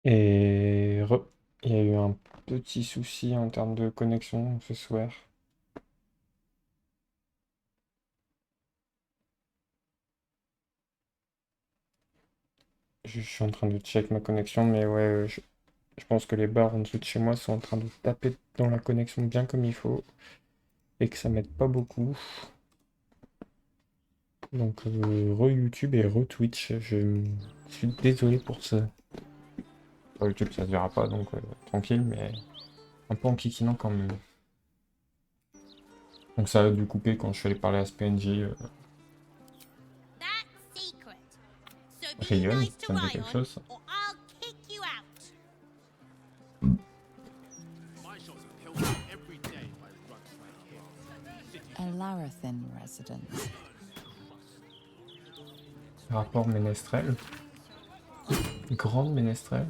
Et il y a eu un petit souci en termes de connexion ce soir. Je suis en train de check ma connexion, mais ouais, je pense que les barres en dessous de chez moi sont en train de taper dans la connexion bien comme il faut et que ça m'aide pas beaucoup. Donc re-YouTube et re-Twitch, je suis désolé pour ça. Sur YouTube ça se verra pas, donc tranquille, mais un peu en kikinant quand même. Donc ça a dû couper quand je suis allé parler à ce PNJ. Réunion, ça me dit quelque chose ça. A Larathan resident. Rapport ménestrel. Grande ménestrel.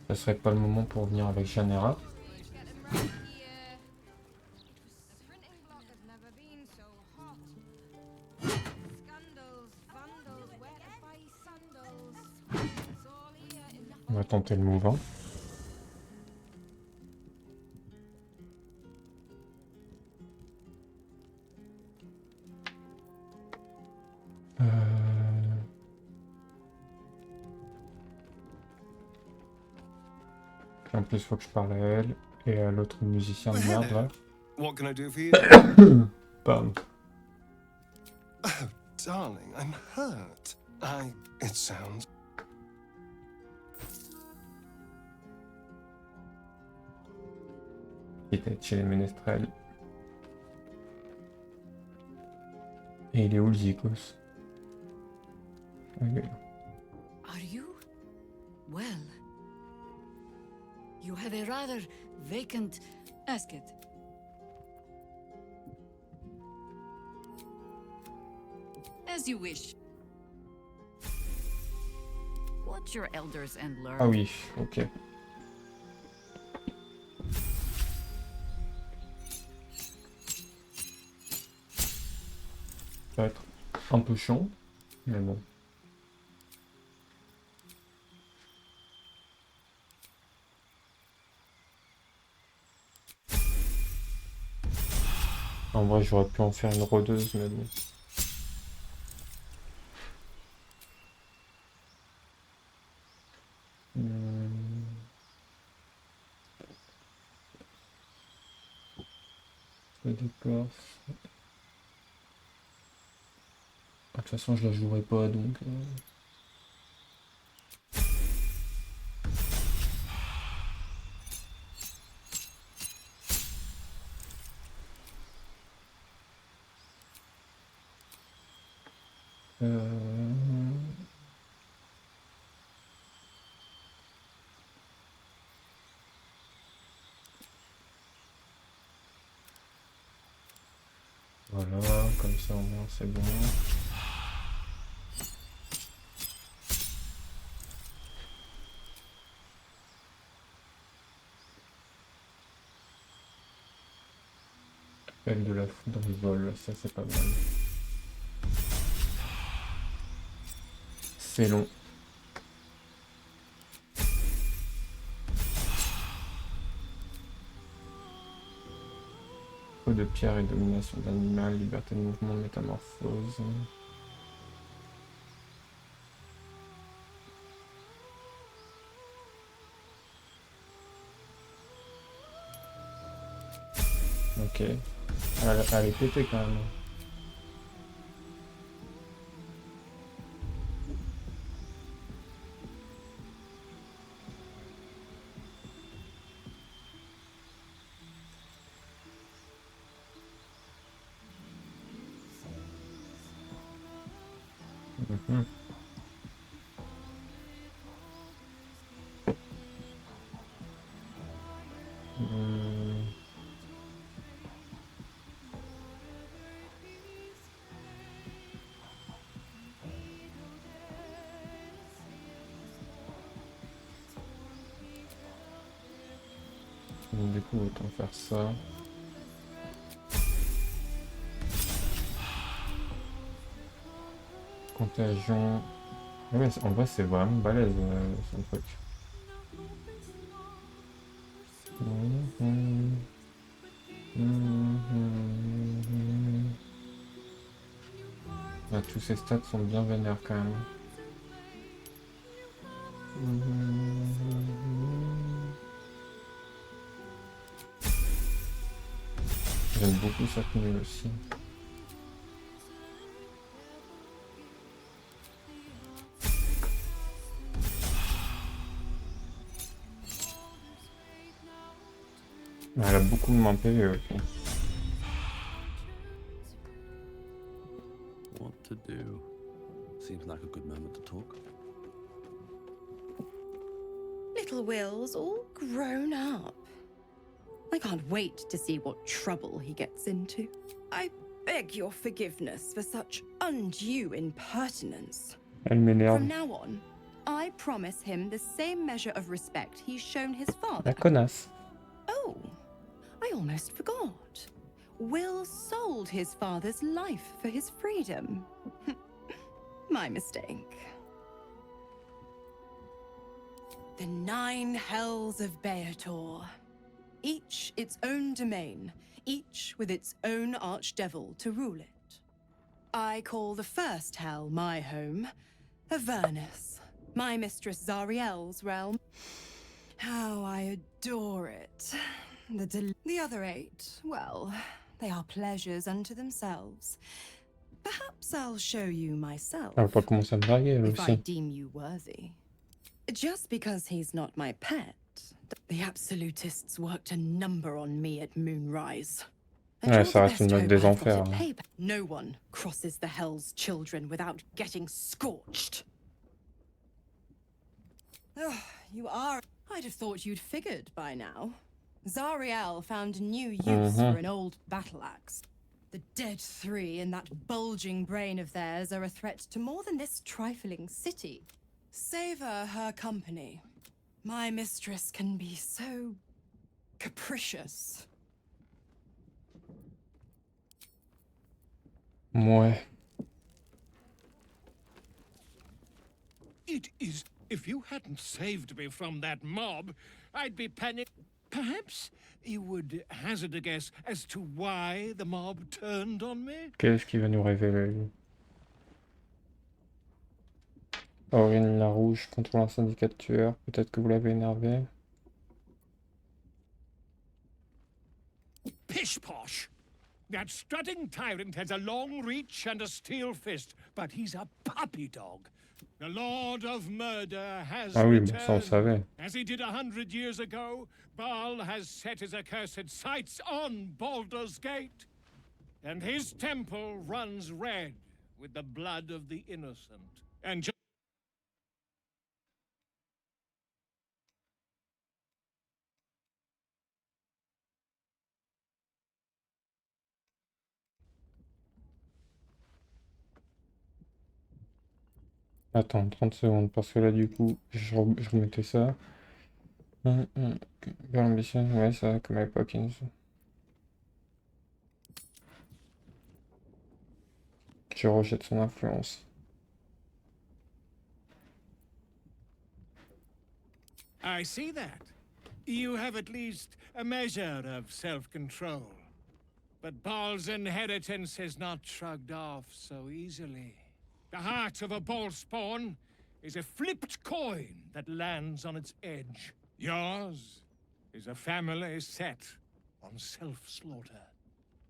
Ça serait pas le moment pour venir avec Janera. On va tenter le mouvant. En plus, faut que je parle à elle et à l'autre musicien de merde là. What can I do for you? Pardon. Oh, darling, I'm hurt. It sounds. Il était chez les ménestrels. Et il est où le Zikos? Ah, il est là. Are you? Well. You have a rather vacant... Ask it. As you wish. Watch your elders and learn. Ah oui, ok. Ça va être un peu chiant, mais bon. En vrai, j'aurais pu en faire une rôdeuse, mais bon. Le décor. De toute façon, je la jouerai pas, donc... Voilà, comme ça au moins c'est bon. Appel de la foudre vol, ça c'est pas mal. C'est long. Feu de pierre et domination d'animal, liberté de mouvement, métamorphose. Ok. Elle est pétée quand même. Mhm. Hmm. Donc, du coup, autant faire ça. Contagion. Ouais, en vrai, c'est vraiment balèze son truc. Ah, tous ces stats sont bien vénères quand même. J'aime beaucoup cette tenue aussi. Elle a beaucoup moins PV aussi. What to do? Seems like a good moment to talk. Little Will's all grown up. I can't wait to see what trouble he gets into. I beg your forgiveness for such undue impertinence. Elle m'énerve. From now on, I promise him the same measure of respect he's shown his father. La connasse. Oh, I almost forgot. Will sold his father's life for his freedom. My mistake. The 9 hells of Beator. Each its own domain, each with its own archdevil to rule it. I call the first hell my home, Avernus, my mistress Zariel's realm. How I adore it. The other 8, well, they are pleasures unto themselves. Perhaps I'll show you myself, Elle va pas commencer à me draguer elle if I aussi. deem you worthy. Just because he's not my pet, the absolutists worked a number on me at Moonrise. And Ouais, you're ça the reste une best note hope des I've got enfers. at Hein. payback. No one crosses the Hell's Children without getting scorched. Ugh, you are. I'd have thought you'd figured by now. Zariel found new use for an old battle axe. The dead 3 in that bulging brain of theirs are a threat to more than this trifling city. Savor her company. My mistress can be so capricious. Ouais. It is. If you hadn't saved me from that mob, I'd be panicked. Perhaps you would hazard a guess as to why the mob turned on me? Qu'est-ce qu'il va nous révéler lui? Aurine la Rouge contrôle un syndicat de tueurs. Peut-être que vous l'avez énervé. Pish posh! That strutting tyrant has a long reach and a steel fist, but he's a puppy dog. The Lord of Murder has Ah oui, bon, ça on returned. savait. As he did 100 years ago, Baal has set his accursed sights on Baldur's Gate. And his temple runs red with the blood of the innocent. And Attends, 30 secondes, parce que là du coup, je remettais ça. Vers l'ambition, ouais, ça, comme à l'époque. Je rejette son influence. I see that. You have at least a measure of self-control. But Baal's inheritance is not shrugged off so easily. The heart of a Baal spawn is a flipped coin that lands on its edge. Yours is a family set on self-slaughter.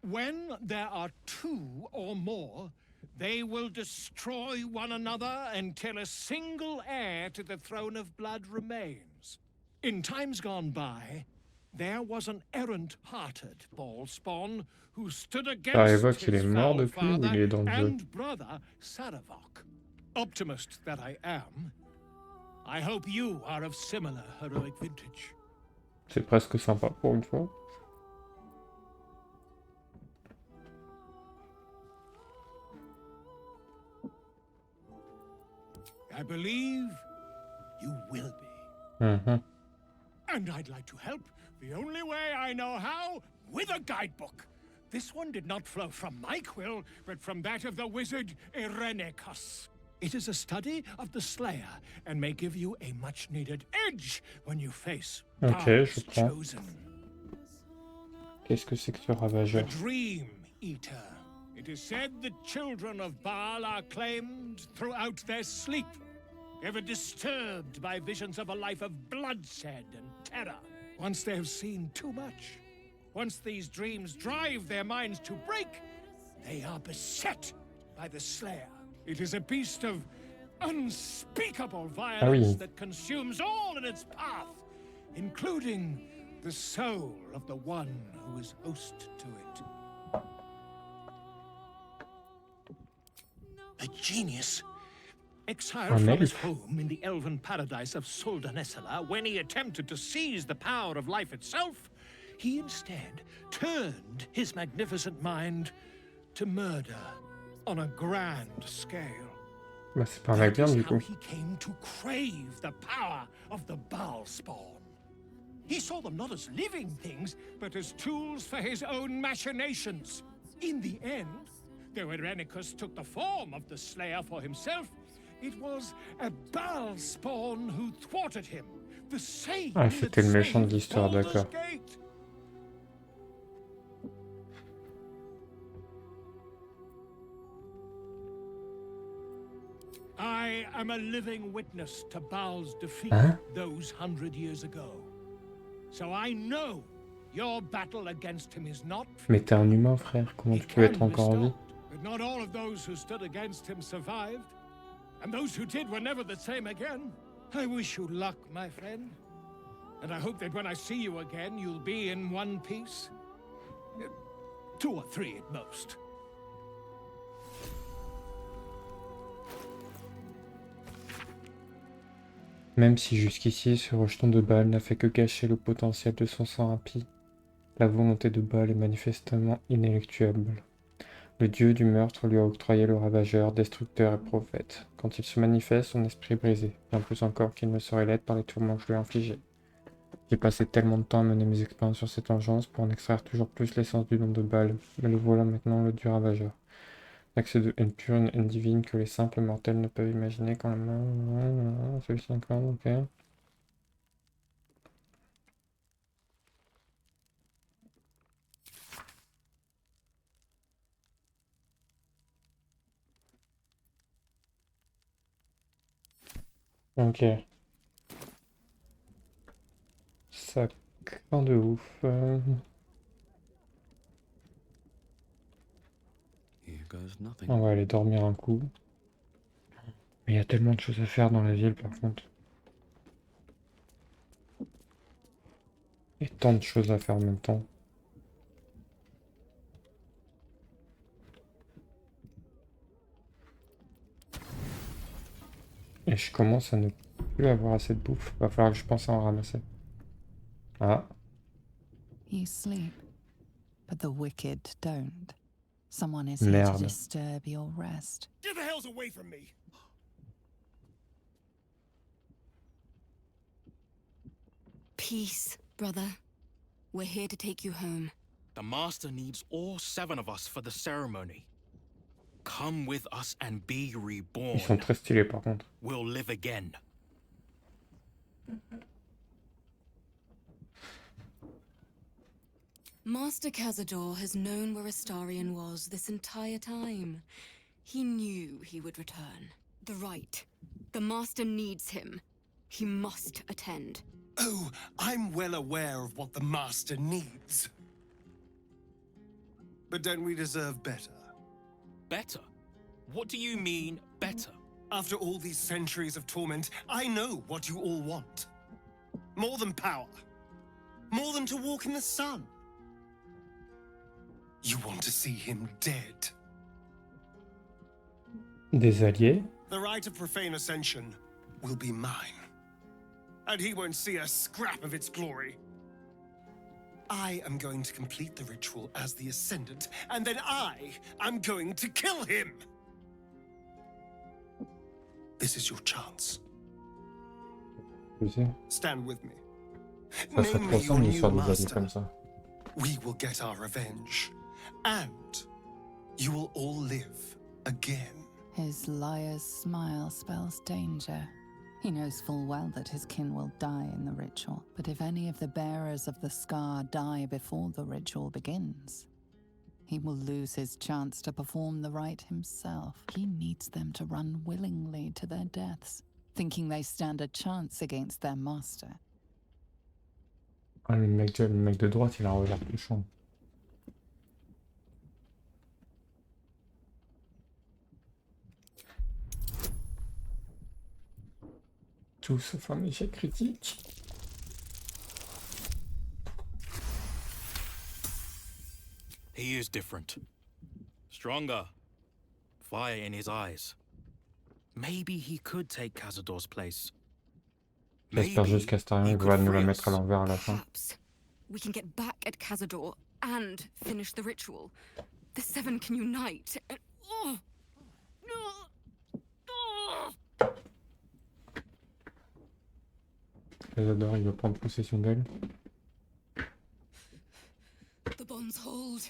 When there are 2 or more, they will destroy one another until a single heir to the throne of blood remains. In times gone by, there was an errant-hearted Baal spawn who stood against évoque qu'il his est mort foul depuis ou il father est dans le jeu? and brother Saravok. Optimist that I am, I hope you are of similar heroic vintage. C'est presque sympa pour une fois. I believe you will be. Mhm. And I'd like to help the only way I know how, with a guidebook. This one did not flow from my quill, but from that of the wizard Irenicus. It is a study of the Slayer, and may give you a much-needed edge when you face Ok, je Baal's prends. chosen. Qu'est-ce que c'est que ce The ravageur? Dream Eater. It is said the children of Baal are claimed throughout their sleep, ever disturbed by visions of a life of bloodshed and terror. Once they have seen too much, once these dreams drive their minds to break, they are beset by the Slayer. It is a beast of unspeakable violence that consumes all in its path, including the soul of the one who is host to it. A genius exiled from his home in the elven paradise of Soldanessala, when he attempted to seize the power of life itself, he instead turned his magnificent mind to murder on a grand scale. Bah, c'est pas un That navire is du how coup. he came to crave the power of the Baal spawn. He saw them not as living things, but as tools for his own machinations. In the end, though Irenicus took the form of the Slayer for himself, it was a Baal spawn who thwarted him. The same Ah, that c'était le méchant de saved l'histoire, Baldur's d'accord. Gate. I am a living witness to Baal's defeat those 100 years ago. So I know your battle against him is not Mais t'es un humain, frère. Comment tu peux être encore en vie? but not all of those who stood against him survived. And those who did were never the same again. I wish you luck, my friend. And I hope that when I see you again, you'll be in one piece. 2 or 3 at most. Même si jusqu'ici, ce rejeton de Baal n'a fait que cacher le potentiel de son sang impie, la volonté de Baal est manifestement inéluctable. Le dieu du meurtre lui a octroyé le ravageur, destructeur et prophète. Quand il se manifeste, son esprit est brisé, bien plus encore qu'il ne saurait l'être par les tourments que je lui ai infligés. J'ai passé tellement de temps à mener mes expériences sur cette vengeance pour en extraire toujours plus l'essence du nom de Baal, mais le voilà maintenant, le dieu ravageur. L'accès de haine pure, une haine divine que les simples mortels ne peuvent imaginer quand la main... Celui-ci encore, ok. Ok. Ça craint de ouf. Here goes nothing. On va aller dormir un coup. Mais il y a tellement de choses à faire dans la ville par contre. Et tant de choses à faire en même temps. Et je commence à ne plus avoir assez de bouffe. Va falloir que je pense à en ramasser. Ah, You sleep, but the wicked don't. Someone is here to merde. disturb your rest. Get the hells away from me! Peace, brother. We're here to take you home. The Master needs all 7 of us for the ceremony. Come with us and be reborn. Ils sont très stylés par contre. We'll live again. Master Cazador has known where Astarion was this entire time. He knew he would return. The rite. The Master needs him. He must attend. Oh, I'm well aware of what the Master needs. But don't we deserve better? Better? What do you mean, better? After all these centuries of torment, I know what you all want. More than power. More than to walk in the sun. You want to see him dead. Des alliés? The rite of profane ascension will be mine. And he won't see a scrap of its glory. I am going to complete the ritual as the Ascendant, and then I am going to kill him! This is your chance. Je sais. Stand with me. Ça serait Name trop me your simple une new histoire de alliés master. comme ça. We will get our revenge. And you will all live again. His liar's smile spells danger. He knows full well that his kin will die in the ritual, but if any of the bearers of the scar die before the ritual begins, he will lose his chance to perform the rite himself. He needs them to run willingly to their deaths, thinking they stand a chance against their master. Ah, le mec de droite, il a un regard touchant. Tout sauf un échec critique. He is different. Stronger. Fire in his eyes. Maybe he could take Cazador's place. J'espère juste qu'Astarion va nous la mettre à l'envers à la fin. Perhaps we can get back at Cazador and finish the ritual. The seven can unite. And... oh! Cazador, il veut prendre possession d'elle. The bonds hold.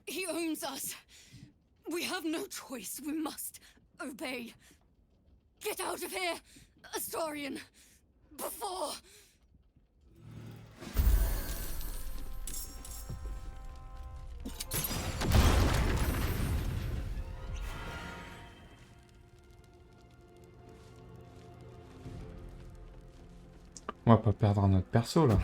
He owns us. We have no choice. We must obey. Get out of here, Astarion. Before... On va pas perdre notre perso là.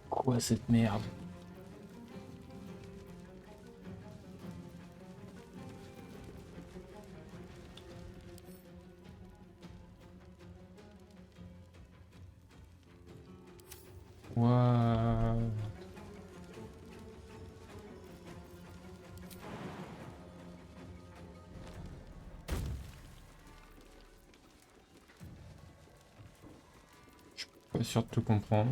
Quoi cette merde? What? Je suis pas sûr de tout comprendre.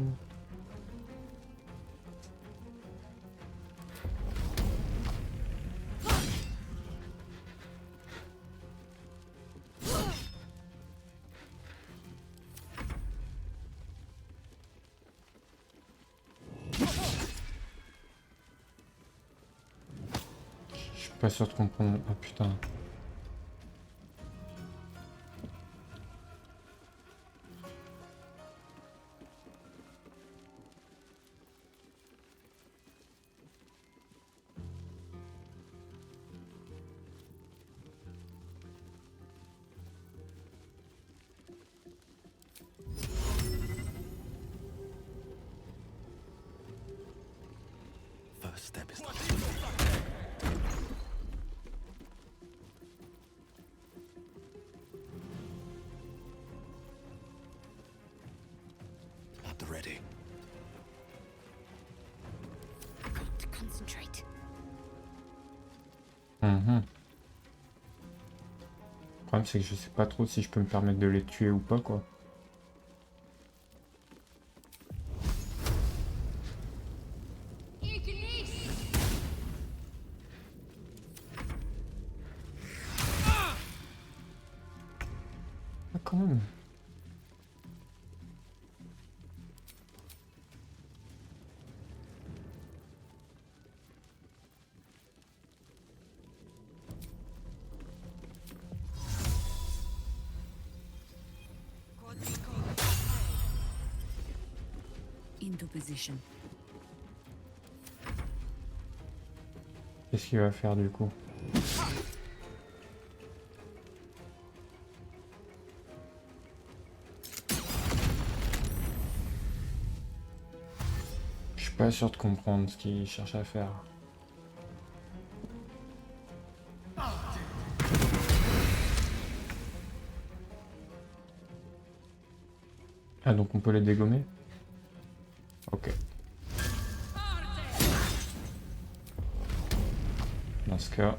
Pas sûr de comprendre. Ah putain. First step is at the ready. I've got to concentrate. Le problème c'est que je sais pas trop si je peux me permettre de les tuer ou pas quoi. Ah quand même. Into position. Qu'est-ce qu'il va faire du coup? Je suis pas sûr de comprendre ce qu'il cherche à faire. Ah donc on peut les dégommer? Ok. Dans ce cas...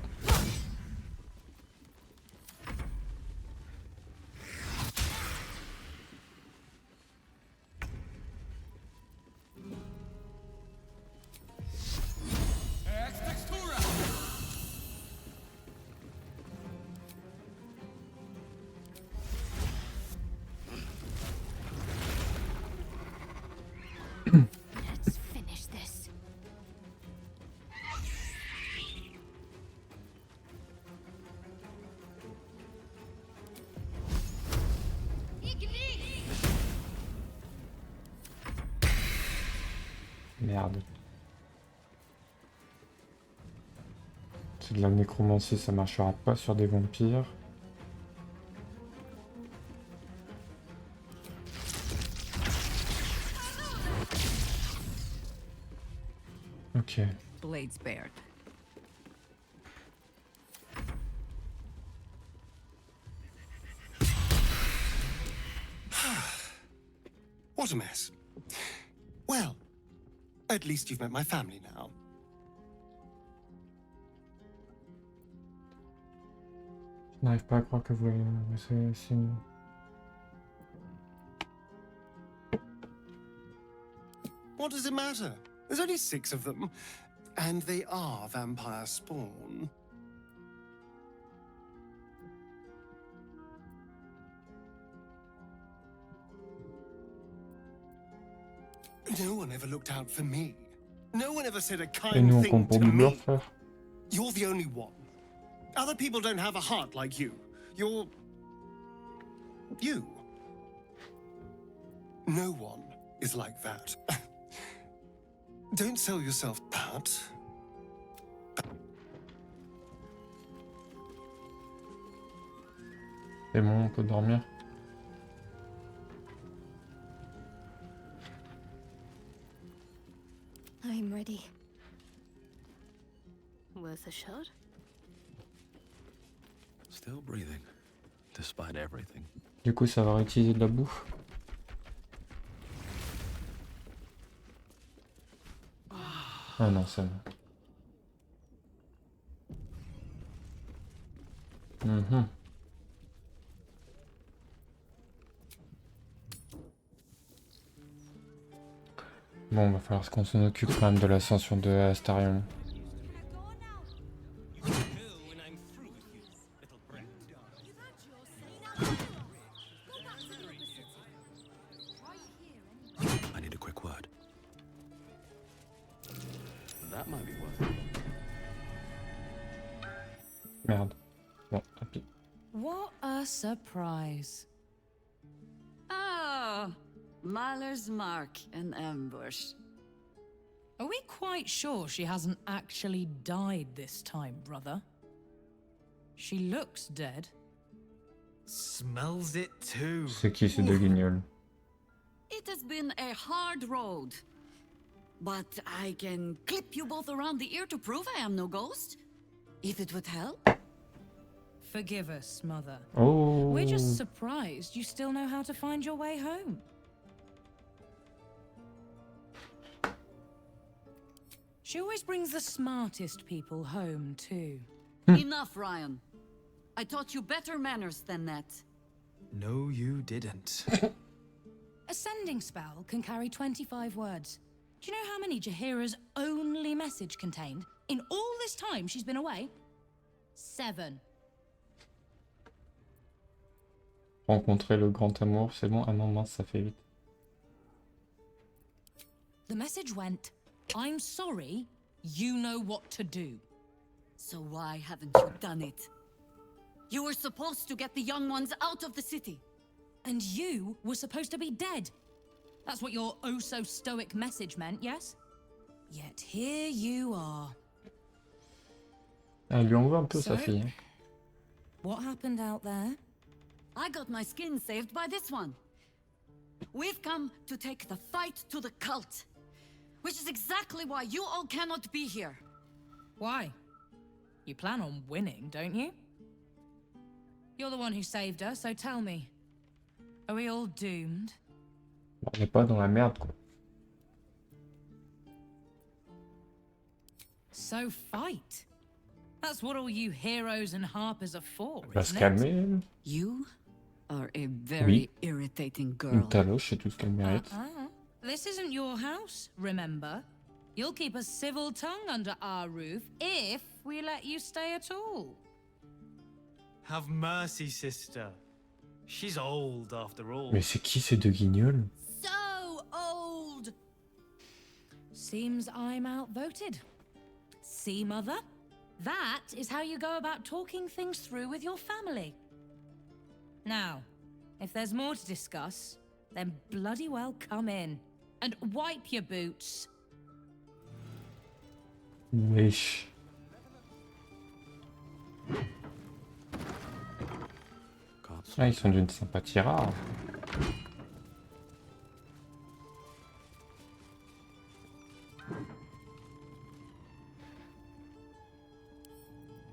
Merde. C'est de la nécromancie, ça marchera pas sur des vampires. Ok. Blade spared. What a mess. Well, at least you've met my family now. Je n'arrive pas à croire que vous soyez si... What does it matter? There's only 6 of them, and they are vampire spawn. No one ever looked out for me. No one ever said a Et nous kind on thing compte pour to douleur, me. frère. You're the only one. Other people don't have a heart like you. You're... you. No one is like that. Don't sell yourself that. C'est bon, on peut dormir. I'm ready. Worth a shot? Still breathing, despite everything. Du coup, ça va réutiliser de la bouffe. Ah non, ça va. Bon, va falloir qu'on s'en occupe quand même de l'ascension de Astarion. I need a quick word. That might be worth it. Merde. Bon, tant pis. What a surprise. Ah, Mahler's mark and ambush. Are we quite sure she hasn't actually died this time, brother? She looks dead. Smells it too. C'est qui ces deux guignols? It has been a hard road. But I can clip you both around the ear to prove I am no ghost. If it would help. Forgive us, Mother. Oh. We're just surprised you still know how to find your way home. She always brings the smartest people home, too. Enough, Ryan. I taught you better manners than that. No, you didn't. A sending spell can carry 25 words. Do you know how many Jaheira's only message contained? In all this time she's been away? 7. Rencontrer le grand amour, c'est bon? Ah non, mince, ça fait vite. The message went, I'm sorry, you know what to do. So why haven't you done it? You were supposed to get the young ones out of the city. And you were supposed to be dead. That's what your oh-so-stoic message meant, yes? Yet here you are. Elle lui envoie un peu sa So, fille. Hein. What happened out there? I got my skin saved by this one. We've come to take the fight to the cult. Which is exactly why you all cannot be here. Why? You plan on winning, don't you? You're the one who saved her, so tell me. Are we all doomed? On n'est pas dans la merde, quoi. So fight. That's what all you heroes and harpers are for, Elle va se isn't it? calmer, elle. You are a very irritating girl. Une taloche, c'est tout ce qu'elle mérite. This isn't your house, remember? You'll keep a civil tongue under our roof if we let you stay at all. Have mercy, sister. She's old after all. Mais c'est qui ces deux guignols? So old! Seems I'm outvoted. See, Mother? That is how you go about talking things through with your family. Now, if there's more to discuss, then bloody well come in. And wipe your boots. Wesh. Ah, ils sont d'une sympathie rare.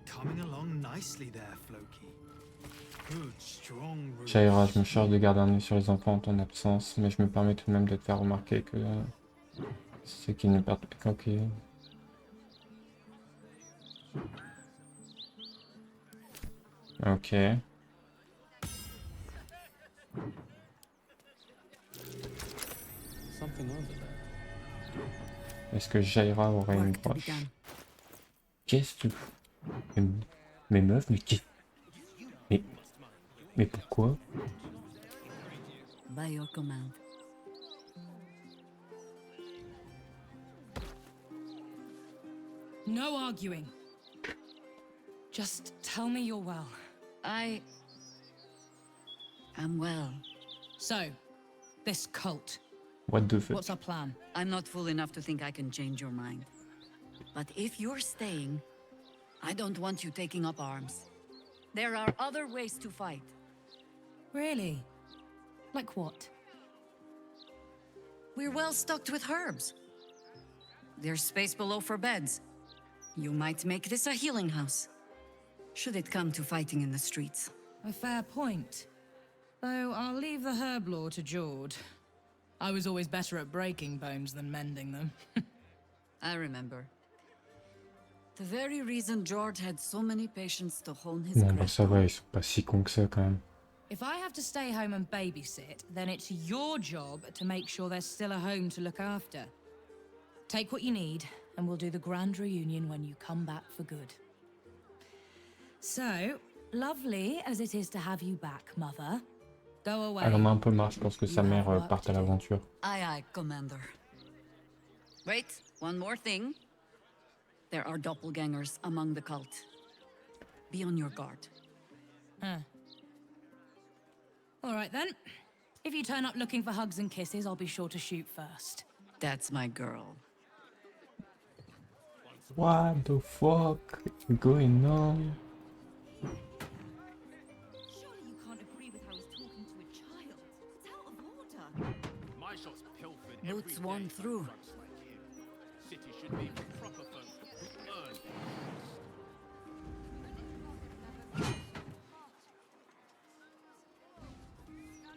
Coming along nicely there, Floki. Good, strong roots. Shaira, je me charge de garder un œil sur les enfants en ton absence, mais je me permets tout de même de te faire remarquer que c'est qu'ils ne perdent plus qu'ok. Ok. Something over there. Est-ce que Jaira aurait une Work to be broche? done. Qu'est-ce que tu fous? Mais meuf, mais qu'est-ce... Mais pourquoi? By your command. No arguing. Just tell me you're well. I am well. So, this cult. What the fuck? What's our plan? I'm not fool enough to think I can change your mind. But if you're staying, I don't want you taking up arms. There are other ways to fight. Really? Like what? We're well stocked with herbs. There's space below for beds. You might make this a healing house. Should it come to fighting in the streets. A fair point. Though I'll leave the herb lore to Jord. I was always better at breaking bones than mending them. I remember. The very reason George had so many patients to hone his Bon bah craft ça va, on. ils sont pas si cons que ça quand même. If I have to stay home and babysit, then it's your job to make sure there's still a home to look after. Take what you need, and we'll do the grand reunion when you come back for good. So, lovely as it is to have you back, Mother. Go away. Elle en a un peu marre, je pense que sa You mère have work parte à to do. l'aventure. Aye, aye, Commander. Wait, one more thing. There are doppelgangers among the cult. Be on your guard. Huh. All right then. If you turn up looking for hugs and kisses, I'll be sure to shoot first. That's my girl. What the fuck is going on? Surely you can't agree with how he's talking to a child. It's out of order. My shot's pilfered Boots every won day through. by drunks like you. City should be for proper folk who earn.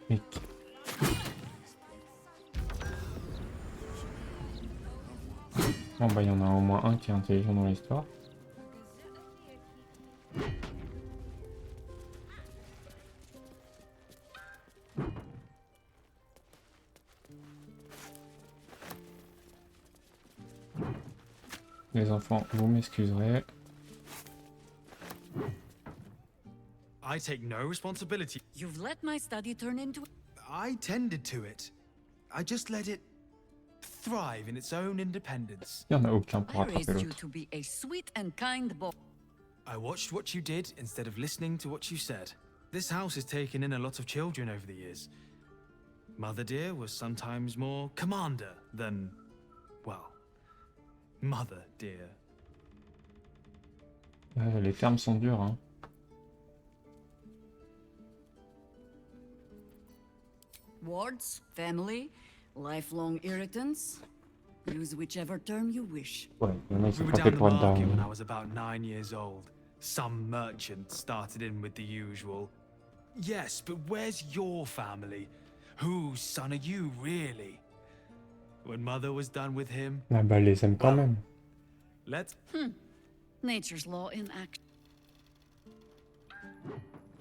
Mais... Bon bah il y en a au moins un qui est intelligent dans l'histoire. Les enfants, vous m'excuserez. I take no responsibility. You've let my study turn into... I tended to it. I just let it thrive in its own independence. Il y en a aucun pour I attraper raised you l'autre. to be a sweet and kind boy. I watched what you did instead of listening to what you said. This house has taken in a lot of children over the years. Mother dear was sometimes more commander than, well, mother dear. Les termes sont durs, hein. Wards, family, lifelong irritants. Use whichever term you wish. Ouais, il y en a qui We sont were pas down faits the pour être market when I down. was about 9 years old. Some merchant started in with the usual. Yes, but where's your family? Whose son are you, really? When mother was done with him, Ah bah elle les aime quand Well. même. let's... Nature's law in action.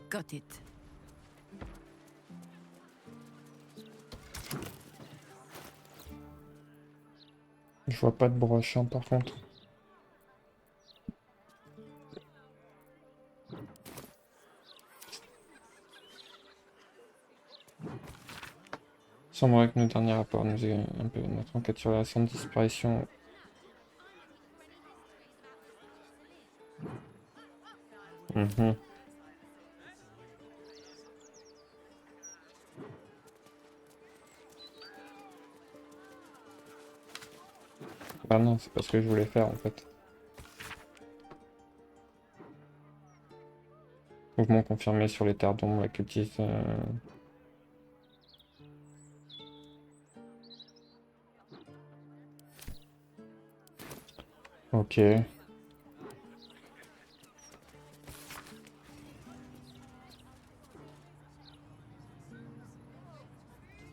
Got it. Je vois pas de broche, hein, par contre. Il semblerait que notre dernier rapport nous ait un peu notre enquête sur la récente disparition. Mhm. Bah non, c'est pas ce que je voulais faire en fait. Mouvement confirmé sur les terres d'ombre, la cultiste. Ok.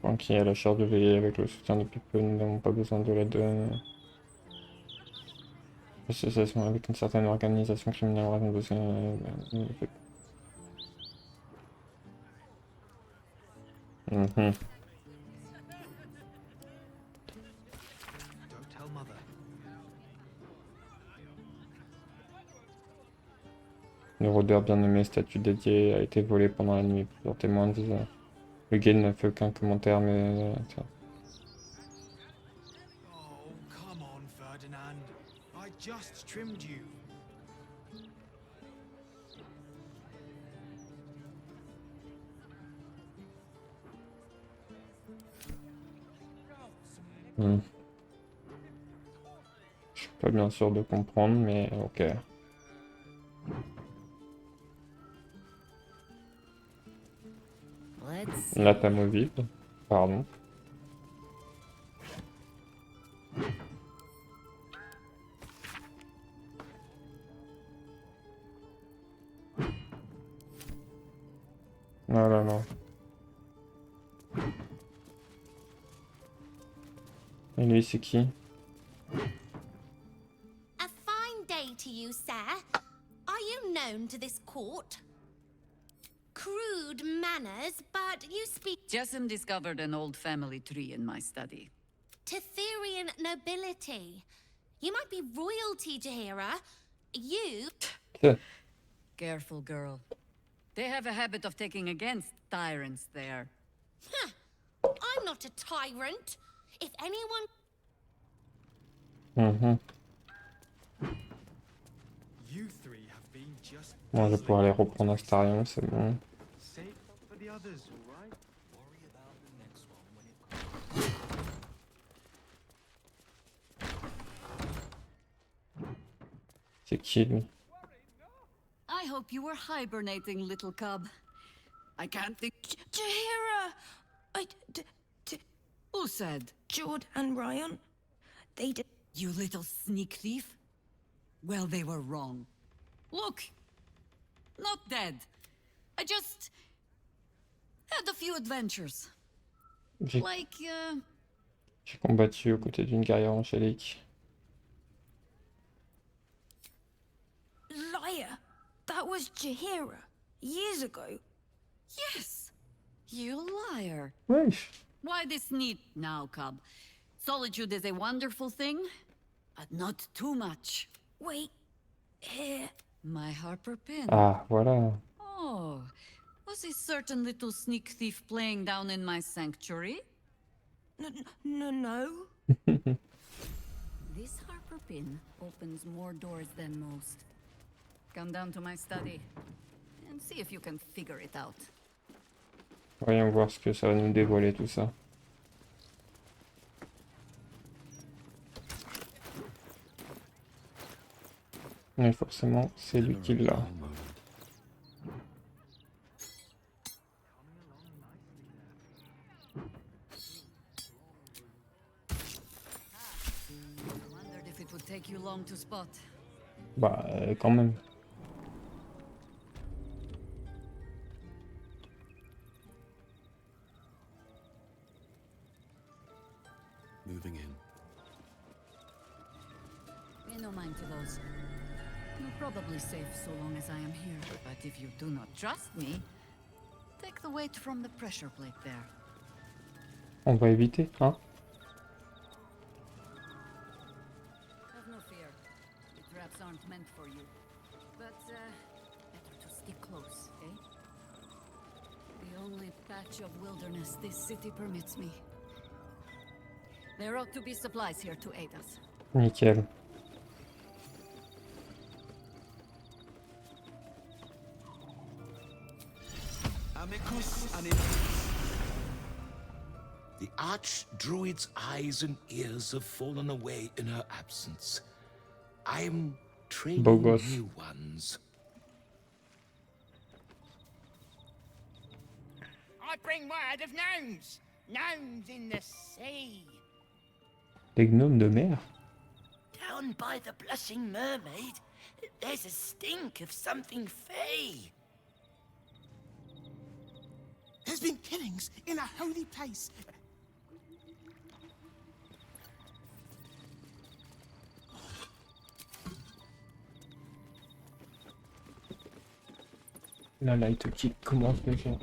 Ok, à la charge de veiller avec le soutien de Pipe, nous n'avons pas besoin de l'aide de l'association avec une certaine organisation criminelle aura besoin Don't tell mother. Le rôdeur bien nommé, statue dédiée, a été volé pendant la nuit. Plusieurs témoins disent. Le guide n'a fait aucun commentaire, mais. Oh, come on, Ferdinand. I just trimmed you. Je suis pas bien sûr de comprendre, mais ok. La tamovible, pardon. Oh là là. Et lui, c'est qui? A fine day to you, sir. Are you known to this court? Crude manners, but you speak Jessim discovered an old family tree in my study. Tetherian nobility. You might be royalty, Jahira. You... Careful, girl. They have a habit of taking against tyrants there. Huh. I'm not a tyrant. If anyone... You three have been just Bon, je vais pouvoir aller reprendre Astarion, c'est bon. save some for the others, all right? Worry about the next one when it comes. C'est qui lui? I hope you were hibernating, little cub. I can't think. Jahira! Who said? Jord and Ryan. They did. You little sneak thief? Well, they were wrong. Look, not dead. I just had a few adventures. J'ai combattu aux côtés d'une guerrière angélique. Liar! That was Jahira. Years ago. Yes, you liar. Wesh. Why this need now, cub? Solitude is a wonderful thing, but not too much. Wait. Here. My harper pin. Ah, voilà. Oh, was a certain little sneak thief playing down in my sanctuary? No. This harper pin opens more doors than most. Come down to my study and see if you can figure it out. Voyons voir ce que ça va nous dévoiler tout ça. Mais forcément, c'est lui qui l'a. Wondered if it would take you long to spot. Bah, quand même. Moving in. Pay no mind to those. You're probably safe so long as I am here, but if you do not trust me, take the weight from the pressure plate there. On va éviter, hein? Have no fear. The traps aren't meant for you. But, better to stick close, eh? The only patch of wilderness this city permits me. There ought to be supplies here to aid us. Nickel. Amicus and the Archdruid's eyes and ears have fallen away in her absence. I'm training Beau gosse. new ones. I bring word of gnomes. Gnomes in the sea. Les gnomes de mer? Down by the Blushing Mermaid, there's a stink of something fey. There's been killings in a holy place. La light qui commence déjà.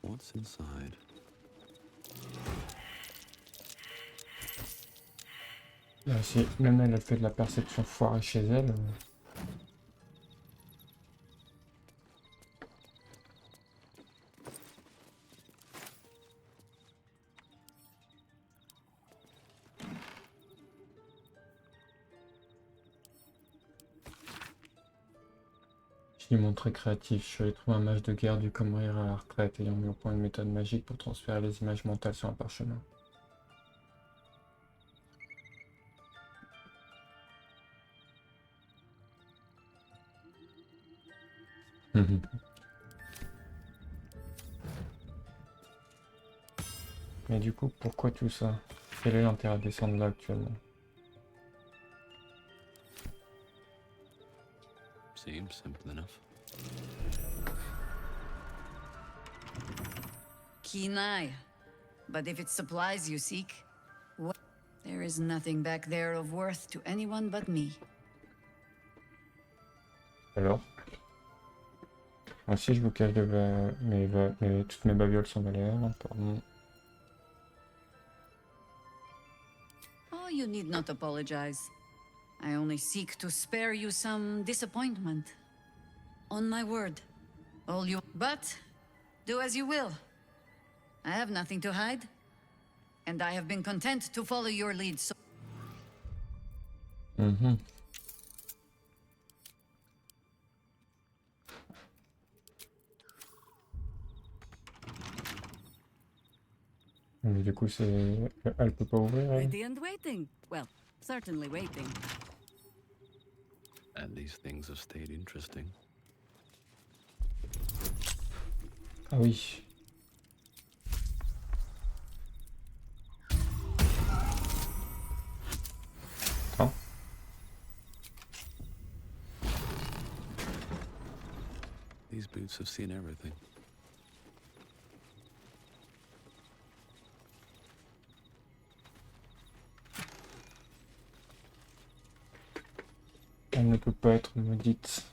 What's inside? Là, si même elle a fait de la perception foirée chez elle. Je suis montré créatif. Je suis allé trouver un mage de guerre dû comme mourir à la retraite, ayant mis au point une méthode magique pour transférer les images mentales sur un parchemin. Mais du coup, pourquoi tout ça? Quel est l'intérêt de descendre là actuellement? Seems simple enough. Keen eye. But if it's supplies you seek, there is nothing back there of worth to anyone but me. Alors? Moi aussi je vous cache toutes mes babioles sont valeurs, pardon. Oh, you need not apologize. I only seek to spare you some disappointment. On my word. All you... But, do as you will. I have nothing to hide. And I have been content to follow your lead, so... Mais du coup, elle peut pas ouvrir, elle. Ready and waiting. Well, certainly waiting. And these things have stayed interesting. Ah oui. Attends. These boots have seen everything. Elle ne peut pas être maudite.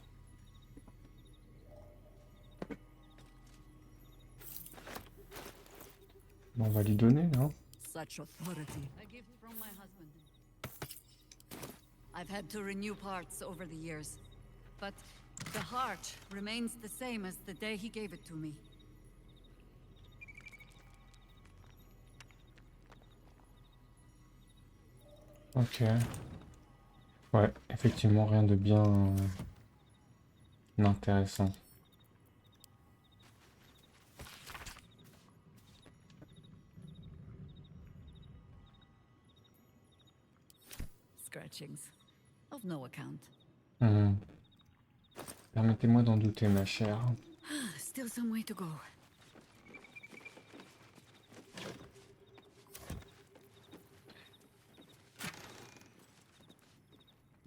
Bon, on va lui donner, non? Such authority. A gift from my husband. I've had to renew parts over the years, but the heart remains the same as the day he gave it to me. Ok. Ouais, effectivement, rien de bien intéressant. Scratchings. Of no account. Permettez-moi d'en douter, ma chère. Still some way to go.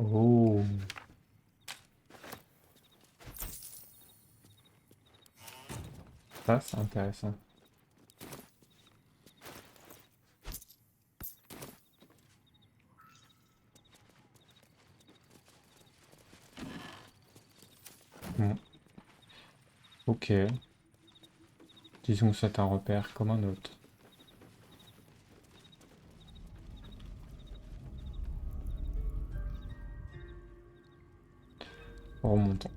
Oh. Ça, c'est intéressant. Bon. Ok. Disons que c'est un repère comme un autre. Remontons.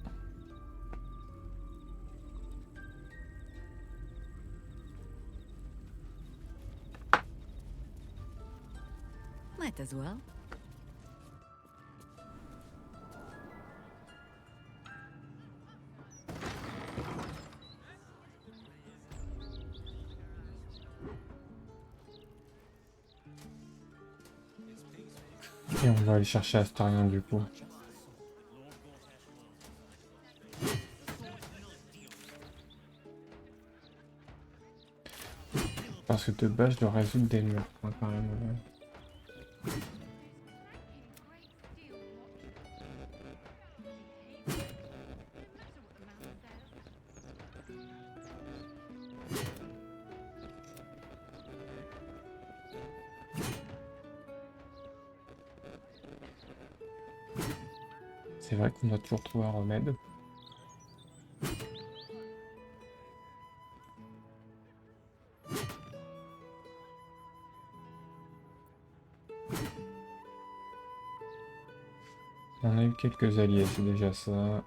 Might as well. Et on va aller chercher Astarion du coup. Parce que de base, je dois résoudre des murs, apparemment. C'est vrai qu'on doit toujours trouver un remède. On a eu quelques alliés, c'est déjà ça.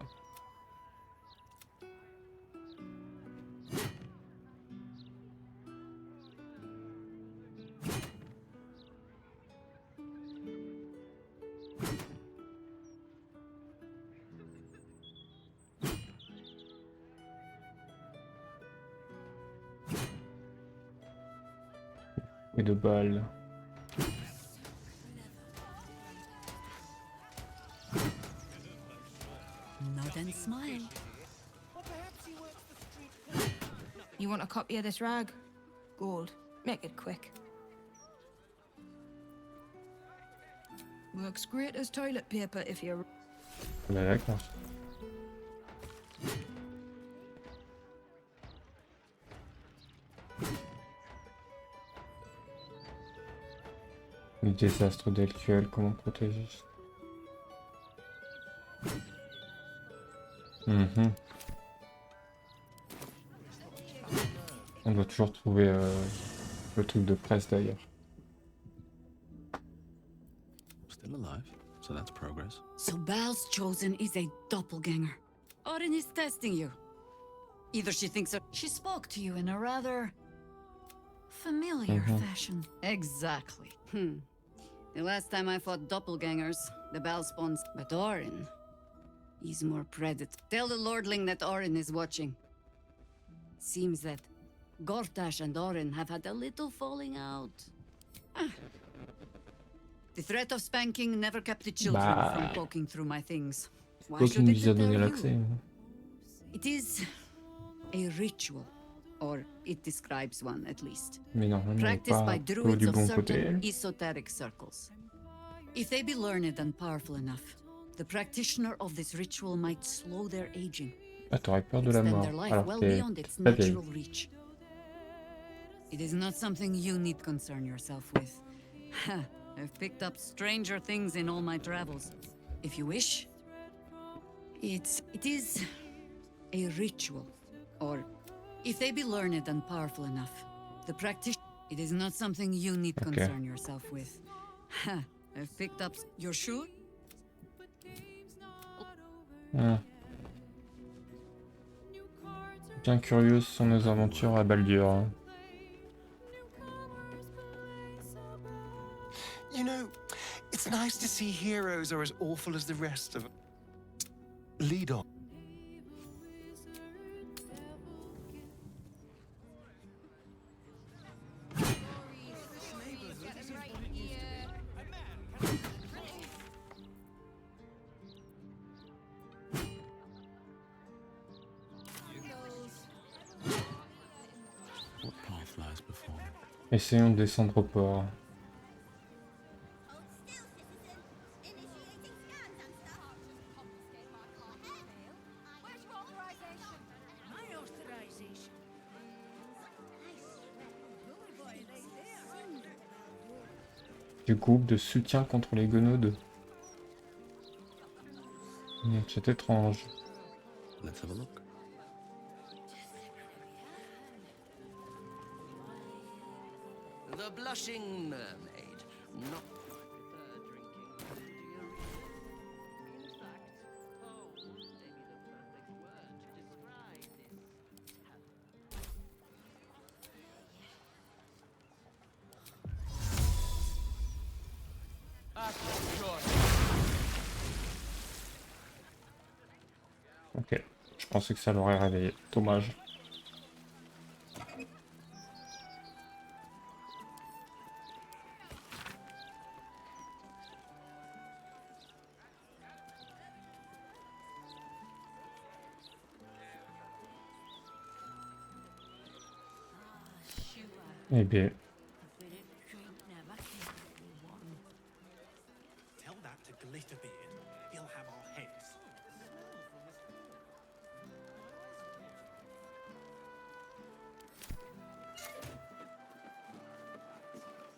Et de balles. Nod and smile. You want a copy of this rag? Gold. Make it quick. Works great as toilet paper if you're... Bah d'accord. Les désastres d'actuel, comment protéger? On doit toujours trouver le truc de presse d'ailleurs. Still alive, so that's progress. So Bal's chosen is a doppelganger. Orin is testing you. Either she thinks she spoke to you in a rather familiar fashion. Exactly. The last time I fought doppelgangers, the Bal spawns. But Orin, he's more predator. Tell the Lordling that Orin is watching. Seems that Gortash and Orin have had a little falling out. The threat of spanking never kept the children from poking through my things. Why should it deter you? It is a ritual, or it describes one at least. Mais normalement, Practiced by pas druids du of bon certain côté. esoteric circles. If they be learned and powerful enough, the practitioner of this ritual might slow their aging. Ah, t'aurais peur de la Extend mort, their life alors well que beyond its pas vieille. natural reach. It is not something you need concern yourself with. I've picked up stranger things in all my travels. If you wish, it is a ritual, or if they be learned and powerful enough, the practice. It is not something you need concern yourself with. I've picked up. You're sure? Bien curieuses sont nos aventures à Baldur. You know, it's nice to see heroes are as awful as the rest of them. Lead on. What path lies before me? Essayons de descendre au port. Du groupe de soutien contre les Gonaudes. C'est étrange. Let's have a look. The blushing mermaid. Not that I prefer drinking. In fact, cold may be the perfect word to describe this. Ok, je pensais que ça l'aurait réveillé. Dommage. Eh bien, Tell that to Glitterbeard. He'll have our heads.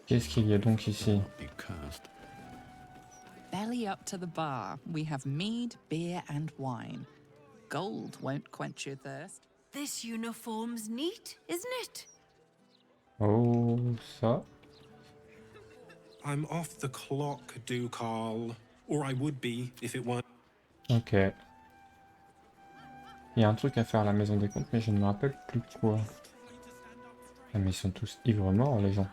qu'est-ce qu'il y a donc ici? Be cursed. Belly up to the bar. We have mead, beer, and wine. Gold won't quench your thirst. This uniform's neat, isn't it? Oh, ça. I'm off the clock, Ducal. Or I would be if it weren't. Ok. Il y a un truc à faire à la maison des comptes, mais je ne me rappelle plus quoi. Ah, mais ils sont tous ivres morts, les gens.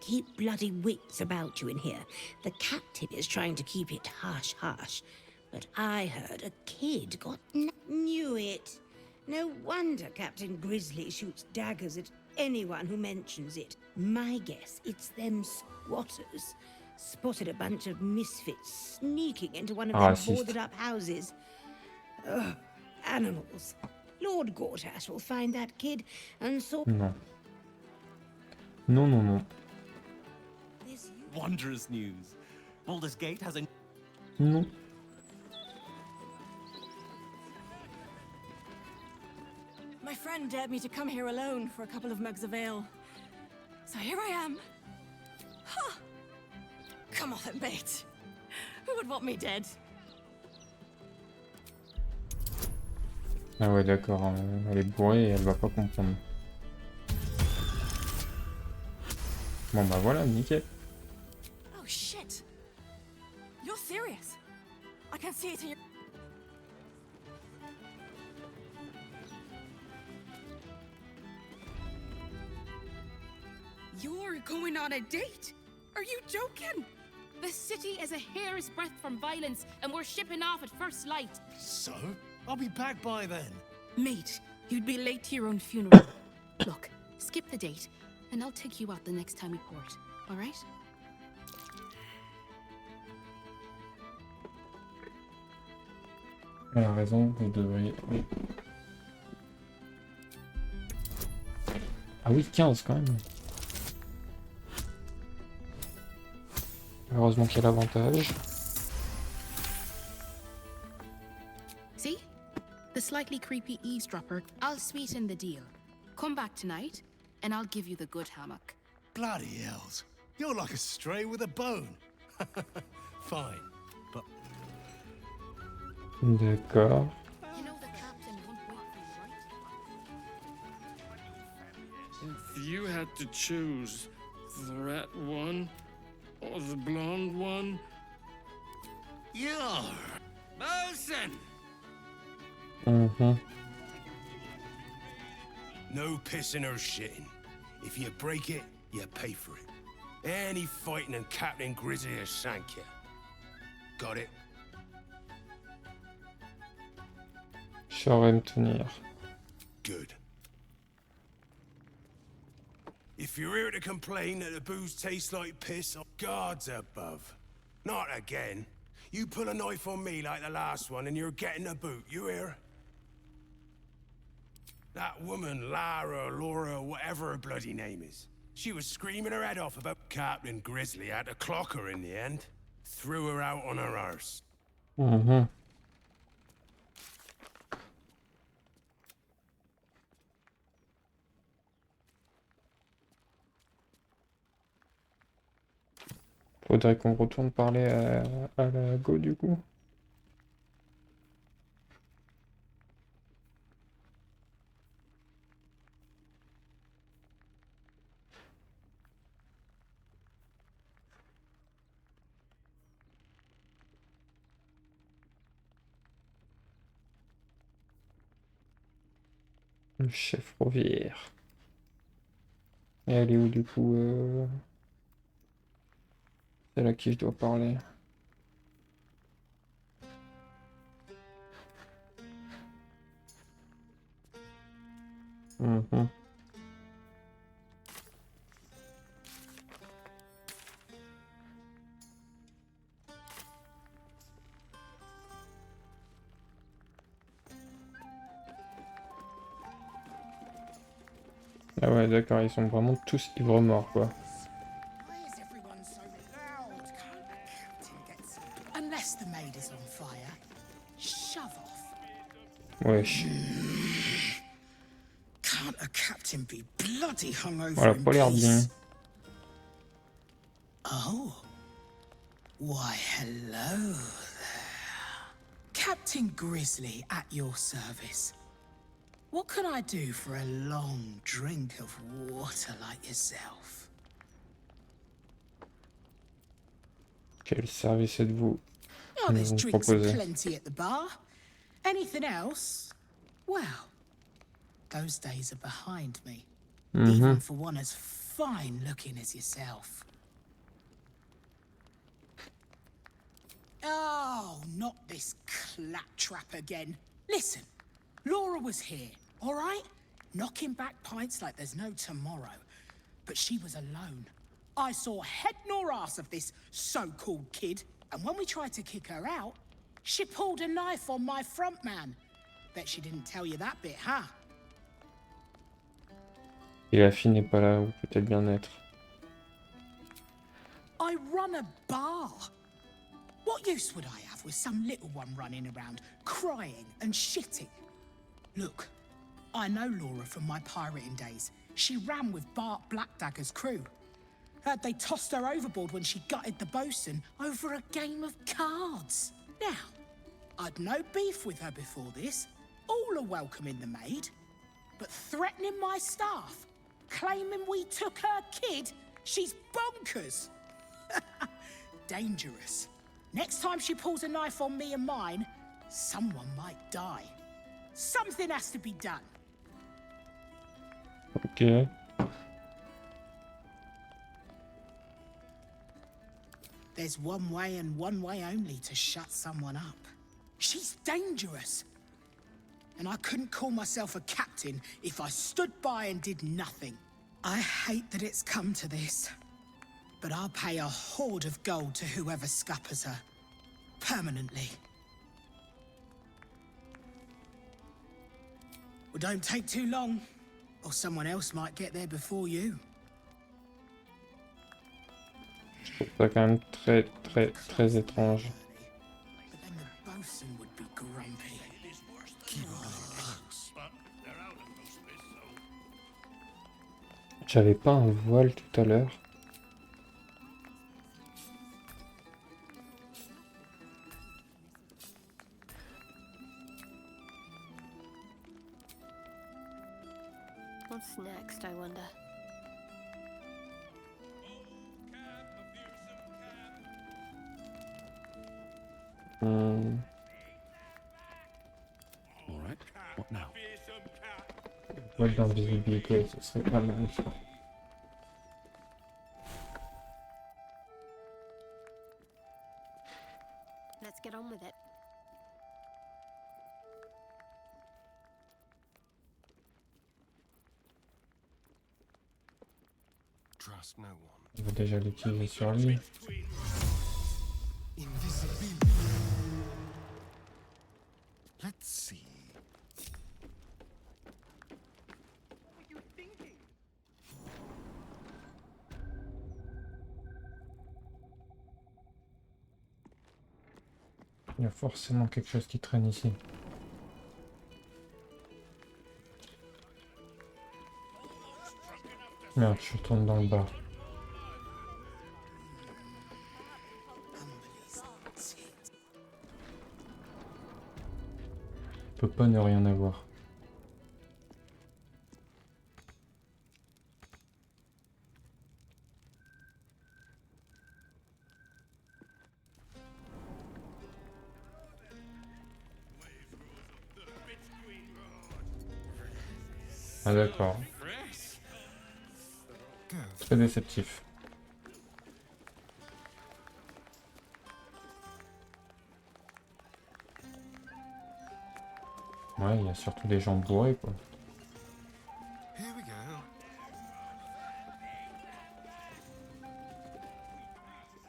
Keep bloody wits about you in here. The captain is trying to keep it hush-hush. But I heard a kid got... Knew it. No wonder Captain Grizzly shoots daggers at anyone who mentions it. My guess, it's them squatters. Spotted a bunch of misfits sneaking into one of their Raciste. boarded-up houses. Ugh, animals. Lord Gortash will find that kid and sort... Non. Non, non, non. Wondrous news. Baldur's Gate has a... Non. My friend dared me to come here alone for a couple of mugs of ale. So here I am. Huh. Come off it, mate. Who would want me dead? Ah ouais, d'accord. Elle est bourrée et elle va pas comprendre. Bon bah voilà, nickel. Oh shit. You're serious. I can see it in your... You're going on a date? Are you joking? The city is a hair's breadth from violence, and we're shipping off at first light. So? I'll be back by then. Mate, you'd be late to your own funeral. Look, skip the date, and I'll take you out the next time we port, all right? Elle a raison, vous devriez... Oui. Ah oui, 15 quand même. Heureusement qu'il y a l'avantage. See? The slightly creepy eavesdropper. I'll sweeten the deal. Come back tonight, and I'll give you the good hammock. Bloody hells. You're like a stray with a bone. Fine, but... D'accord. You know the captain won't wait for you, right? If you had to choose the red one or the blonde one... You're... Bosun! Mhm. No pissing or shitting. If you break it, you pay for it. Any fighting and Captain Grizzly will shank you. Got it? Je saurais me tenir. Good. If you're here to complain that the booze tastes like piss, God's above. Not again. You pull a knife on me like the last one and you're getting a boot, you hear? That woman, Lara, Laura, whatever her bloody name is. She was screaming her head off about Captain Grizzly. Had to clock her in the end. Threw her out on her arse. Mhm. Faudrait qu'on retourne parler à la go du coup. Le chef Rovière. Et elle est où du coup celle à qui je dois parler. Mhm. Ah ouais, d'accord, ils sont vraiment tous ivres-morts, quoi. Why is everyone so loud? Can't the captain get some... Unless the maid is on fire, shove off. Wesh. Can't a captain be bloody hungover Voilà, in pas l'air bien. peace? Oh. Why, hello there. Captain Grizzly at your service. What can I do for a long drink of water like yourself? Quel service êtes-vous Oh, there's vous drinks proposez? aplenty at the bar. Anything else? Well, those days are behind me. Even for one as fine looking as yourself. Oh, not this claptrap again. Listen, Laura was here, all right? Knocking back pints like there's no tomorrow. But she was alone. I saw head nor ass of this so-called kid, and when we tried to kick her out, she pulled a knife on my front man. Bet she didn't tell you that bit, huh? Et la fille n'est pas là, où peut-elle bien être? I run a bar. What use would I have with some little one running around, crying and shitting? Look, I know Laura from my pirating days. She ran with Bart Blackdagger's crew. Heard they tossed her overboard when she gutted the bosun over a game of cards. Now, I'd no beef with her before this. All are welcoming the maid. But threatening my staff, claiming we took her kid, she's bonkers. Dangerous. Next time she pulls a knife on me and mine, someone might die. Something has to be done. Ok. There's one way and one way only to shut someone up. She's dangerous. And I couldn't call myself a captain if I stood by and did nothing. I hate that it's come to this. But I'll pay a hoard of gold to whoever scuppers her. Permanently. Well, don't take too long, or someone else might get there before you. Je trouve ça quand même très étrange. But then the bosun would be grumpy. J'avais pas un voile tout à l'heure. What's next, I wonder? All right. What now? Voile d'invisibilité, ce serait pas mal. Let's get on with it. Trust no one. On va déjà l'utiliser sur lui. Invisibility. Let's see. Il y a forcément quelque chose qui traîne ici. Merde, je retourne dans le bar. On peut pas ne rien avoir. Ah d'accord. Très déceptif. Ouais, il y a surtout des gens bourrés, quoi. Here we go.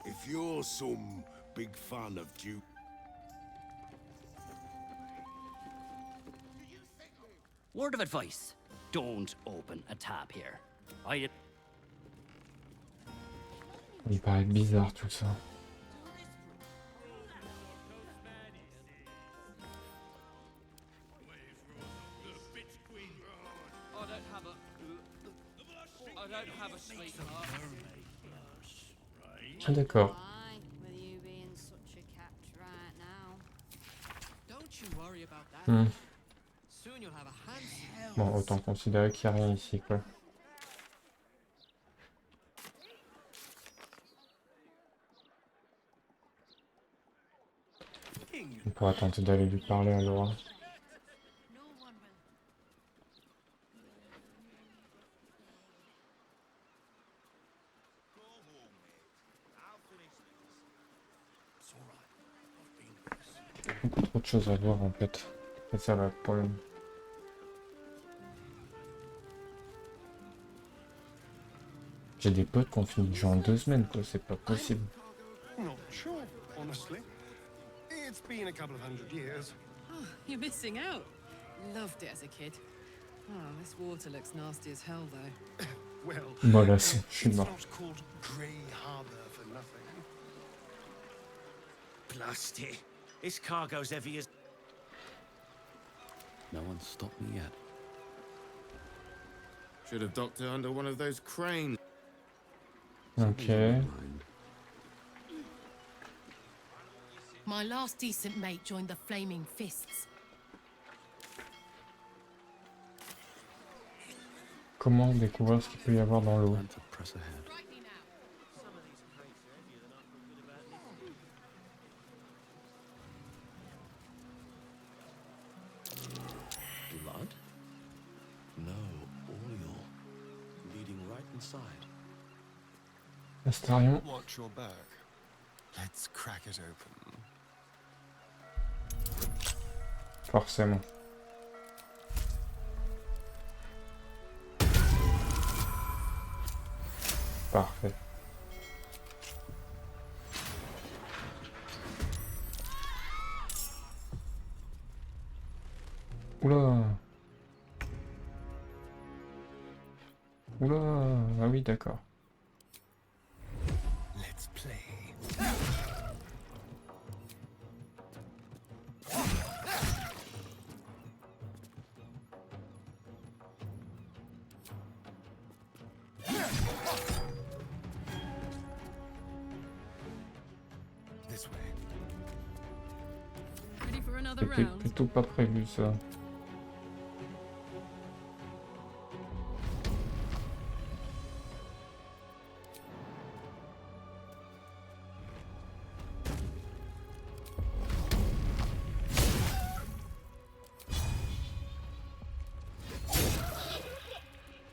If you're some big fan of Duke... Word of advice. Don't open a tap here. Il paraît bizarre tout ça. Ah d'accord. Hmm. Bon, autant considérer qu'il n'y a rien ici, quoi. On pourra tenter d'aller lui parler à Laura. Beaucoup trop de choses à voir en fait. C'est ça le problème. J'ai des potes qui ont fini le jeu en 2 semaines, quoi, c'est pas possible. Not sure, honestly. It's been a couple of 100 years. Oh, you're missing out. Loved it as a kid. Oh, this water looks nasty as hell, though. Well, Voilà, je suis it's mort. not called Grey Harbour for nothing. Blast it. This cargo's heavy as... No one's stopped me yet. Should have docked her under one of those cranes. Ok. My last decent mate joined the Flaming Fists. Comment découvrir ce qu'il peut y avoir dans l'eau? Blood? No, oil. Leading right inside. Astarion. Watch your back. Let's crack it open. Forcément. Parfait. Oula. Oula. Ah oui, d'accord. Let's play. This way. Ready for another C'était round? plutôt pas prévu ça.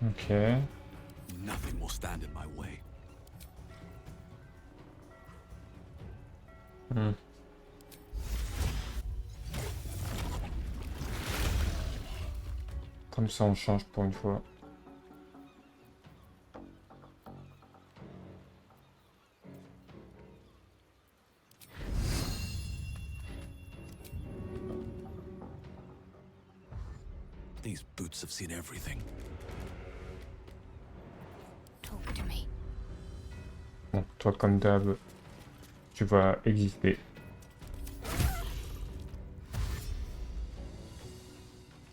Ok. Nothing will stand in my way. Hmm. Comme ça on change pour une fois. These boots have seen everything. Talk to me. Bon, toi comme d'hab, tu vas exister.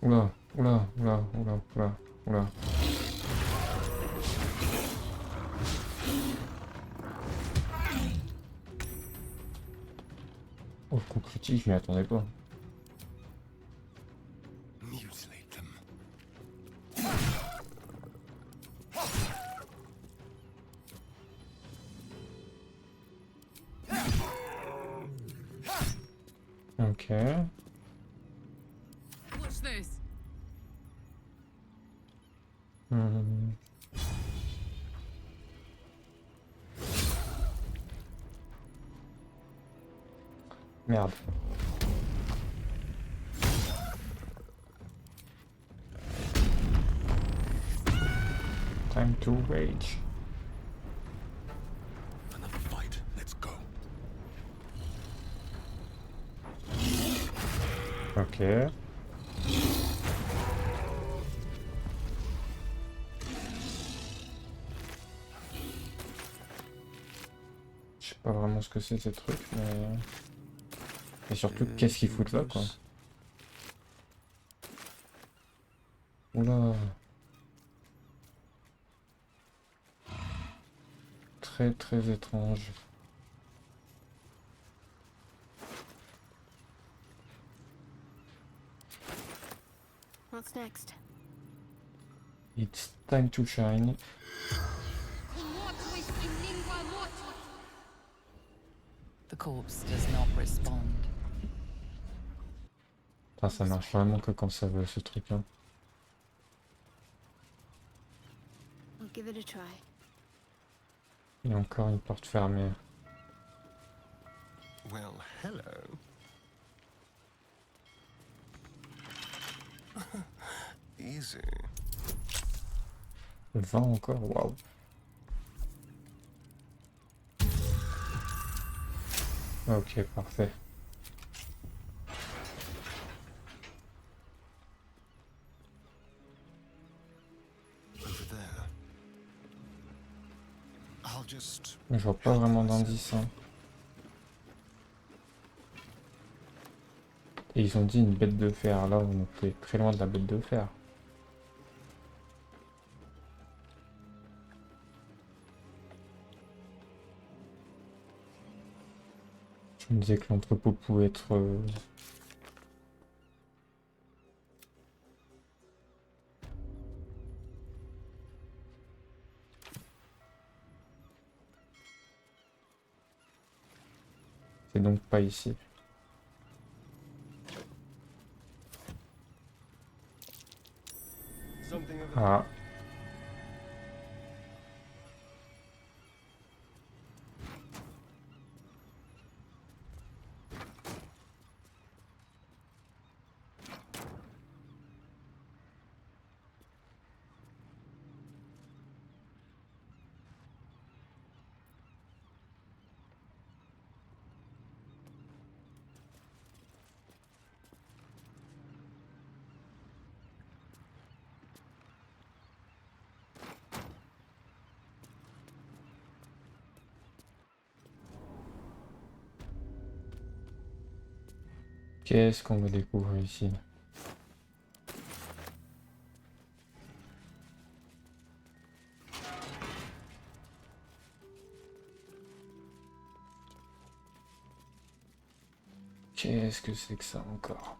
Oula, oula, oula, oula, oula, oula. Oh, le coup critique, je m'y attendais pas. Mutilate them. Ok. Watch this. Hmm. Merde. Time to rage. Another fight. Let's go. Ok. pas vraiment ce que c'est ces trucs, mais... Et surtout, qu'est-ce qu'ils foutent là, quoi. Oula. Très très étrange. What's next? It's time to shine. The corpse does not respond. Ah, ça marche vraiment que quand ça veut, ce truc-là. I'll give it a try. Il y a encore une porte fermée. Well, hello. Easy. 20 encore, waouh. Ok, parfait. Over there. I'll just... Je vois pas vraiment d'indice. Hein. Et ils ont dit une bête de fer. Là, on était très loin de la bête de fer. Je me disais que l'entrepôt pouvait être... C'est donc pas ici. Ah. Qu'est-ce qu'on va découvrir ici? Qu'est-ce que c'est que ça encore?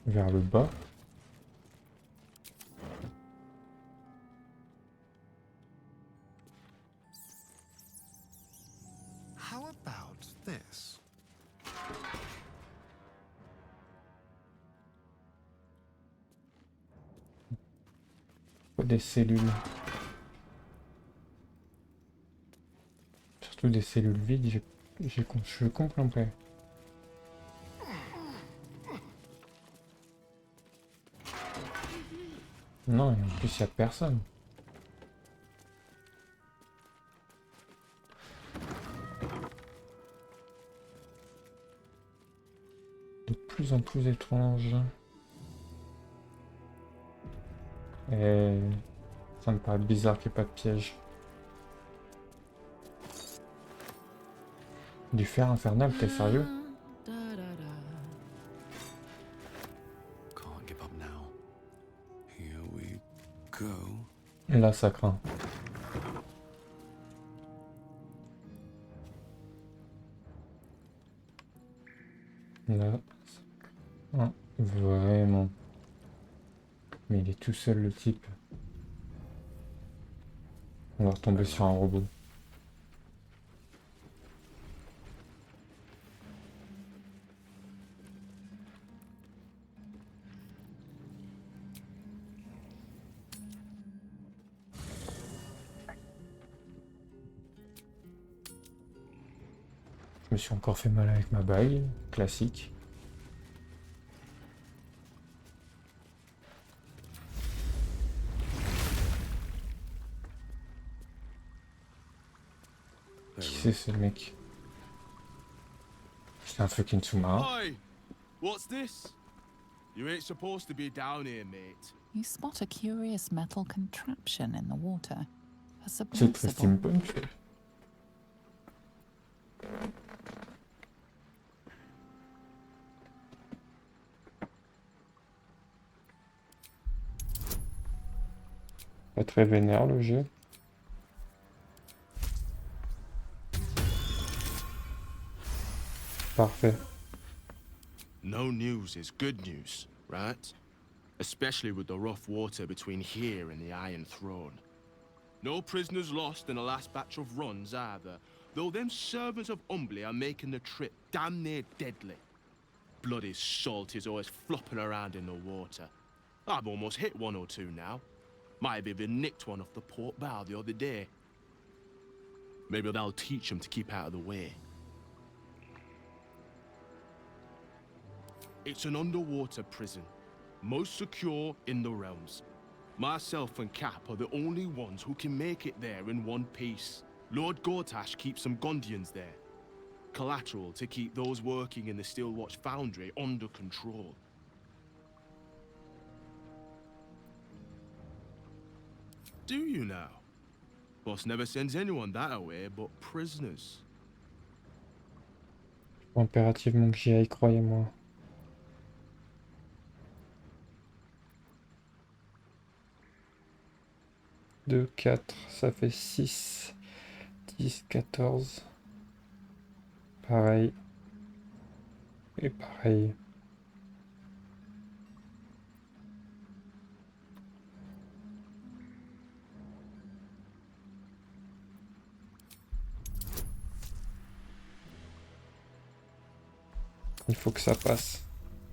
Vers le bas. How about this? Des cellules. Surtout des cellules vides, je comprends pas. Non, et en plus il n'y a personne. De plus en plus étrange. Et ça me paraît bizarre qu'il n'y ait pas de piège. Du fer infernal, t'es sérieux? Can't give up now. Here we go. Et là, ça craint. Là, ça craint vraiment. Mais il est tout seul, le type. On va retomber sur un robot. Je me suis encore fait mal avec ma bague, classique. Qui c'est ce mec? C'est un fucking sous-marin. Hi! What's this? You ain't supposed to be down here, mate. You spot a curious metal contraption in the water. A C'est très submersible. steampunk. Pas très vénère le jeu. Parfait. No news is good news, right? Especially with the rough water between here and the Iron Throne. No prisoners lost in the last batch of runs either, though them servants of Umbly are making the trip damn near deadly. Bloody salt is always flopping around in the water. I've almost hit one or two now. Might have even nicked one off the port bow the other day. Maybe that'll teach them to keep out of the way. It's an underwater prison, most secure in the realms. Myself and Cap are the only ones who can make it there in one piece. Lord Gortash keeps some Gondians there. Collateral to keep those working in the Steelwatch Foundry under control. Do you now? Boss never sends anyone that away but prisoners. Faut impérativement que j'y aille, croyez-moi. 2, 4, ça fait 6, 10, 14. Pareil. Et pareil. Il faut que ça passe.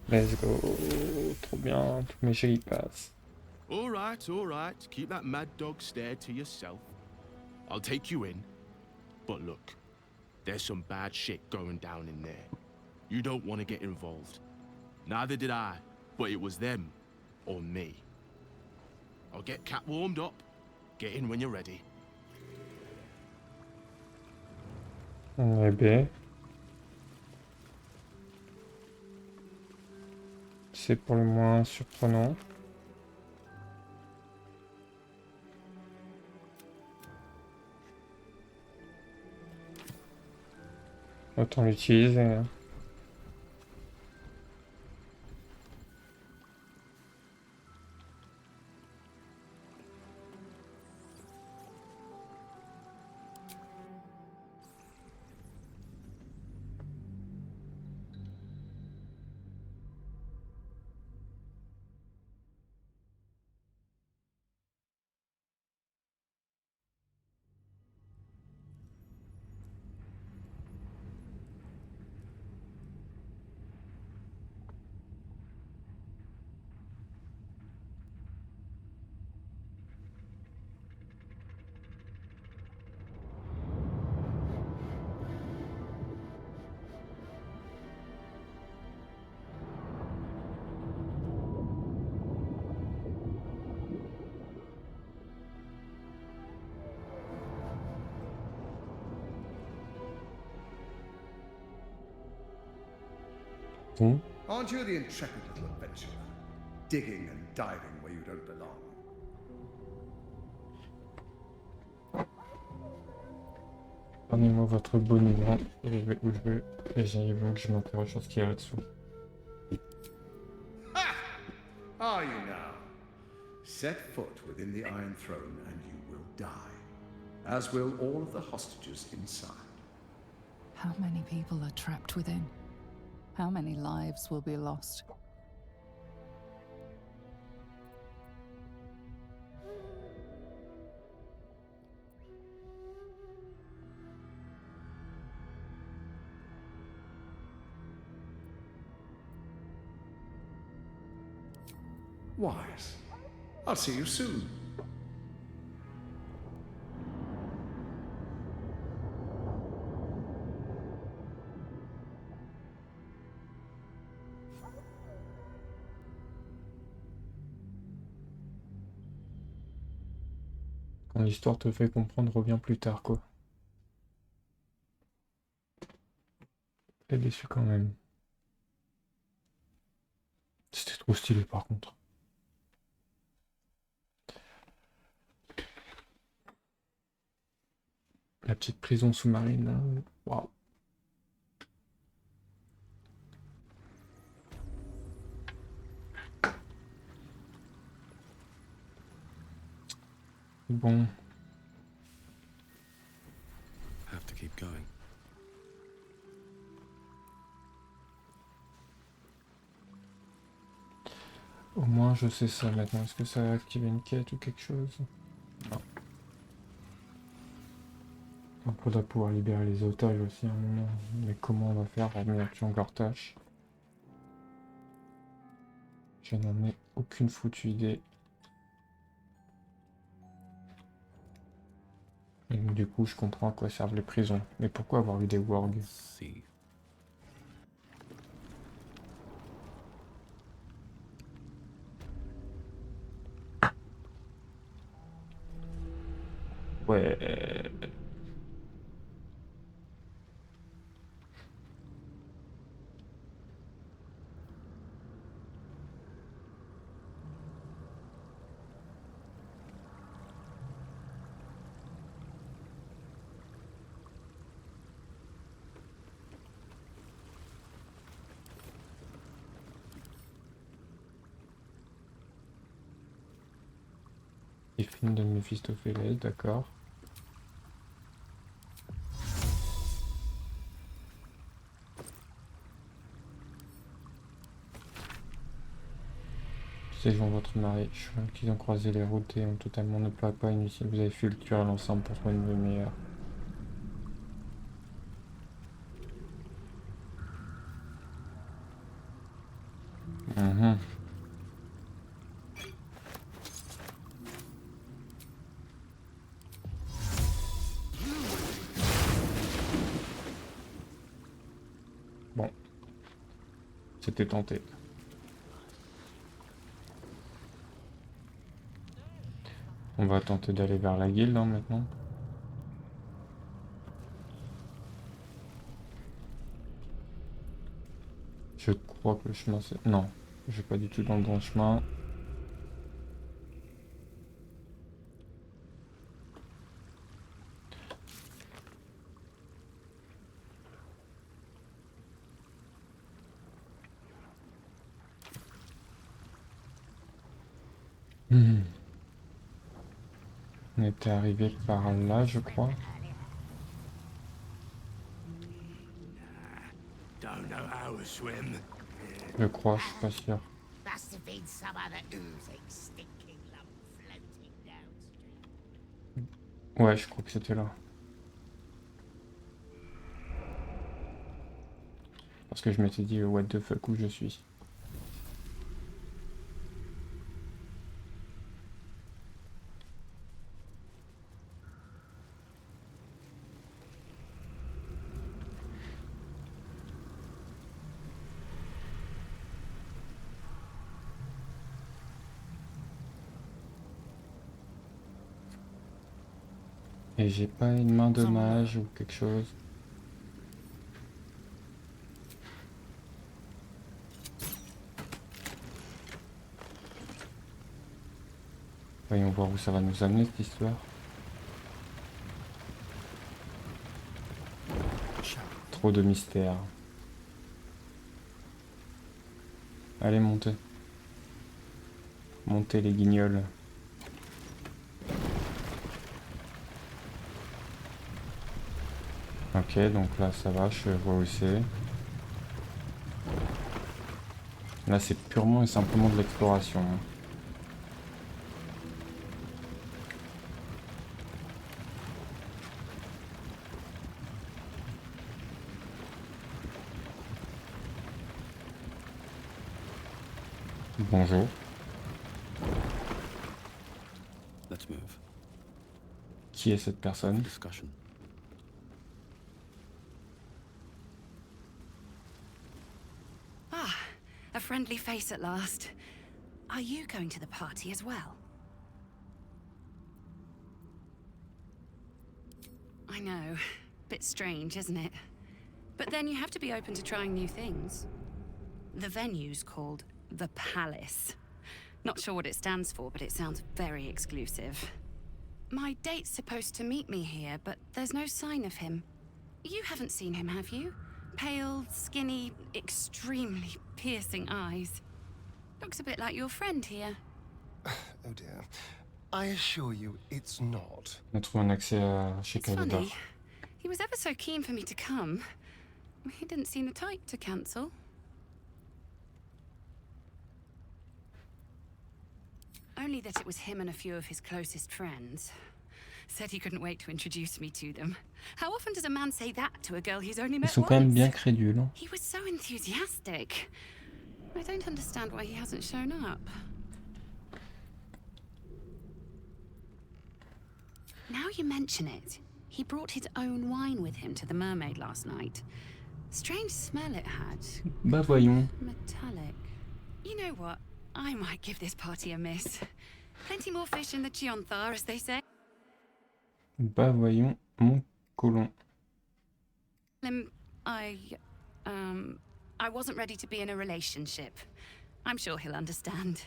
Let's go. Trop bien, tous mes chéris passent. All right. Keep that mad dog stare to yourself. I'll take you in. But look, there's some bad shit going down in there. You don't want to get involved. Neither did I, but it was them or me. I'll get Cat warmed up. Get in when you're ready. Eh ben. C'est pour le moins surprenant. Autant l'utiliser. Aren't you the intrepid little adventurer? Digging and diving where you don't belong. Donnez-moi votre bonnement et je vais où je veux. Et j'arrive que je m'interroge sur ce qu'il y a là-dessous. Ha! Are you now? Set foot within the Iron Throne and you will die, as will all of the hostages inside. How many people are trapped within? How many lives will be lost? Wise. I'll see you soon. Quand l'histoire te fait comprendre, reviens plus tard, quoi. T'es déçu quand même. C'était Trop stylé par contre. La petite prison sous-marine là. Waouh. Bon. Have to keep going. Au moins je sais ça maintenant. Est-ce que ça va activer une quête ou quelque chose? Non. On faudra pouvoir libérer les otages aussi à un moment. Mais comment on va faire en miniature leur tâche? Je n'en ai aucune foutue idée. Et donc, du coup, je comprends à quoi servent les prisons. Mais pourquoi avoir eu des wargs? Ouais. Les films de Méphistophélès, d'accord. Séjour votre mari, je suis qu'ils ont croisé les routes et ont totalement ne plaît pas inutile. Vous avez fait le tuer l'ensemble pour trouver une vie meilleure. Mhm. Bon. C'était tenté. On va tenter d'aller vers la guilde hein, maintenant. Je crois que le chemin c'est... Non, je vais pas du tout dans le bon chemin. On était arrivé par là, je crois. Don't know how to swim. Je crois, je suis pas sûr. Must have been some other oozing, stinking lump floating downstream. Ouais, je crois que c'était là. Parce que je m'étais dit, what the fuck, où je suis. Et j'ai pas une main de mage ou quelque chose. Voyons voir où ça va nous amener cette histoire. Trop de mystère. Allez, montez. Montez les guignols. Ok, donc là ça va, je vois où c'est. Là c'est purement et simplement de l'exploration. Hein. Bonjour. Let's move. Qui est cette personne? Discussion. Ah, a friendly face at last. Are you going to the party as well? I know. Bit strange, isn't it? But then you have to be open to trying new things. The venue's called The Palace. Not sure what it stands for, but it sounds very exclusive. My date's supposed to meet me here, but there's no sign of him. You haven't seen him, have you? Pale, skinny, extremely piercing eyes. Looks a bit like your friend here. Oh dear. I assure you, it's not. On a trouvé un accès chez It's Calvador. funny. He was ever so keen for me to come. He didn't seem the type to cancel. Only that it was him and a few of his closest friends. Said he couldn't wait to introduce me to them. How often does a man say that to a girl he's only Ils met sont quand même once? bien crédules. Hein. He was so enthusiastic. I don't understand why he hasn't shown up. Now you mention it, he brought his own wine with him to the mermaid last night. Strange smell it had. Bah voyons. Metallic. You know what? I might give this party a miss. Plenty more fish in the Chionthar, as they say. Bah voyons, mon colon. I wasn't ready to be in a relationship. I'm sure he'll understand.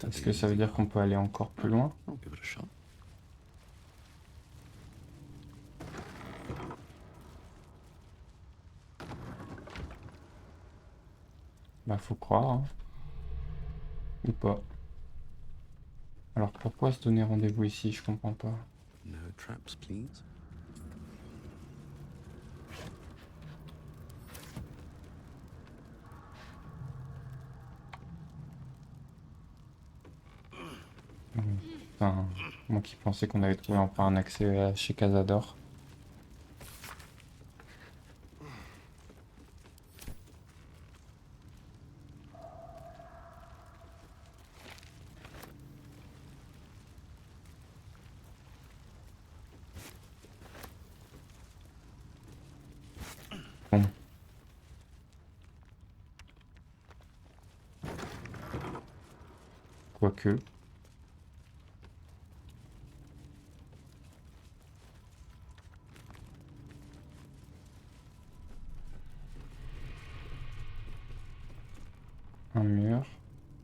Est-ce que ça veut dire qu'on peut aller encore plus loin? I'll give it a shot. Bah faut croire. Hein. Ou pas. Alors pourquoi se donner rendez-vous ici? Je comprends pas. No traps, please. Putain, moi qui pensais qu'on avait trouvé enfin un accès chez Cazador. Bon. Quoique. Un mur.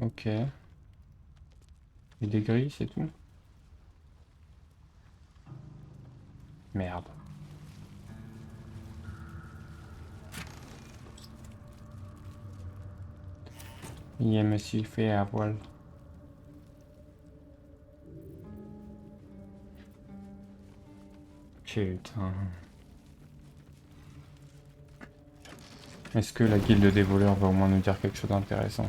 Ok. Et des grilles, c'est tout. Merde. Il me suis fait à voile. Putain. Est-ce que la guilde des voleurs va au moins nous dire quelque chose d'intéressant?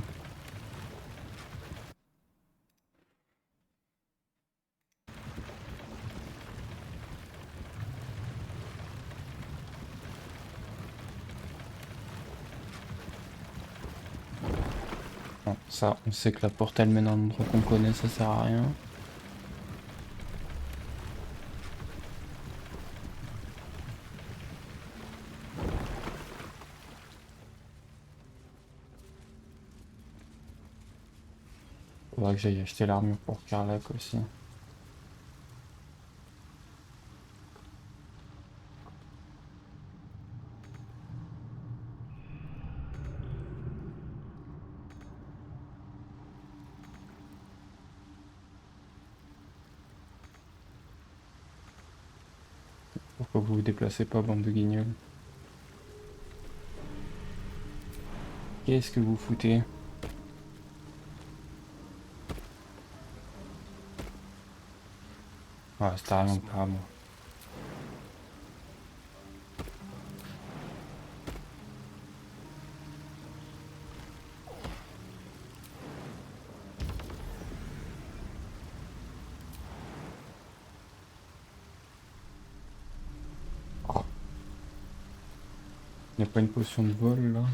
Bon, ça, on sait que la porte elle mène à un endroit qu'on connaît, ça sert à rien. Faudra que j'aille acheter l'armure pour Carlac aussi. Pourquoi vous vous déplacez pas, bande de guignols? Qu'est-ce que vous foutez? Ah, c'est carrément pas moi. Oh. Il n'y a pas une potion de vol là?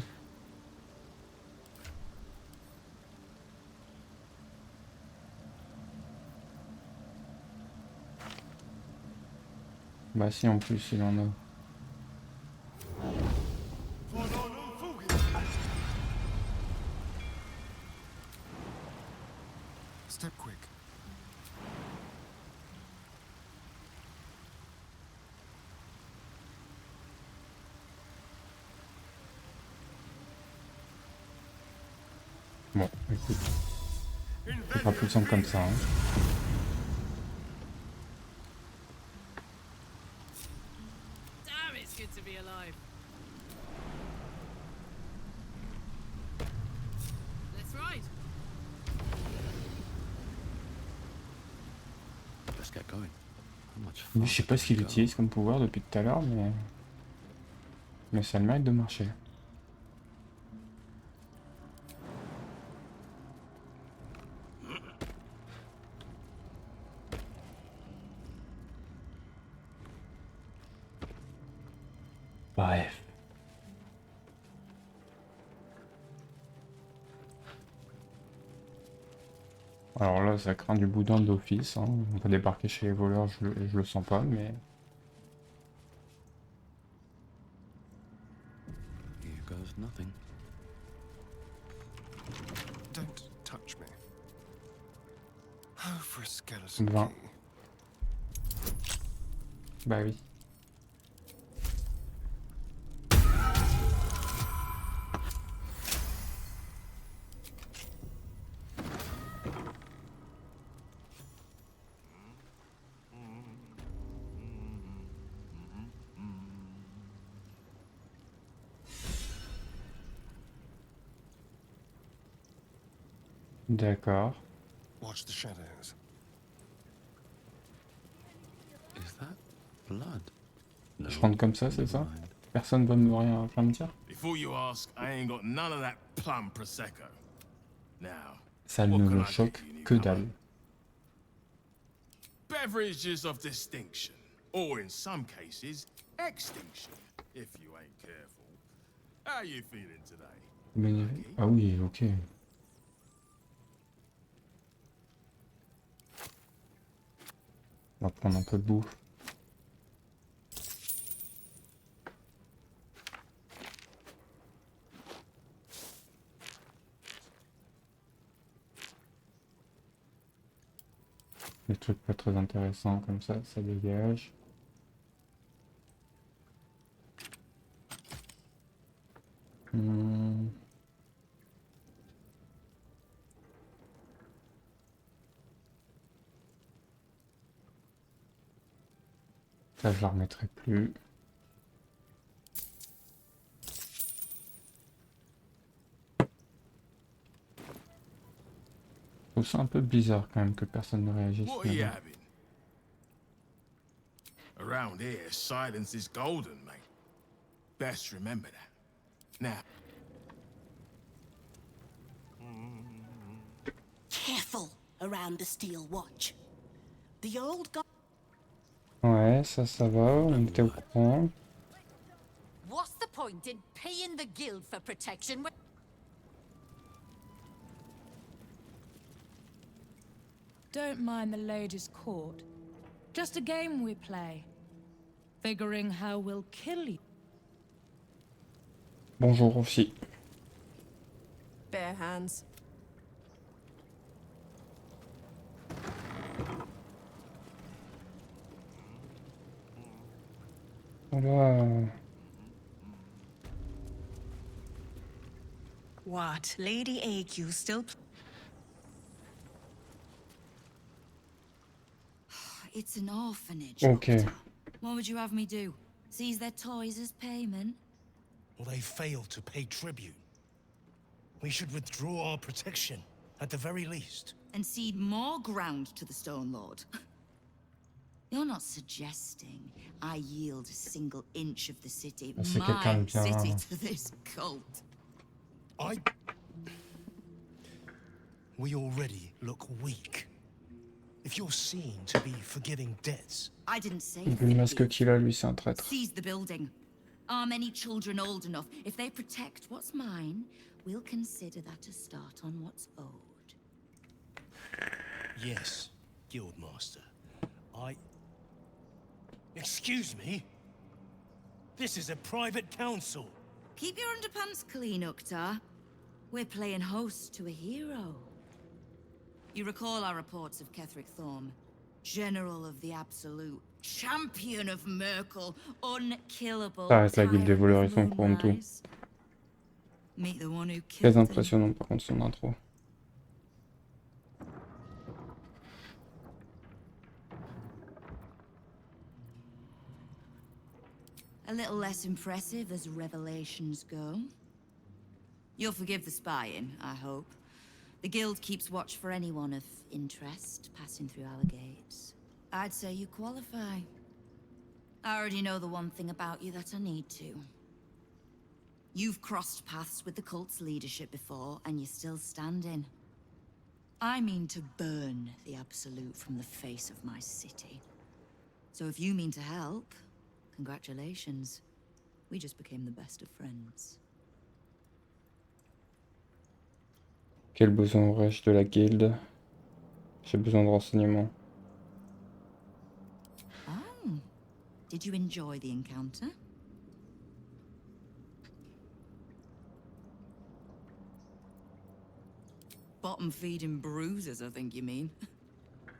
Bah si, en plus il en a. Step quick. Bon, écoute. Ce sera plus simple comme ça. Hein. Damn, it's good to be alive. Let's ride. Let's get going. Lui, je sais pas ce qu'il utilise comme pouvoir depuis tout à l'heure, mais ça a le mérite de marcher. Bref. Alors là, ça craint du boudin d'office. Hein. On va débarquer chez les voleurs, je le sens pas, mais... Here goes nothing. Don't touch me. Oh, for a skeleton 20. key. Bah oui. D'accord. Watch the shadows. Is that blood? No. Je rentre comme ça, c'est ça? Personne va me rien me dire? Before you ask, I ain't got none of that plum prosecco. Now, Ça ne le choque que dalle. beverages of distinction, or in some cases, extinction, if you ain't careful. How you feeling today? Mais... Ah oui, ok. On va prendre un peu de bouffe. Les trucs pas très intéressants comme ça dégage. Ça, je la remettrai plus. Je trouve ça un peu bizarre quand même que personne ne réagisse. What are you having? Around here, silence is golden, mate. Best remember that. Now. Careful around the steel watch. The old guy. Ouais, ça va, on était au courant. What's the point in paying the guild for protection when... Don't mind the ladies' court. Just a game we play. Figuring how we'll kill you. Bonjour aussi. Bare hands. Voilà. What? Lady AQ still... It's an orphanage. Okay. Doctor. What would you have me do? Seize their toys as payment? Well, they failed to pay tribute. We should withdraw our protection, at the very least. And cede more ground to the Stone Lord? You're not suggesting I yield a single inch of the city, my city, to this cult? We already look weak. If you're seen to be forgiving debts... I didn't say Le masque qu'il a, lui, c'est un traître. seize the building. Are many children old enough? If they protect what's mine, we'll consider that a start on what's owed. Yes, Guildmaster. Excuse me? This is a private council. Keep your underpants clean, Uktar. We're playing host to a hero. You recall our reports of Ketheric Thorm, General of the Absolute, Champion of Merkel, unkillable. Ça reste la guilde des voleurs, ils sont au courant de tout. Meet the one who Très killed him. impressionnant par contre son intro. A little less impressive as revelations go. You'll forgive the spying, I hope. The guild keeps watch for anyone of interest passing through our gates. I'd say you qualify. I already know the one thing about you that I need to. You've crossed paths with the cult's leadership before, and you're still standing. I mean to burn the Absolute from the face of my city. So if you mean to help, congratulations. We just became the best of friends. Quel besoin aurais-je de la guilde? J'ai besoin de renseignements. Oh, did you enjoy the encounter? Bottom-feeding bruises, I think you mean.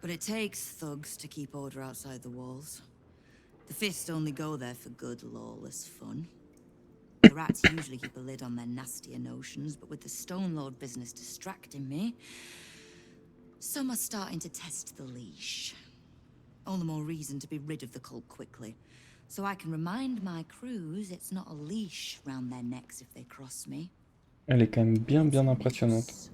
But it takes thugs to keep order outside the walls. The Fist only go there for good, lawless fun. The rats usually keep a lid on their nastier notions, but with the Stone Lord business distracting me, some are starting to test the leash. All the more reason to be rid of the cult quickly, so I can remind my crews it's not a leash round their necks if they cross me. Elle est quand même bien impressionnante.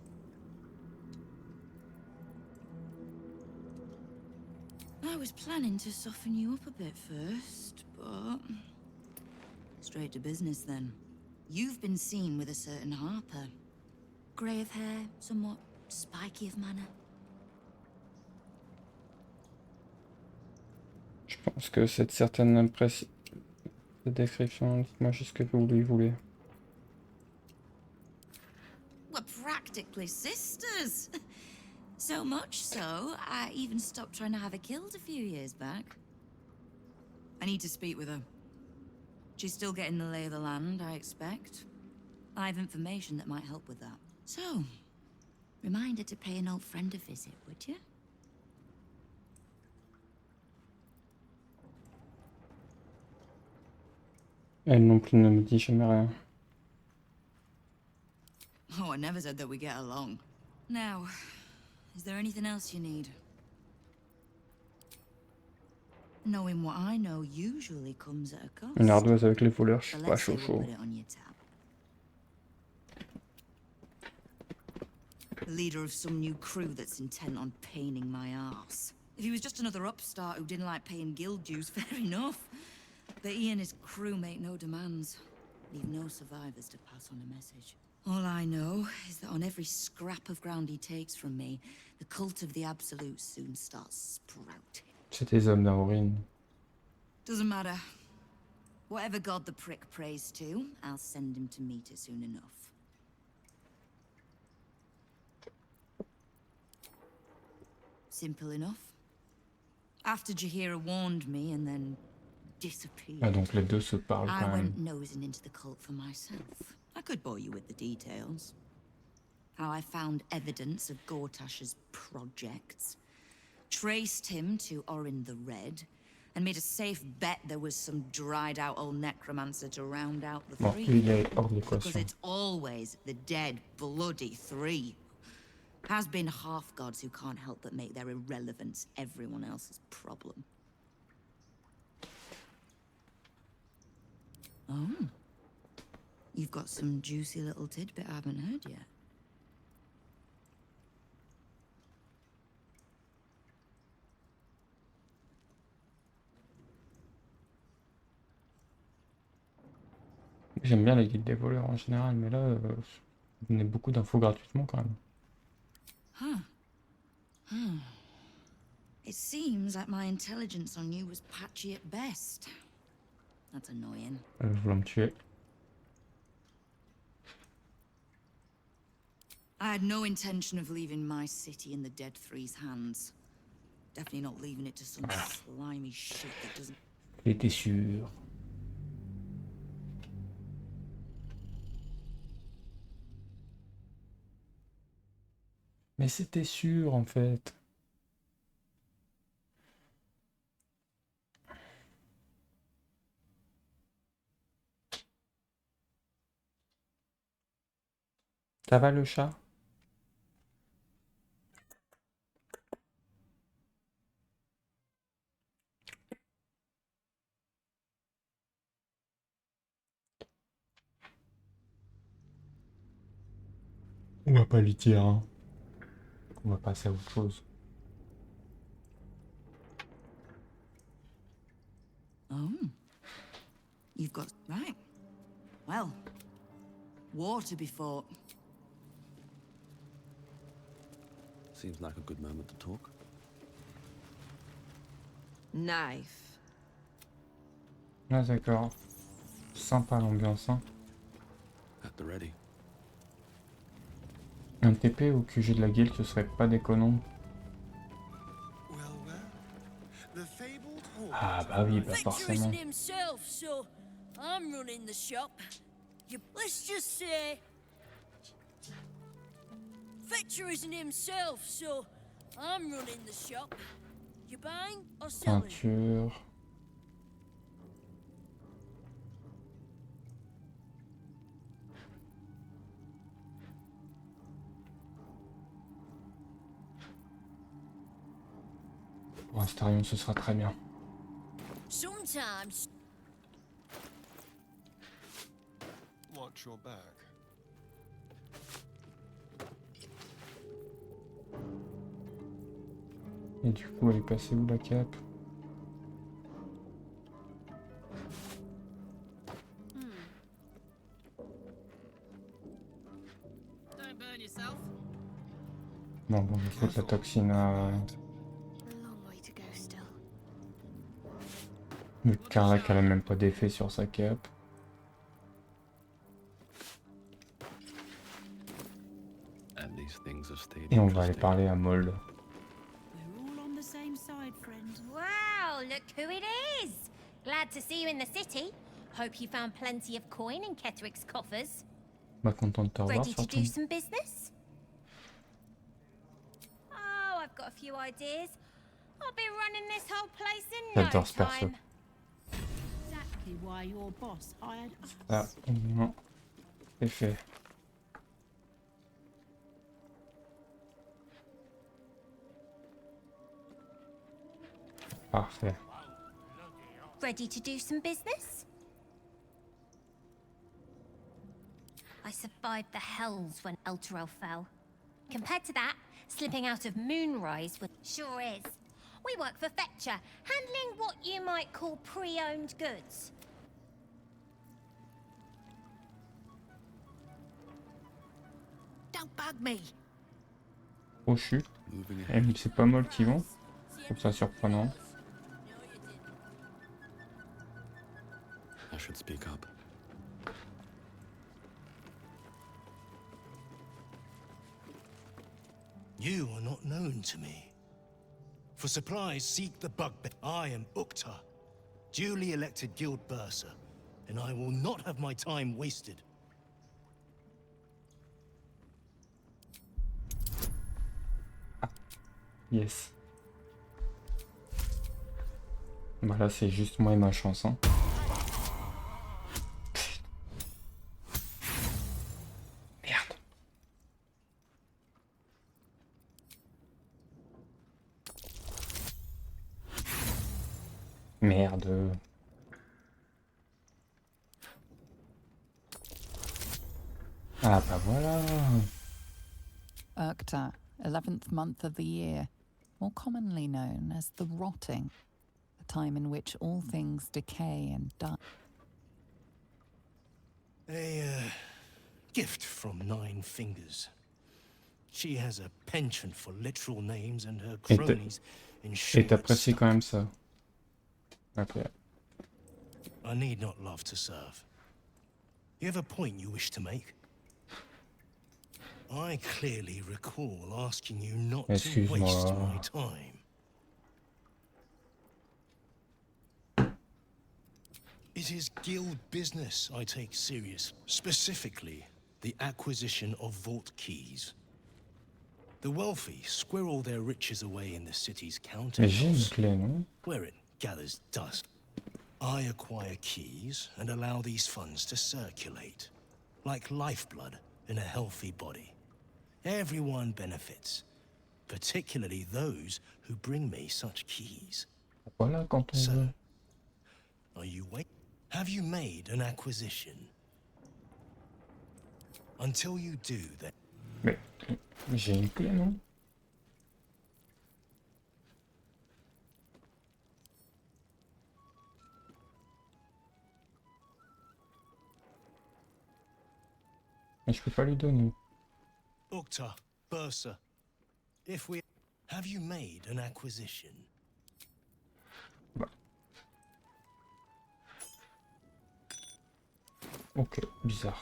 I was planning to soften you up a bit first, but... straight to business then. You've been seen with a certain Harper. Grey of hair, somewhat spiky of manner. Je pense que cette certaine impression... Cette description, dites-moi juste ce que vous lui voulez. We're practically sisters. So much so, I even stopped trying to have her killed a few years back. I need to speak with her. She's still getting the lay of the land, I expect. I have information that might help with that. So, remind her to pay an old friend a visit, would you? Elle non plus ne me dit jamais rien. Oh, I never said that we get along. Now, is there anything else you need? Knowing what I know usually comes at a cost. Une ardoise avec les voleurs, je suis But pas let's say chaud. we'll put it on your tab. The leader of some new crew that's intent on paining my arse. If he was just another upstart who didn't like paying guild dues, fair enough. But he and his crew make no demands. Leave no survivors to pass on a message. All I know is that on every scrap of ground he takes from me, the cult of the Absolute soon starts sprouting. C'est des hommes d'Aurine. Doesn't matter. Whatever god the prick prays to, I'll send him to meet it soon enough. Simple enough. After Jaheira warned me and then disappeared, Ah, donc les deux se parlent I quand même. went nosing into the cult for myself. I could bore you with the details. How I found evidence of Gortash's projects, traced him to Orin the Red, and made a safe bet there was some dried-out old necromancer to round out the Bon, three. lui, il est hors de Because l'équation. it's always the dead, bloody three. Has been half-gods who can't help but make their irrelevance everyone else's problem. Oh. You've got some juicy little tidbit I haven't heard yet. J'aime bien les guildes des voleurs en général, mais là, vous donnez beaucoup d'infos gratuitement quand même. Huh. Hmm. It seems like my intelligence on you was patchy at best. That's annoying. Elle voulait me tuer. I had no intention of leaving my city in the Dead Three's hands. Definitely not leaving it to some slimy shit that doesn't... J'étais sûr. Mais c'était sûr en fait. Ça va le chat? On va pas lui dire, hein. On va passer à autre chose. Oh. You've got... Right. Well. War to be fought. Seems like a good moment to talk. Knife. Ah d'accord. Sympa l'ambiance, hein. At the ready. Un TP au QG de la guilde, ce serait pas déconnant. Ah bah oui, bah forcément. himself, so I'm running the shop. Let's just say Fetcher isn't himself, so I'm running the shop. You buying or selling? Peinture. Pour Astarion, ce sera très bien. Sometimes. Watch your back. Et du coup, elle est passée où la cape? Don't burn yourself. Bon, il faut que la toxine a... Le Carlac, elle a même pas d'effet sur sa cape. Et on va aller parler à Mold. Wow, look who it is! Glad to see you in the city. Hope you found plenty of coin in Ketherick's coffers. Bah, content de te revoir, Ready to surtout. do some business? Oh, I've got a few ideas. I'll be running this whole place in no J'adore ce perso. time. Exactly why your boss hired us. Ah, au moins, c'est fait. Parfait. Ready to do some business? I survived the hells when Elturel fell. Compared to that, slipping out of Moonrise was... Sure is. We work for Fetcher, handling what you might call pre-owned goods. Don't bug me. Rochu. C'est pas Mold qui vont. Je trouve ça surprenant. I should speak up. You are not known to me. For supplies, seek the bugbear. I am Uktar, duly elected guild bursar, and I will not have my time wasted. Yes. Bah là, c'est juste moi et ma chance, hein. Merde. Merde. Ah bah voilà. Urkta, 11th month of the year, more commonly known as the rotting, the time in which all things decay and die. A gift from Nine Fingers. She has a penchant for literal names and her cronies in Et t'apprécies quand même ça. Ok. I need not love to serve. You have a point you wish to make? I clearly recall asking you not to waste my time. It is guild business I take serious, specifically the acquisition of vault keys. The wealthy squirrel their riches away in the city's counterhouse, where it gathers dust. I acquire keys and allow these funds to circulate, like lifeblood in a healthy body. Everyone benefits, particularly those who bring me such keys. Voilà quand on So, veut. are you wait? Have you made an acquisition? Until you do that. Mais j'ai une clé, non? Mais je peux pas lui donner. Ukta, Bursa, if we... Have you made an acquisition? Bah. Ok, bizarre.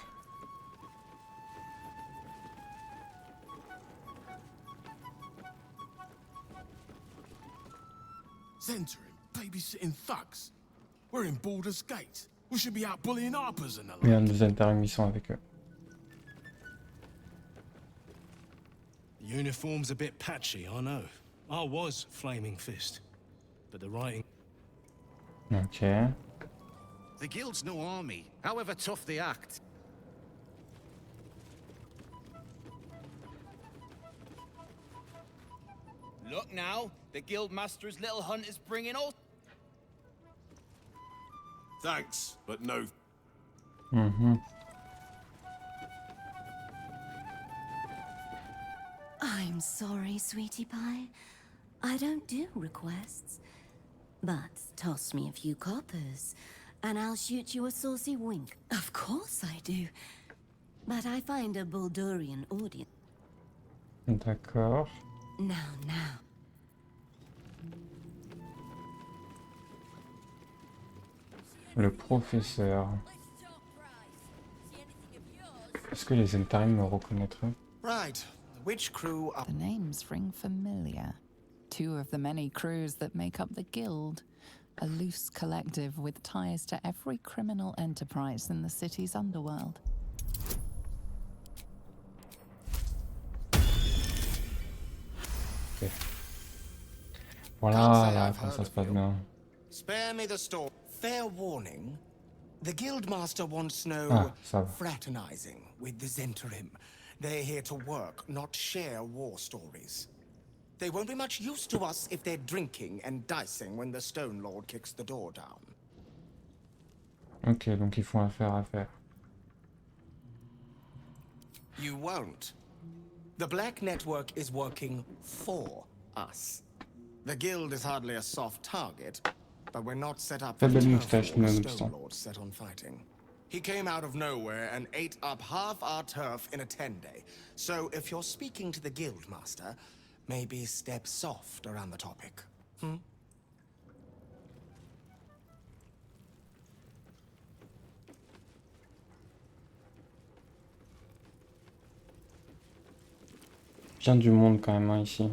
Centering, babysitting thugs. We're in Baldur's Gate. We should be out bullying harpers and the like. Mais un des intérims, ils sont avec eux. The uniform's a bit patchy, I know. I was Flaming Fist, but the writing... Ok. The guild's no army, however tough they act. Look now, the guildmaster's little hunt is bringing all... Thanks, but no. Mm-hmm. I'm sorry, sweetie pie. I don't do requests. But toss me a few coppers, and I'll shoot you a saucy wink. Of course I do. But I find a Baldurian audience. D'accord. Now. Le professeur. Est-ce que les intérims me reconnaîtraient? Right. Which crew are... The names ring familiar. Two of the many crews that make up the Guild. A loose collective with ties to every criminal enterprise in the city's underworld. Okay. Voilà, comme ça se passe bien. Spare me the story. Fair warning. The Guildmaster wants no fraternizing with the Zentarim. They're here to work, not share war stories. They won't be much use to us if they're drinking and dicing when the Stone Lord kicks the door down. Ok, donc ils font affaire à faire. You won't. The Black Network is working for us. The Guild is hardly a soft target, but we're not set up for the turf war the Stone Lord set on fighting. He came out of nowhere and ate up half our turf in a 10-day. So if you're speaking to the Guildmaster, maybe step soft around the topic. Bien du monde quand même, hein, ici.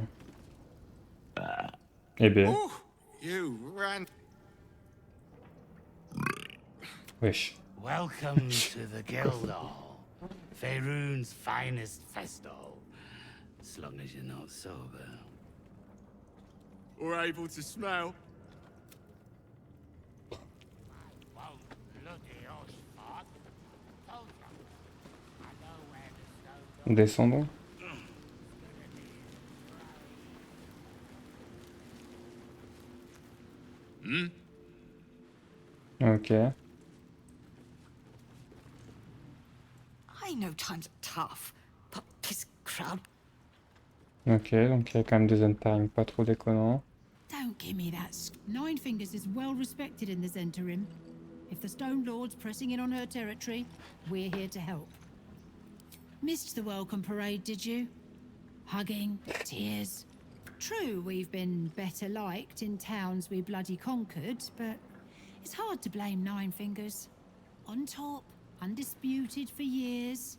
Eh ben. You ran. Wesh. Welcome to the Guildhall, Faerun's finest festo. As long as you're not sober. Or able to smell. Descendons. Ok. I know times are tough, but this crowd... Ok, donc il y a quand même des intérims pas trop déconnants. Don't give me that. Nine Fingers is well respected in the Zentarim. If the Stone Lord's pressing in on her territory, we're here to help. Missed the welcome parade, did you? Hugging, tears. True, we've been better liked in towns we bloody conquered, but it's hard to blame Nine Fingers. On top, undisputed for years.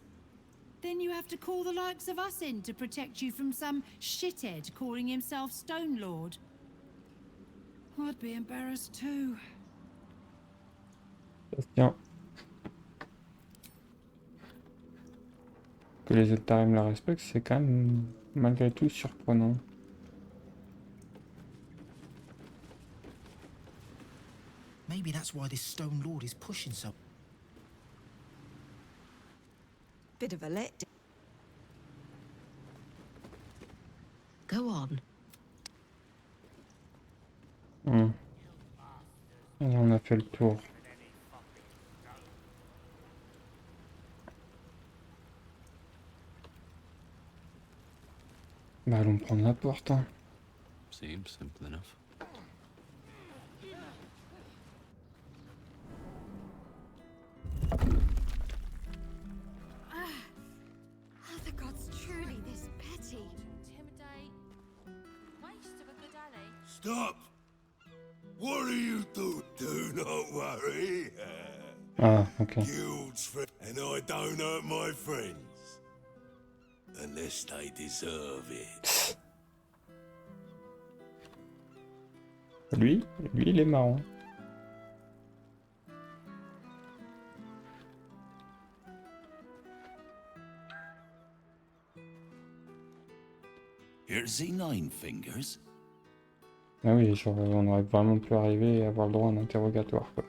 Then you have to call the likes of us in to protect you from some shithead calling himself Stone Lord. I'd be embarrassed too. Tiens. Que les intérims la respectent, c'est quand même malgré tout surprenant. Maybe that's why this Stone Lord is pushing so... Bit of a let. Go on. Et on a fait le tour. Bah allons prendre la porte, hein. Seems simple enough. Are the gods truly this petty? Intimidate. Waste of a good alley. Stop! What are you doing? Do not worry. Ah, ok. Guilds for... And I don't hurt my friends. Unless they deserve it. Lui, il est marrant. Here's the 9 fingers. Ah oui, genre on aurait vraiment pu arriver et avoir le droit à un interrogatoire, quoi.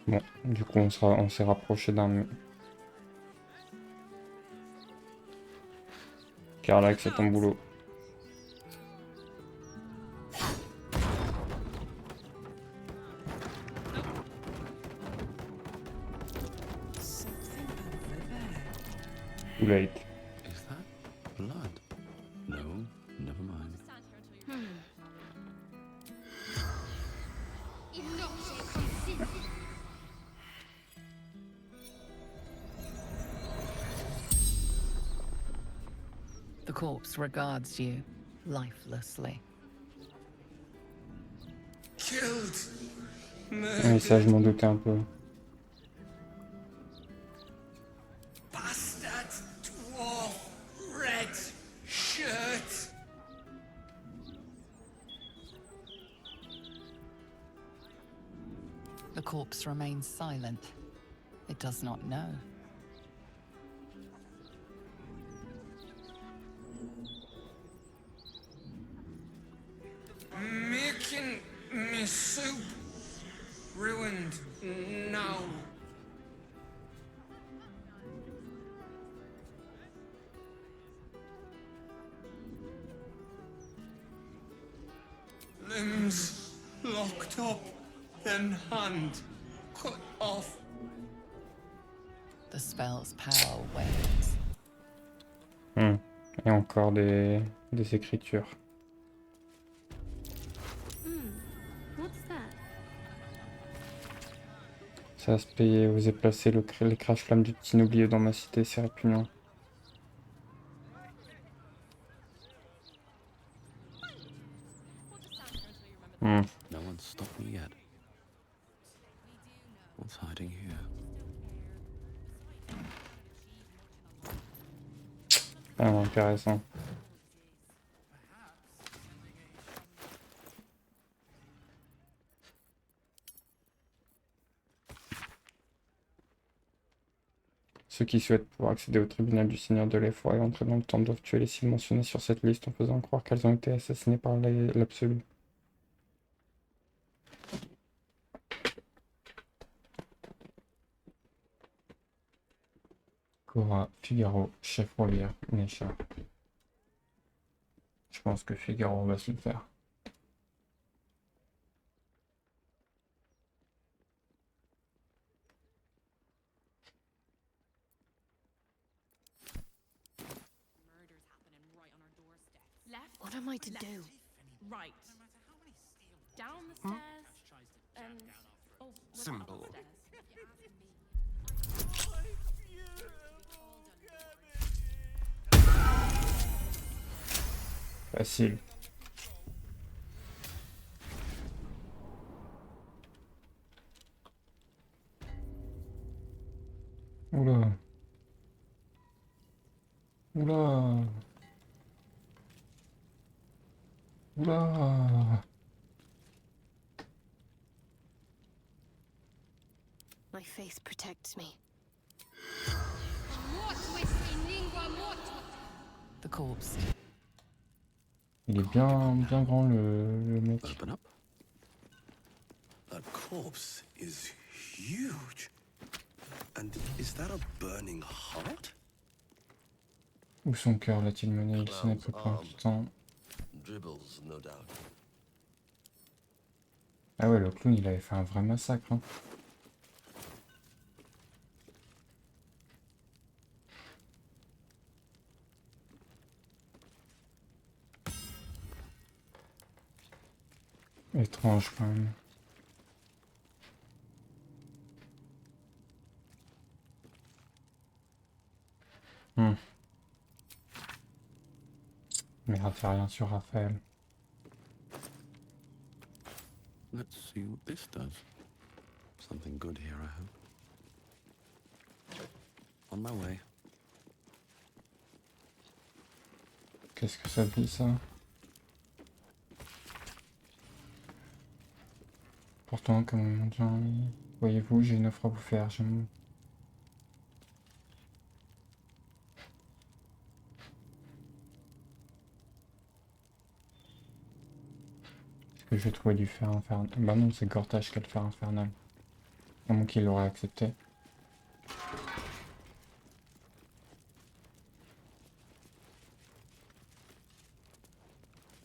Bon, du coup on s'est rapproché d'un mur. Carlac, c'est ton boulot. Too late. Is that blood? No, never mind. The corpse regards you lifelessly. Killed! Oui, ça je m'en doutais un peu. Bastard! Dwarf! Red! Shirt! The corpse remains silent. It does not know. Making me soup ruined now. Limbs locked up, then hand cut off. The spell's power wanes. Et encore des écritures. What's that? Ça va se payer, oser placer les crash-flammes du petit oublié dans ma cité, c'est répugnant. No one's stopped me yet. What's hiding here? Ah, intéressant. Ceux qui souhaitent pouvoir accéder au tribunal du Seigneur de l'Effroi et entrer dans le temple doivent tuer les cibles mentionnées sur cette liste en faisant croire qu'elles ont été assassinées par l'absolu. Cora, Figaro, chef relière, Nesha. Je pense que Figaro va se le faire. What am I to do? Right. Down the stairs and... Oh, Simple. Facile. Oula. Oula. Oula. My faith protects me. The corpse. Il est bien grand le mec. Open up. That corpse is huge. And is that a burning heart? Où son cœur l'a-t-il mené? Il s'en est pris pour un petit temps. Dribbles, no doubt. Ah ouais, le clown, il avait fait un vrai massacre. Hein. Étrange quand même. Merde, fait rien sur Raphaël. Let's see what this does. Something good here, I hope. On my way. Qu'est-ce que ça dit ça? Pourtant, comme on dit, voyez-vous, j'ai une offre à vous faire. Est-ce que je vais trouver du fer infernal? Bah non, c'est Gortage qui a le fer infernal. À moins qu'il l'aurait accepté.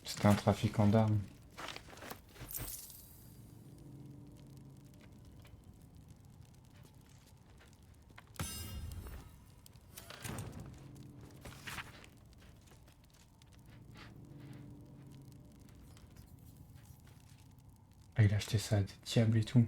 C'était un trafiquant d'armes. Ah, il a acheté ça à des diables et tout.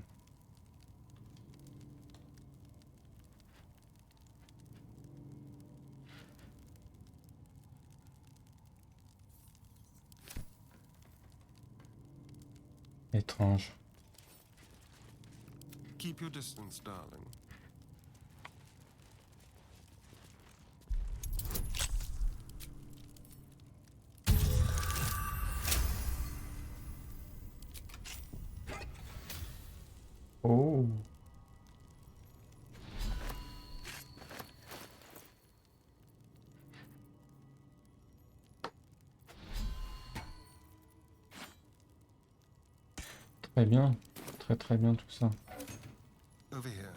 Étrange. Keep your distance, darling. Oh. Très bien. Très bien tout ça. Over here.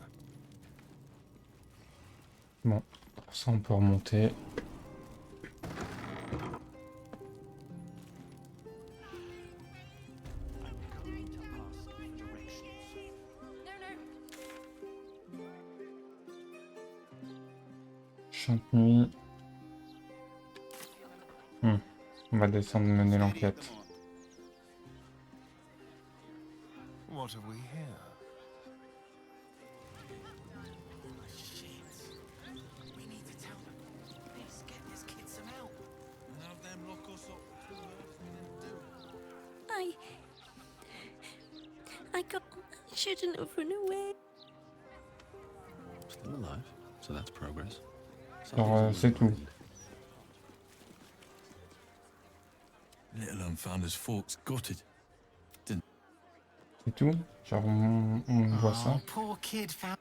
Bon, pour ça on peut remonter. Chante nuit. On va descendre mener l'enquête. What have we here? We need to tell them. Let's get this kid some help. And have them lock us up for 2 hours and then do it. I shouldn't have run away. Still alive, so that's progress. Alors c'est tout. Little unfounders forks gutted. C'est tout? Genre on voit ça. Poor kid found.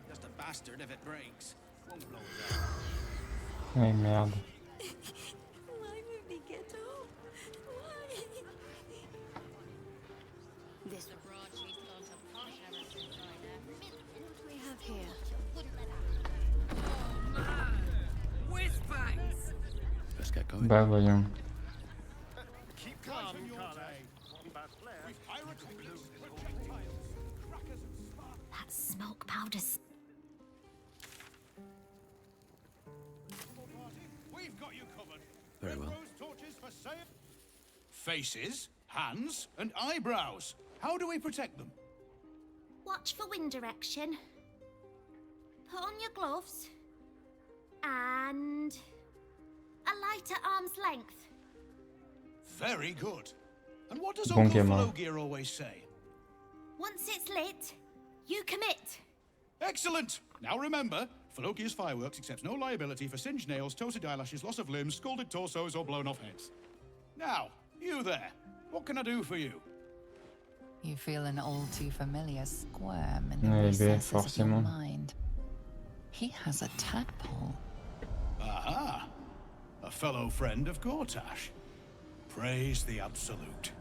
Just a bastard if it breaks. Won't blow it out. Eh merde. Why would we get off? Why? This broadsheet's gone to posh ever since I left. What do we have here? Oh man! Whiz-bangs! Let's get going. Bah voyons. Keep calm, That smoke powder's... We've got you covered. Very well. Faces, hands, and eyebrows. How do we protect them? Watch for wind direction. Put on your gloves. And... a light at arm's length. Very good. And what does Bon Uncle gamin. Falogir always say? Once it's lit, you commit. Excellent! Now remember, Falogir's fireworks accepts no liability for singed nails, toasted eyelashes, loss of limbs, scalded torsos, or blown off heads. Now, you there. What can I do for you? You feel an all too familiar squirm in the Eh bien, recesses of your forcément. mind. He has a tadpole. Aha! A fellow friend of Gortash. Praise the Absolute.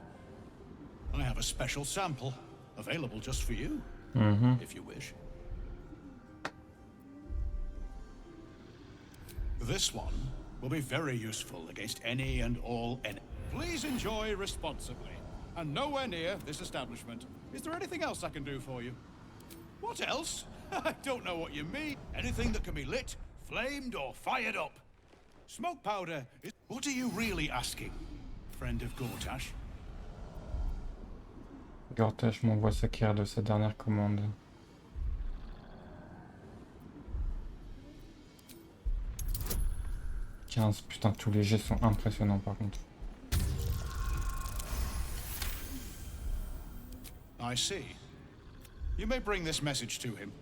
I have a special sample, available just for you, if you wish. This one will be very useful against any and all Please enjoy responsibly, and nowhere near this establishment. Is there anything else I can do for you? What else? I don't know what you mean. Anything that can be lit, flamed, or fired up. Smoke powder is... What are you really asking, friend of Gortash? Gortash m'envoie s'acquérir de sa dernière commande. Putain, tous les jets sont impressionnants par contre. I see. You may bring this message to him.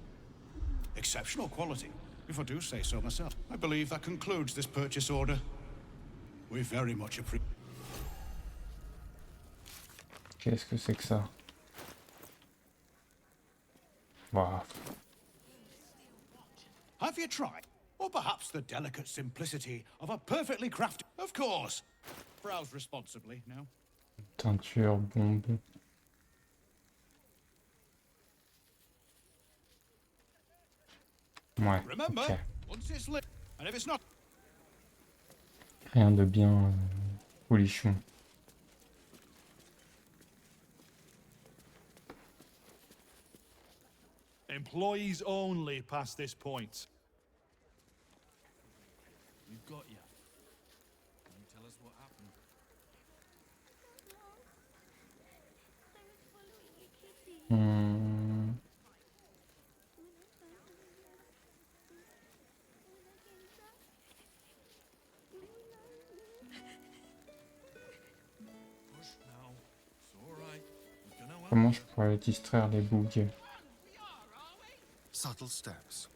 Exceptional quality, if I do say so myself. I believe that concludes this purchase order. We very much appreciate. Qu'est-ce que c'est que ça? Wow. Have you tried? Or perhaps the delicate simplicity of a perfectly crafted... Of course! Browse responsibly now. Teinture, bombe. Ouais, Remember, ok. once it's lit, and if it's not... Rien de bien folichon. Employees only past this point. We've got you. Can you tell us what happened? Comment je pourrais distraire les bugs? Subtle steps.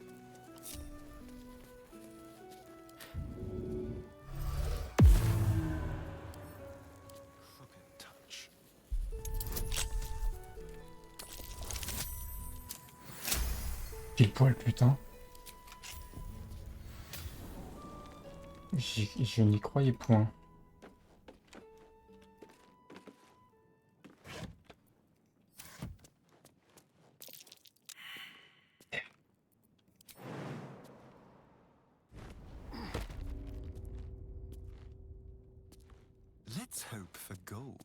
Crooked touch. Pile poil, putain. Je n'y croyais point. Let's hope for gold.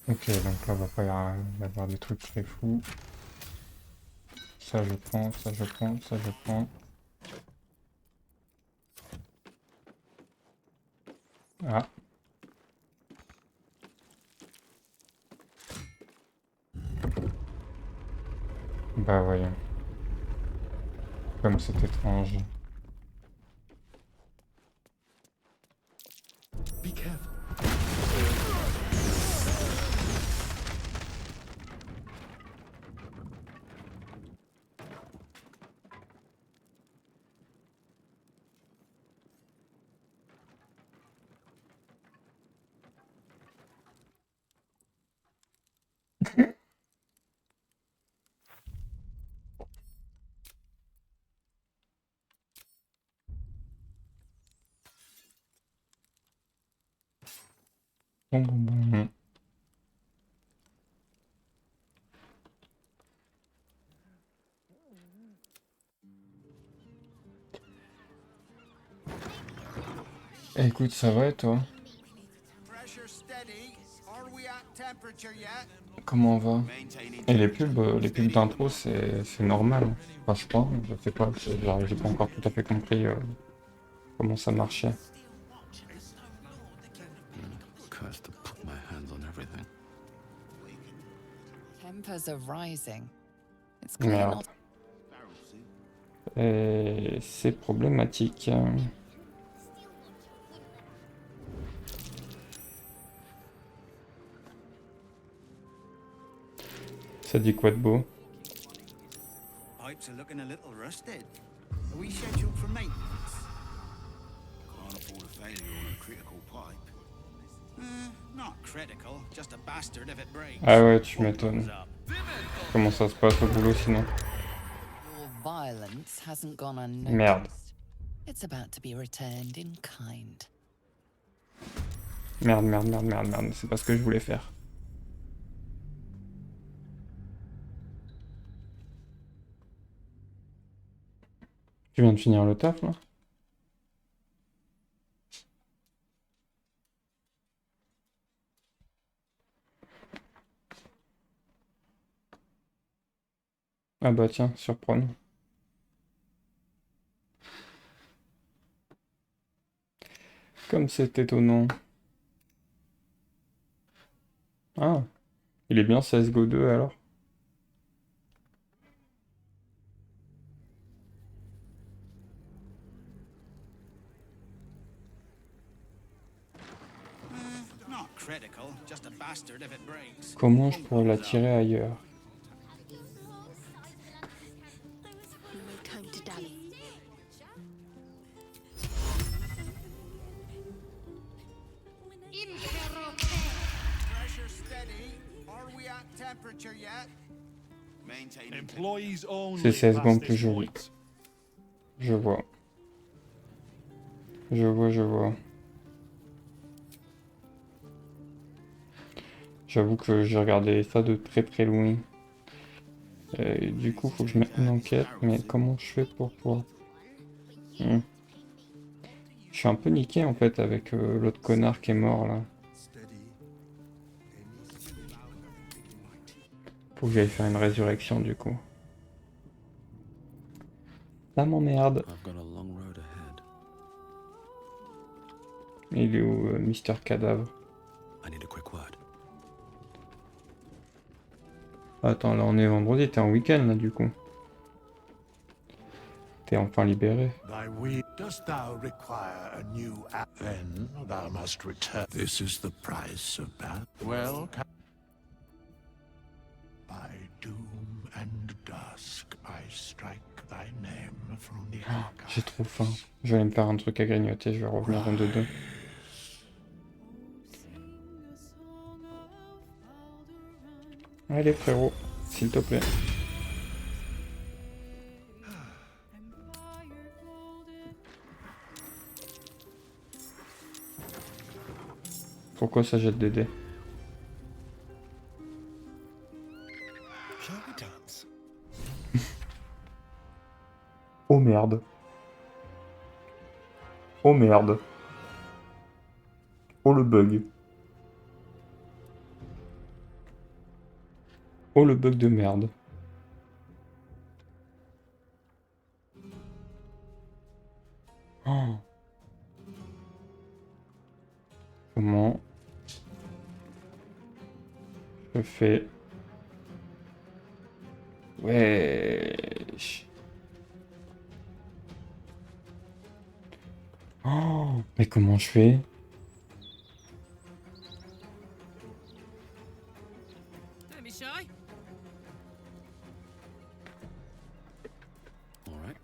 Ok, donc là, on va pas y avoir des trucs très fous. Ça, je prends, ça, je prends, ça, je prends. Ah. Bah voyons. Comme c'est étrange. Be careful. Bon. Écoute, ça va et toi? Comment on va? Et les pubs d'intro, c'est normal. Enfin, je crois, je sais pas, j'ai pas encore tout à fait compris comment ça marchait. Tempers are rising. It's Merde. Et c'est problématique. Ça dit quoi de beau? Pipes are looking a little rusted. Are we scheduled for maintenance? Can't afford a failure on a critical pipe. Not critical, just a bastard if it breaks. Ah ouais, tu m'étonnes. Comment ça se passe au boulot sinon? Your violence hasn't gone unnoticed. Merde. It's about to be returned in kind. Merde. C'est pas ce que je voulais faire. Tu viens de finir le taf, là? Ah bah tiens, surprenant. Comme c'est étonnant. Ah, il est bien CSGO 2 alors. Not critical, just a bastard if it breaks. Comment je pourrais l'attirer ailleurs? No time to dally. Pressure steady. Are we at temperature yet? Employees only. C'est CSGO en past plus this joli. point. Je vois. Je vois. J'avoue que j'ai regardé ça de très loin. Du coup, faut que je mette une enquête, mais comment je fais pour pouvoir... Je suis un peu niqué en fait avec l'autre connard qui est mort là. Faut que j'aille faire une résurrection du coup. Ça m'emmerde. Il est où, Mister Cadavre? Attends, là on est vendredi, t'es en week-end là du coup. T'es enfin libéré. Thy will dost thou require a new then thou must return. This is the price of battle. Well, by doom and dusk I strike thy name from the J'ai trop faim. Je vais aller me faire un truc à grignoter, je vais revenir en 2-2. Allez frérot, s'il te plaît. Pourquoi ça jette des dés? Oh merde. Oh merde. Oh le bug. Oh le bug de merde. Oh. Comment je fais? Wesh. Oh, mais comment je fais? Don't be shy.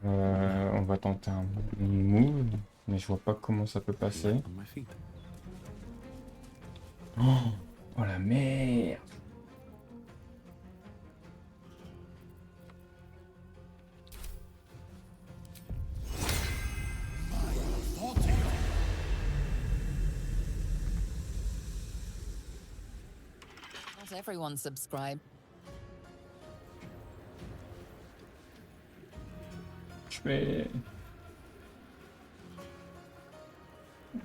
On va tenter un move, mais je vois pas comment ça peut passer. Oh, oh la merde! Not everyone subscribe. Je vais...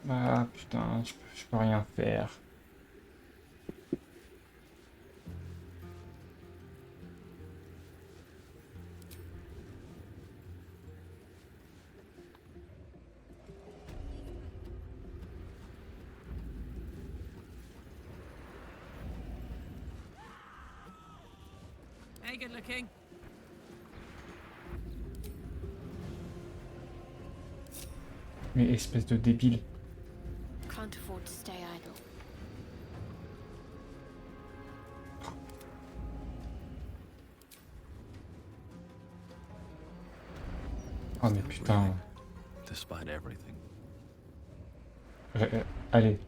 Ah putain, je peux rien faire. Hey, good looking. Mais espèce de débile. Can't afford to stay idle. Oh mais putain. Despite everything. Allez.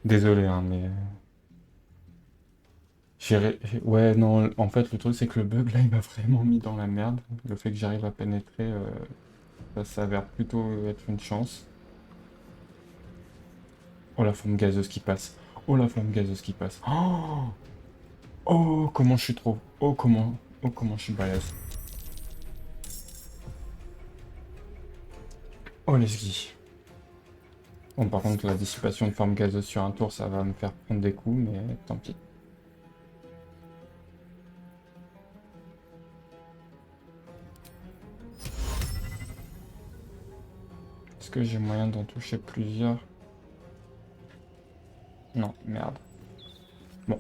Désolé, hein, mais... Ouais, non, en fait, le truc, c'est que le bug, là, il m'a vraiment mis dans la merde. Le fait que j'arrive à pénétrer, ça s'avère plutôt être une chance. Oh, la flamme gazeuse qui passe. Oh, la flamme gazeuse qui passe. Oh, oh, comment je suis trop. Oh, comment je suis balèze. Oh, les skis. Bon, par contre, la dissipation de forme gazeuse sur un tour, ça va me faire prendre des coups, mais tant pis. Est-ce que j'ai moyen d'en toucher plusieurs? Non, merde. Bon.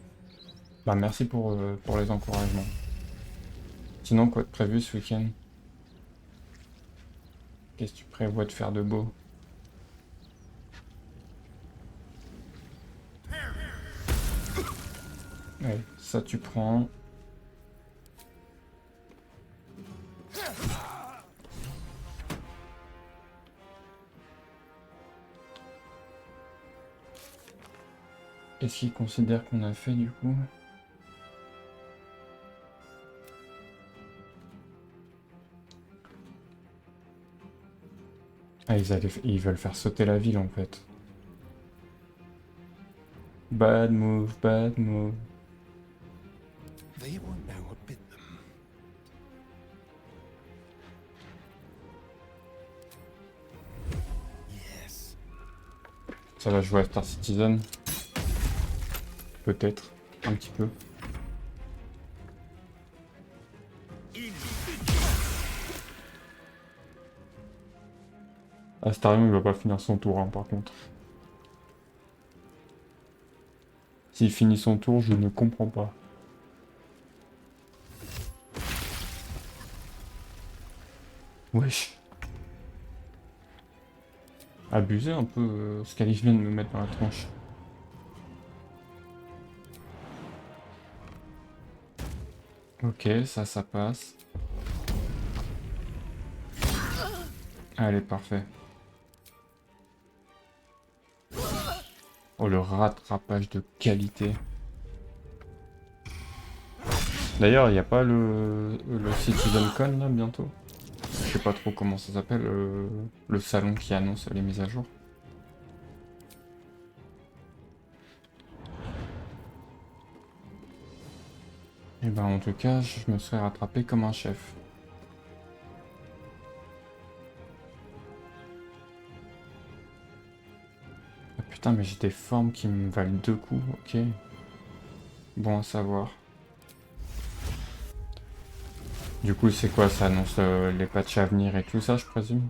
Bah, merci pour les encouragements. Sinon, quoi de prévu ce week-end? Qu'est-ce que tu prévois de faire de beau? Ouais, ça tu prends. Qu'est-ce qu'ils considèrent qu'on a fait du coup? Ah, ils veulent faire sauter la ville en fait. Bad move, bad move. They won't know what bit them. Yes. Ça va jouer à Star Citizen. Peut-être. Un petit peu. Astarion, il va pas finir son tour, hein, par contre. S'il finit son tour, je ne comprends pas. Wesh. Abusé un peu ce qu'Alice vient de me mettre dans la tronche. Ok, ça passe. Allez, parfait. Oh, le rattrapage de qualité. D'ailleurs, il n'y a pas le CitizenCon là bientôt? Je sais pas trop comment ça s'appelle, le salon qui annonce les mises à jour. Et ben en tout cas, je me serais rattrapé comme un chef. Ah putain, mais j'ai des formes qui me valent 2 coups, ok. Bon à savoir. Du coup, c'est quoi? Ça annonce les patchs à venir et tout ça, je présume?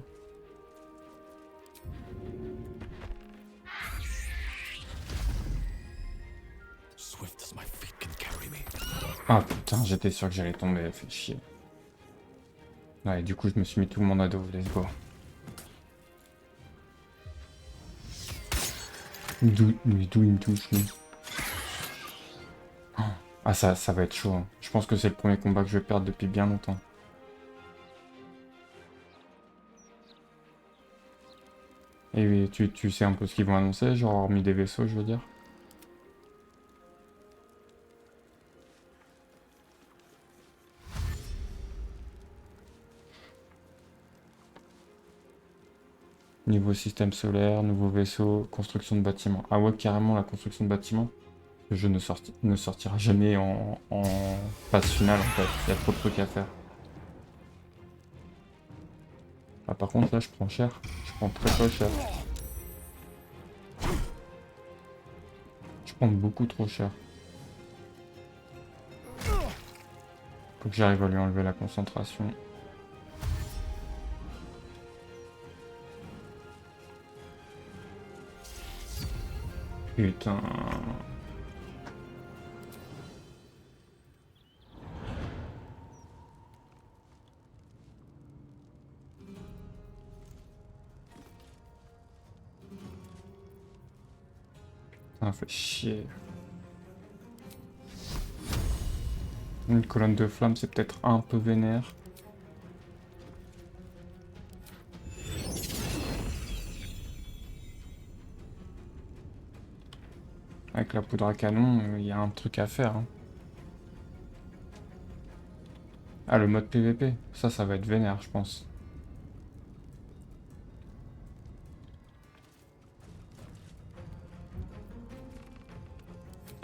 Ah putain, j'étais sûr que j'allais tomber, fait chier. Ouais, du coup, je me suis mis tout le monde à dos, let's go. D'où il me touche, lui? Ah, ça va être chaud, hein. Je pense que c'est le premier combat que je vais perdre depuis bien longtemps. Et tu sais un peu ce qu'ils vont annoncer, genre hormis des vaisseaux, je veux dire? Niveau système solaire, nouveau vaisseau, construction de bâtiments. Ah ouais, carrément la construction de bâtiments. Je ne sortira jamais en phase finale en fait. Il y a trop de trucs à faire. Ah par contre là je prends cher. Je prends très cher. Je prends beaucoup trop cher. Faut que j'arrive à lui enlever la concentration. Putain. Ça fait chier. Une colonne de flammes, c'est peut-être un peu vénère. Avec la poudre à canon, il y a un truc à faire. Hein. Ah, le mode PVP. Ça va être vénère, je pense.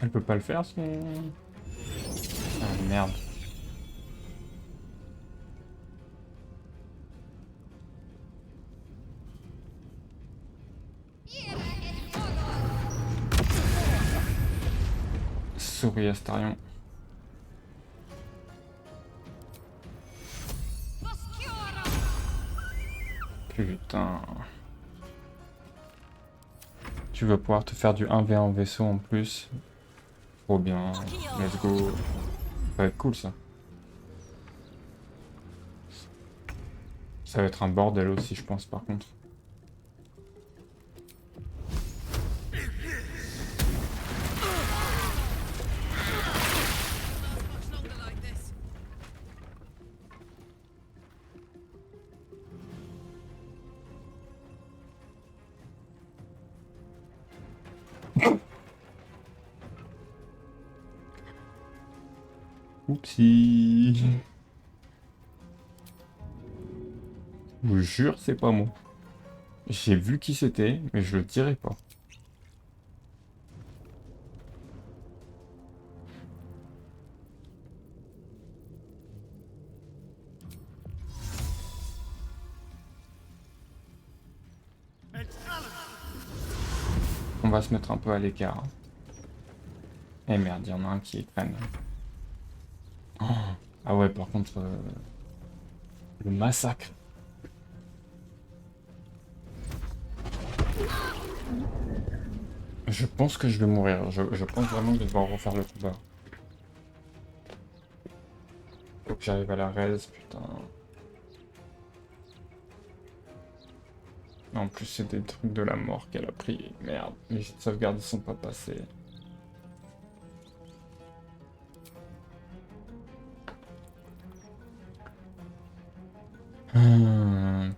Elle peut pas le faire, son... Ah, merde. Souris Astarion. Putain. Tu vas pouvoir te faire du 1v1 vaisseau en plus. Trop bien. Let's go. Ça va être cool ça. Ça va être un bordel aussi, je pense, par contre. Oupsie. Je vous jure, c'est pas moi. J'ai vu qui c'était, mais je le dirai pas. On va se mettre un peu à l'écart. Eh merde, il y en a un qui traîne. Oh. Ah ouais, par contre, le massacre. Je pense que je vais mourir. Je pense vraiment que je vais devoir refaire le combat. Faut que j'arrive à la raise, putain. En plus, c'est des trucs de la mort qu'elle a pris. Merde, les jets de sauvegarde ils sont pas passés.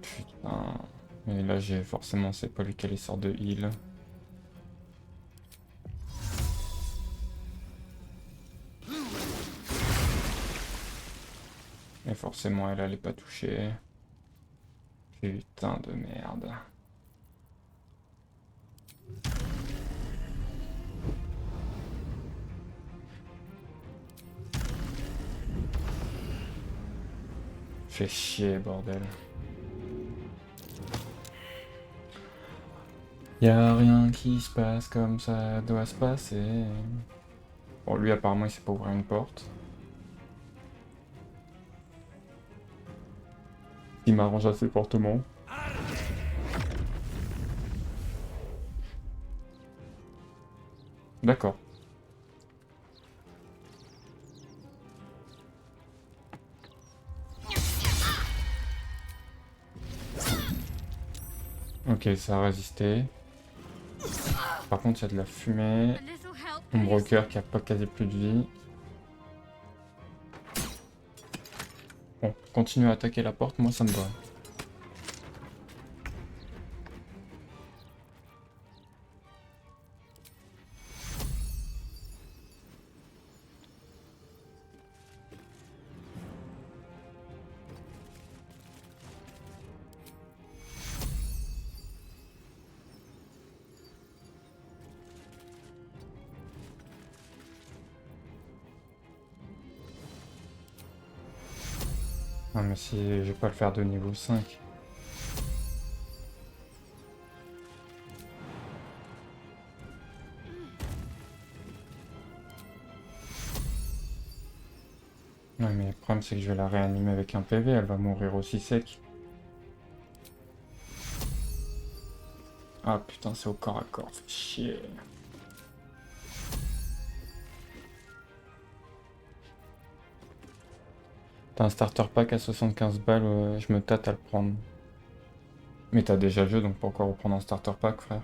Putain. Et là, j'ai forcément, c'est pas lui qui a les sorts de heal. Et forcément, elle est pas touchée. Putain de merde. Fait chier, bordel. Y'a rien qui se passe comme ça doit se passer. Bon, lui, apparemment, il sait pas ouvrir une porte. Il m'arrange assez fortement. D'accord. Ok, ça a résisté. Par contre, il y a de la fumée. Ombre cœur qui a pas quasi plus de vie. Bon, continue à attaquer la porte, moi ça me va. Non mais si je vais pas le faire de niveau 5. Non mais le problème c'est que je vais la réanimer avec un PV, elle va mourir aussi sec. Ah putain, c'est au corps à corps, fait chier. T'as un starter pack à 75 balles, je me tâte à le prendre. Mais t'as déjà le jeu, donc pourquoi reprendre un starter pack, frère?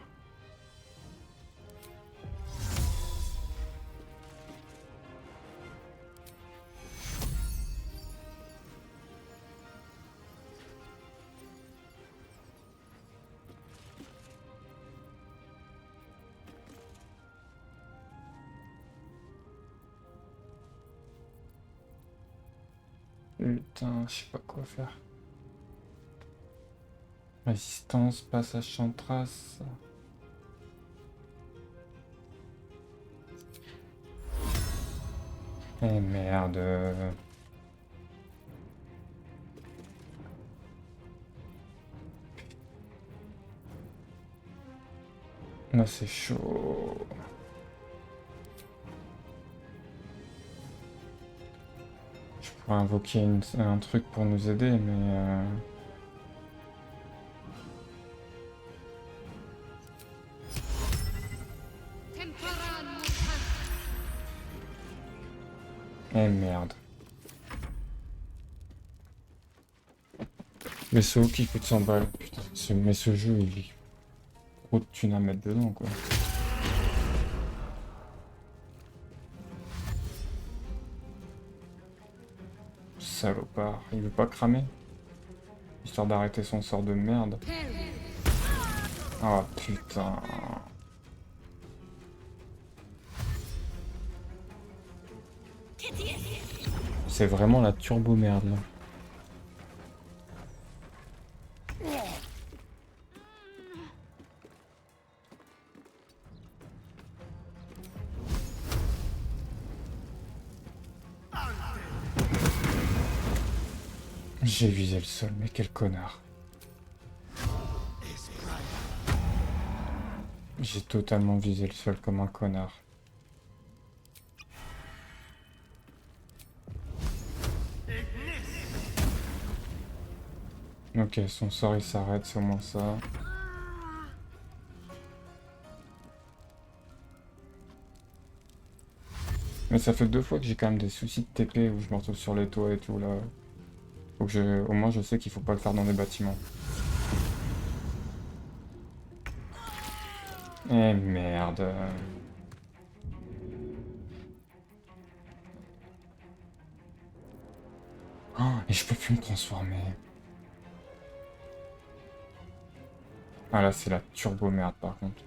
Putain, je sais pas quoi faire. Résistance, passage sans trace. Eh merde. Là c'est chaud. Je pourrais invoquer un truc pour nous aider, mais... Eh merde. Réseaux qui coûte 100 balles. Putain, mais ce jeu, il est trop de thunes à mettre dedans, quoi. Salopard. Il veut pas cramer? Histoire d'arrêter son sort de merde. Oh putain. C'est vraiment la turbo merde là. J'ai visé le sol, mais quel connard. J'ai totalement visé le sol comme un connard. Ok, son sort il s'arrête, c'est au moins ça. Mais ça fait 2 fois que j'ai quand même des soucis de TP où je me retrouve sur les toits et tout là. Faut que au moins je sais qu'il faut pas le faire dans des bâtiments. Eh merde. Oh, et je peux plus me transformer. Ah là c'est la turbo merde par contre.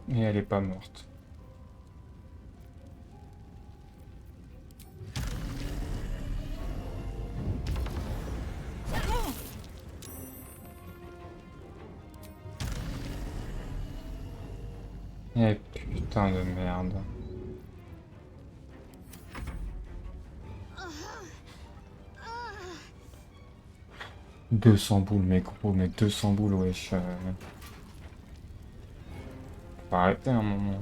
Et elle est pas morte. Eh putain de merde. « 200 boules, mais gros, mais 200 boules, wesh. Faut arrêter un moment.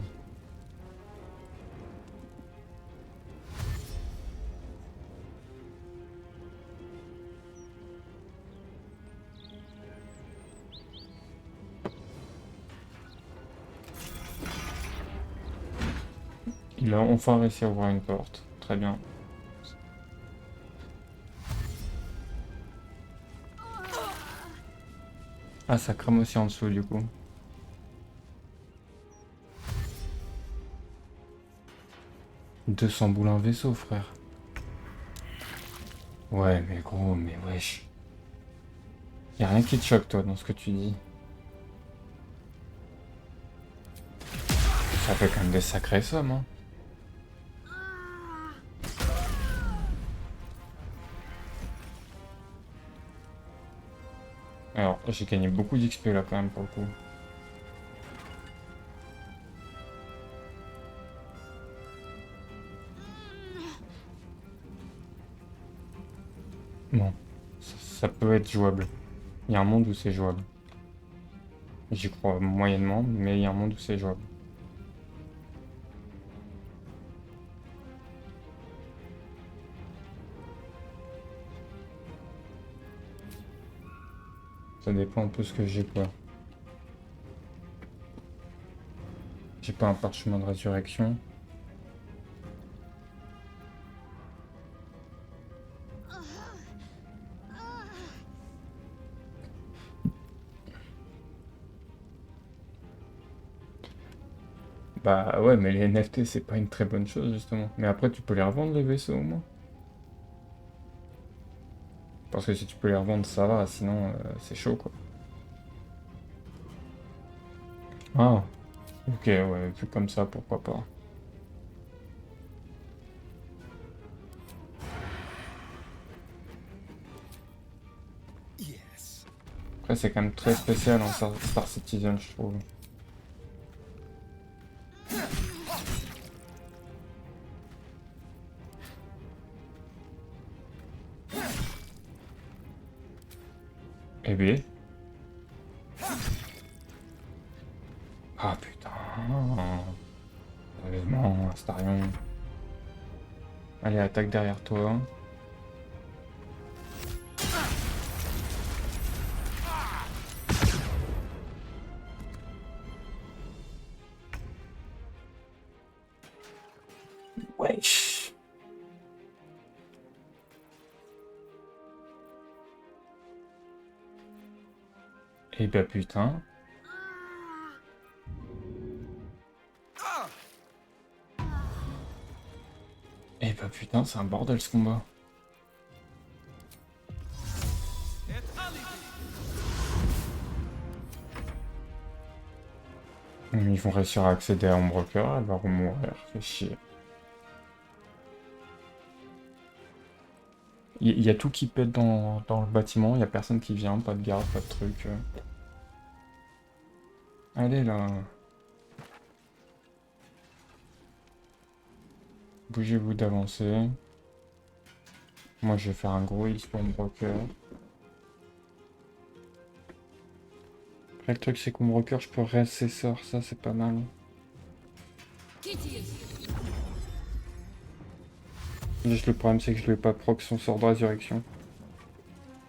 Il a enfin réussi à ouvrir une porte. Très bien. Ah, ça crame aussi en dessous, du coup. « 200 boules un vaisseau, frère. » Ouais, mais gros, mais wesh. Y'a rien qui te choque, toi, dans ce que tu dis. Ça fait quand même des sacrées sommes, hein. Alors, j'ai gagné beaucoup d'XP là quand même pour le coup. Bon, ça peut être jouable. Il y a un monde où c'est jouable. J'y crois moyennement, mais il y a un monde où c'est jouable. Ça dépend un peu ce que j'ai quoi. J'ai pas un parchemin de résurrection. Bah ouais, mais les NFT c'est pas une très bonne chose justement. Mais après tu peux les revendre les vaisseaux au moins. Parce que si tu peux les revendre ça va, sinon c'est chaud quoi. Ah, ok, ouais, vu comme ça, pourquoi pas. Après, c'est quand même très spécial en Star Citizen, je trouve. Eh bien. Ah putain. Non, Astarion. Allez, attaque derrière toi. Wesh. Eh bah putain. Eh bah putain, c'est un bordel ce combat. Ils vont réussir à accéder à Ombrecoeur, elle va mourir, fait chier. Il y a tout qui pète dans le bâtiment, il y a personne qui vient, pas de garde, pas de truc. Allez là. Bougez-vous d'avancer. Moi je vais faire un gros heal pour Ombrecoeur. Après le truc c'est qu'Ombrecoeur je peux rester ses sorts, ça c'est pas mal. Juste le problème c'est que je lui ai pas proc son sort de résurrection.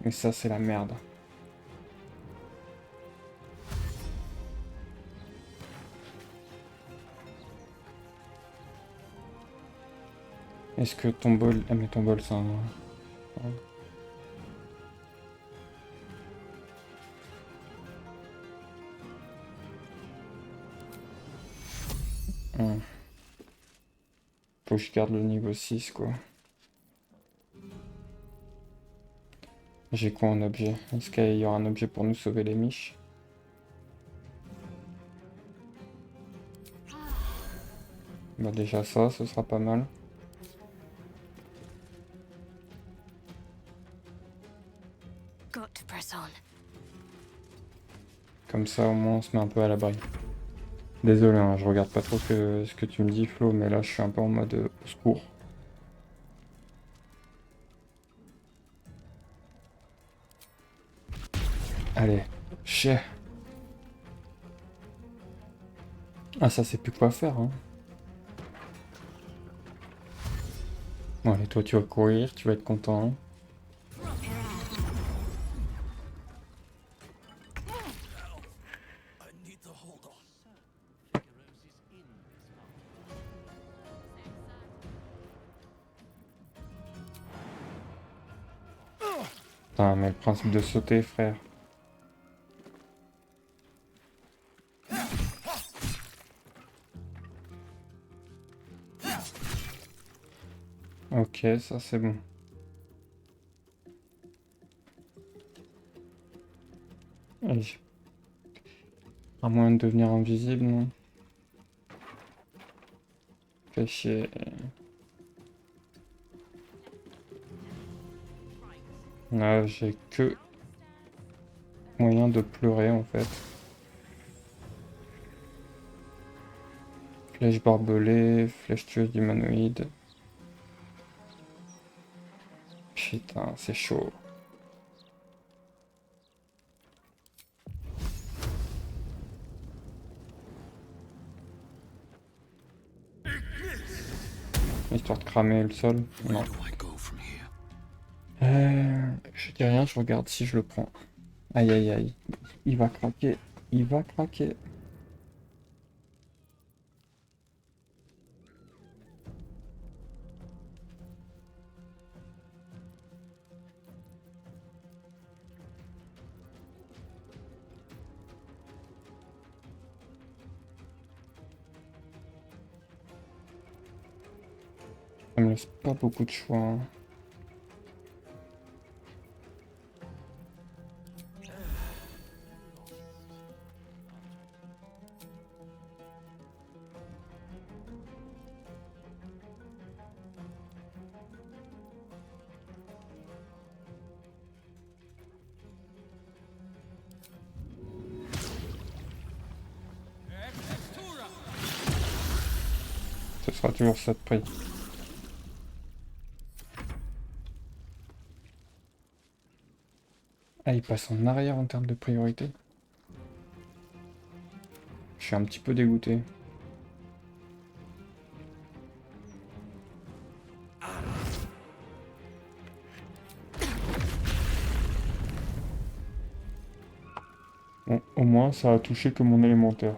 Et ça c'est la merde. Est-ce que ton bol... Ah mais ton bol c'est un... Faut que je garde le niveau 6 quoi. J'ai quoi en objet? Est-ce qu'il y aura un objet pour nous sauver les miches? Bah déjà ça, ce sera pas mal. Comme ça au moins on se met un peu à l'abri. Désolé, hein, je regarde pas trop ce que tu me dis Flo, mais là je suis un peu en mode au secours. Allez, chais. Ah ça c'est plus quoi faire hein. Bon allez toi tu vas courir, tu vas être content. Putain mais le principe de sauter frère. Ok, ça c'est bon. À moins de devenir invisible, non? Fait chier. Là, j'ai que moyen de pleurer en fait. Flèche barbelée, flèche tueuse d'humanoïde. Putain, c'est chaud. Histoire de cramer le sol. Non. Je dis rien, je regarde si je le prends. Aïe aïe aïe. Il va craquer. Il va craquer. Ça me laisse pas beaucoup de choix. Hein. Ce sera toujours ça de prix. Ah, il passe en arrière en termes de priorité. Je suis un petit peu dégoûté. Bon, au moins, ça a touché que mon élémentaire.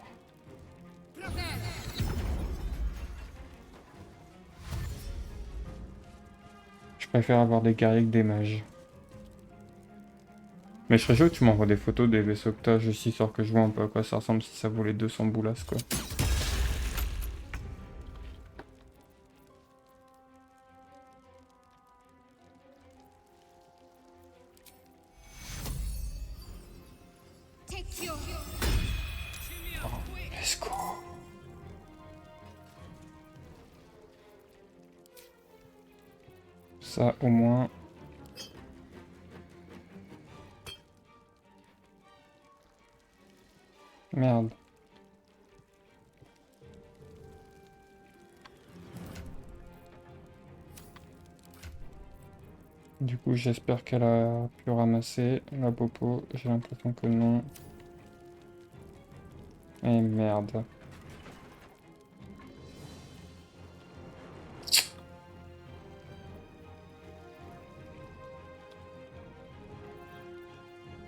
Je préfère avoir des guerriers que des mages. Mais je serais chaud que tu m'envoies des photos des vaisseaux que t'as, juste histoire que je vois un peu à quoi ça ressemble si ça vaut les 200 boulasses, quoi. Oh, let's go. Ça, au moins... Merde. Du coup, j'espère qu'elle a pu ramasser la popo. J'ai l'impression que non. Et merde.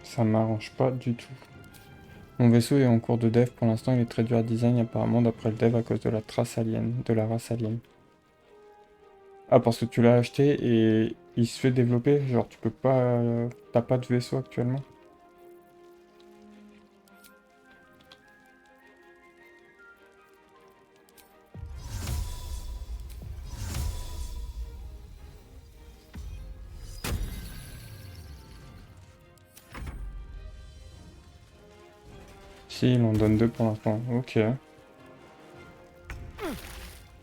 Ça m'arrange pas du tout. Mon vaisseau est en cours de dev. Pour l'instant, il est très dur à design apparemment d'après le dev à cause de la trace alien, de la race alien. Ah, parce que tu l'as acheté et il se fait développer? Genre, tu peux pas... T'as pas de vaisseau actuellement? Si, il en donne 2 pour l'instant. Ok.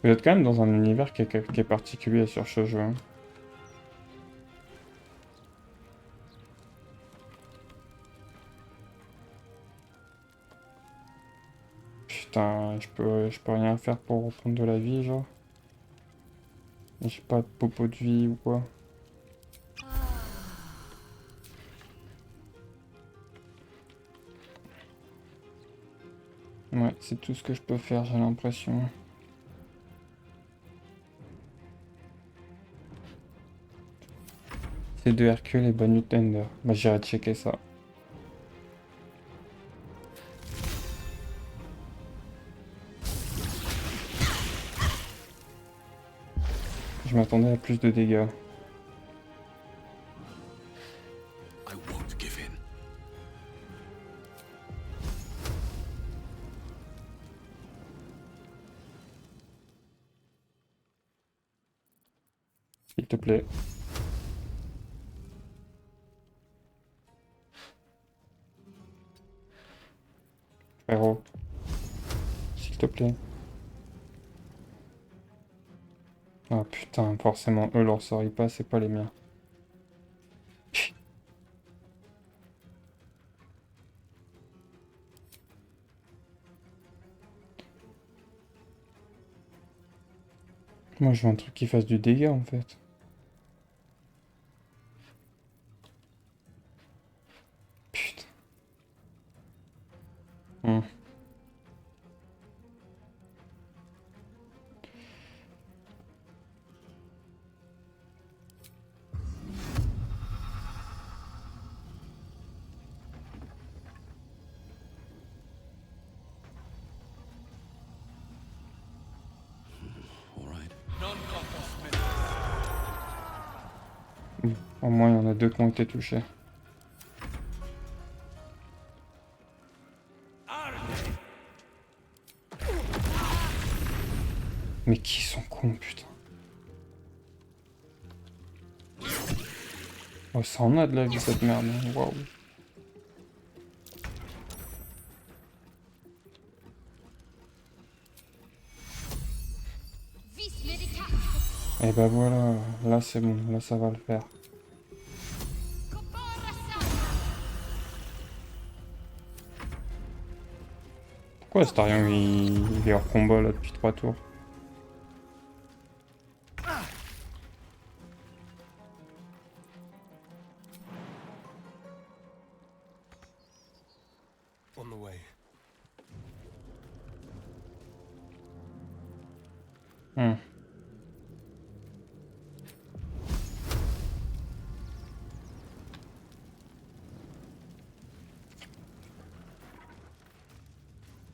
Vous êtes quand même dans un univers qui est particulier sur ce jeu. Hein. Putain, je peux rien faire pour reprendre de la vie, genre. J'ai pas de popo de vie ou quoi. Ouais, c'est tout ce que je peux faire, j'ai l'impression. C'est de Hercule et Bonne Tender. Bah, j'irai checker ça. Je m'attendais à plus de dégâts. S'il te plaît. Frérot. S'il te plaît. Ah putain, forcément, eux, leur sort, ils passent, c'est pas les miens. Moi, je veux un truc qui fasse du dégât, en fait. Putain. Au moins, il y en a 2 qui ont été touchés. Mais qui sont cons, putain. Oh, ça en a de la vie, cette merde. Waouh. Et bah voilà, là c'est bon, là ça va le faire. Pourquoi Astarion il est hors combat là depuis 3 tours? Hmm.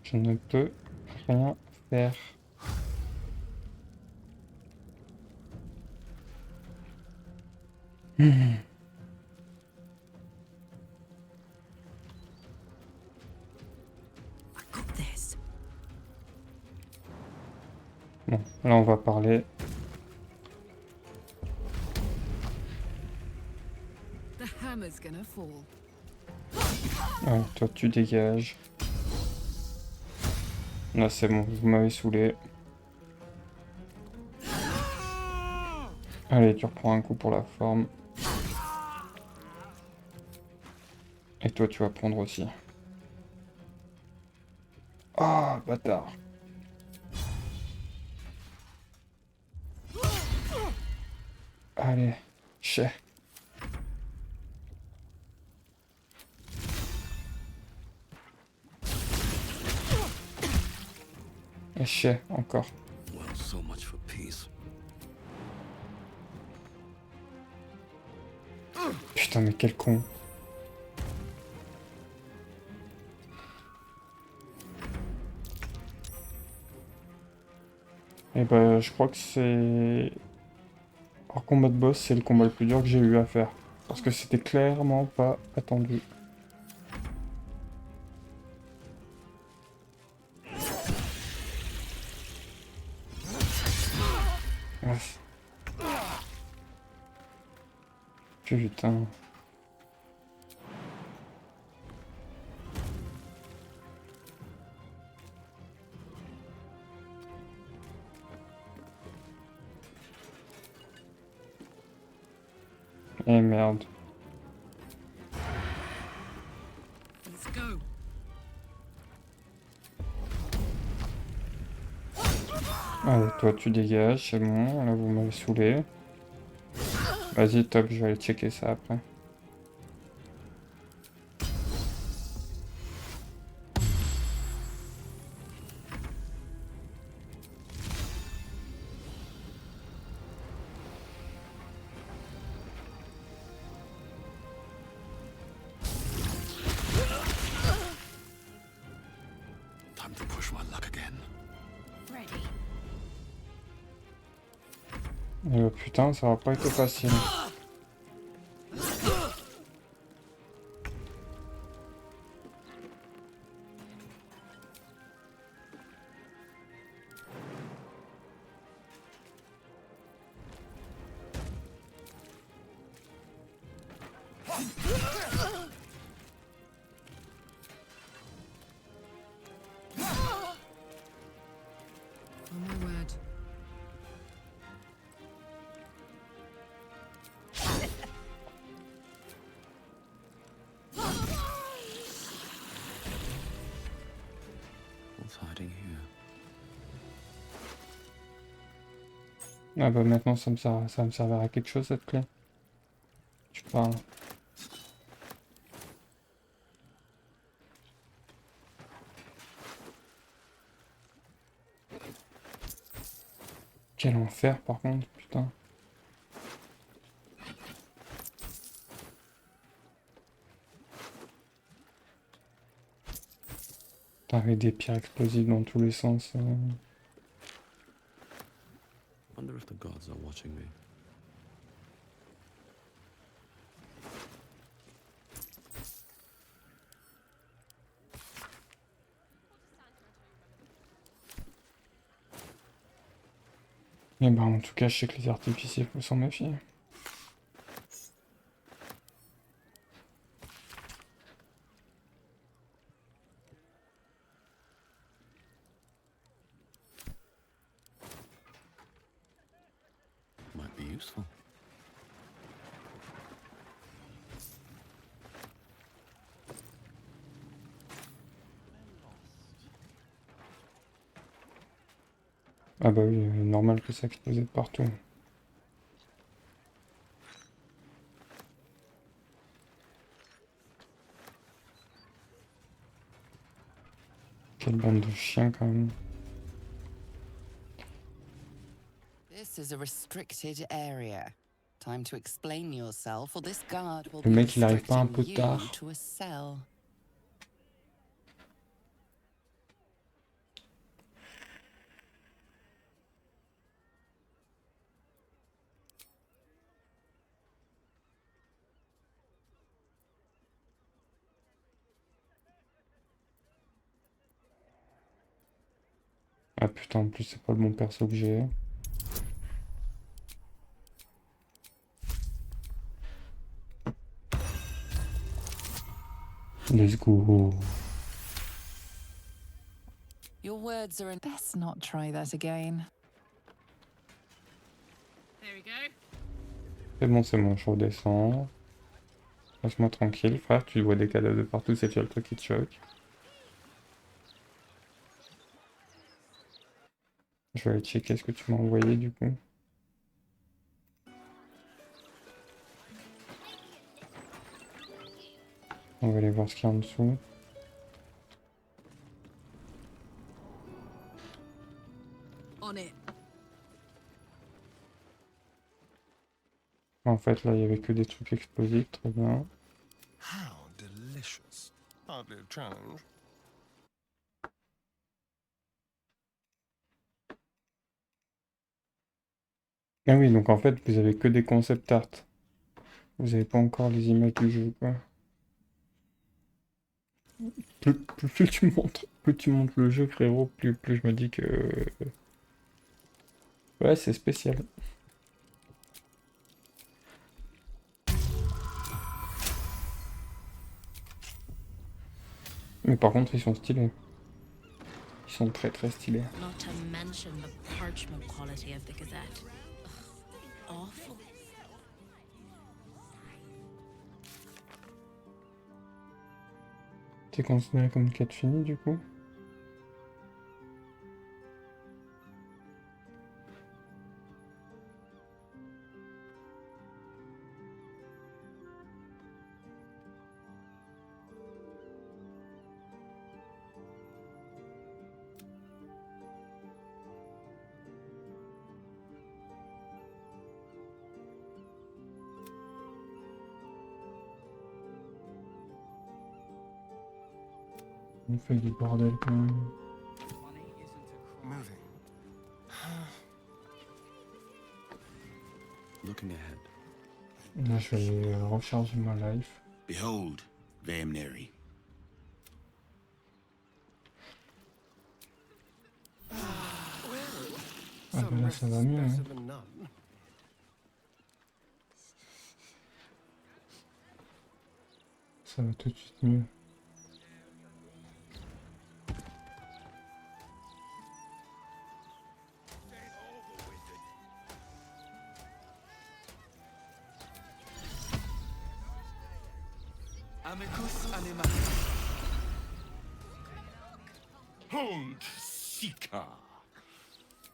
Je ne peux rien faire. Bon, là on va parler. The hammer's gonna fall. Ouais, toi tu dégages. Là c'est bon, vous m'avez saoulé. Allez, tu reprends un coup pour la forme. Et toi tu vas prendre aussi. Ah, bâtard. Allez, chais. Et chais, encore. Well, so much for peace. Putain, mais quel con. Et bah, je crois que c'est... Hors combat de boss, c'est le combat le plus dur que j'ai eu à faire. Parce que c'était clairement pas attendu. Ah. Putain. Eh merde. Let's go. Allez, toi tu dégages, c'est bon, là vous m'avez saoulé. Vas-y, top, je vais aller checker ça après. Time to push my luck again. Ready. Et putain, ça va pas être facile. Oh my word. What's hiding here? Ah bah maintenant ça va me servir à quelque chose cette clé. Tu parles. Quel enfer par contre, putain. Avec des pierres explosives dans tous les sens. Wonder if the gods are watching me. Et bah en tout cas, je sais que les artificiers, faut s'en méfier. Might be useful. Ah bah oui, normal que ça explose de partout. Quelle bande de chiens quand même. This is a restricted area. Time to explain yourself, or this guard will Le be mec il arrive pas un peu restricting you tard. to a cell. Ah putain, en plus c'est pas le bon perso que j'ai. Let's go. Your words are best not try that again. There we go. C'est bon, je redescends. Laisse-moi tranquille, frère, tu vois des cadavres de partout, c'est déjà le truc qui te choque. Je vais aller checker ce que tu m'as envoyé du coup. On va aller voir ce qu'il y a en dessous. On it. En fait, là, il y avait que des trucs explosifs, très bien. How delicious. Hardly a challenge. Ah oui, donc en fait, vous avez que des concept art. Vous avez pas encore les images du jeu, quoi. Plus tu montes le jeu, frérot, plus je me dis que... Ouais, c'est spécial. Mais par contre, ils sont stylés. Ils sont très très stylés. Not to mention the parchment quality of the Gazette. Ugh, awful. T'es considéré comme une quête finie, du coup? On fait du bordel quand même. Moving. Looking ahead. Là, je vais recharger ma life. Behold, Vamneri. Ah ben là, ça va mieux, hein. Ça va tout de suite mieux. Amicus anima. Hold, Sika.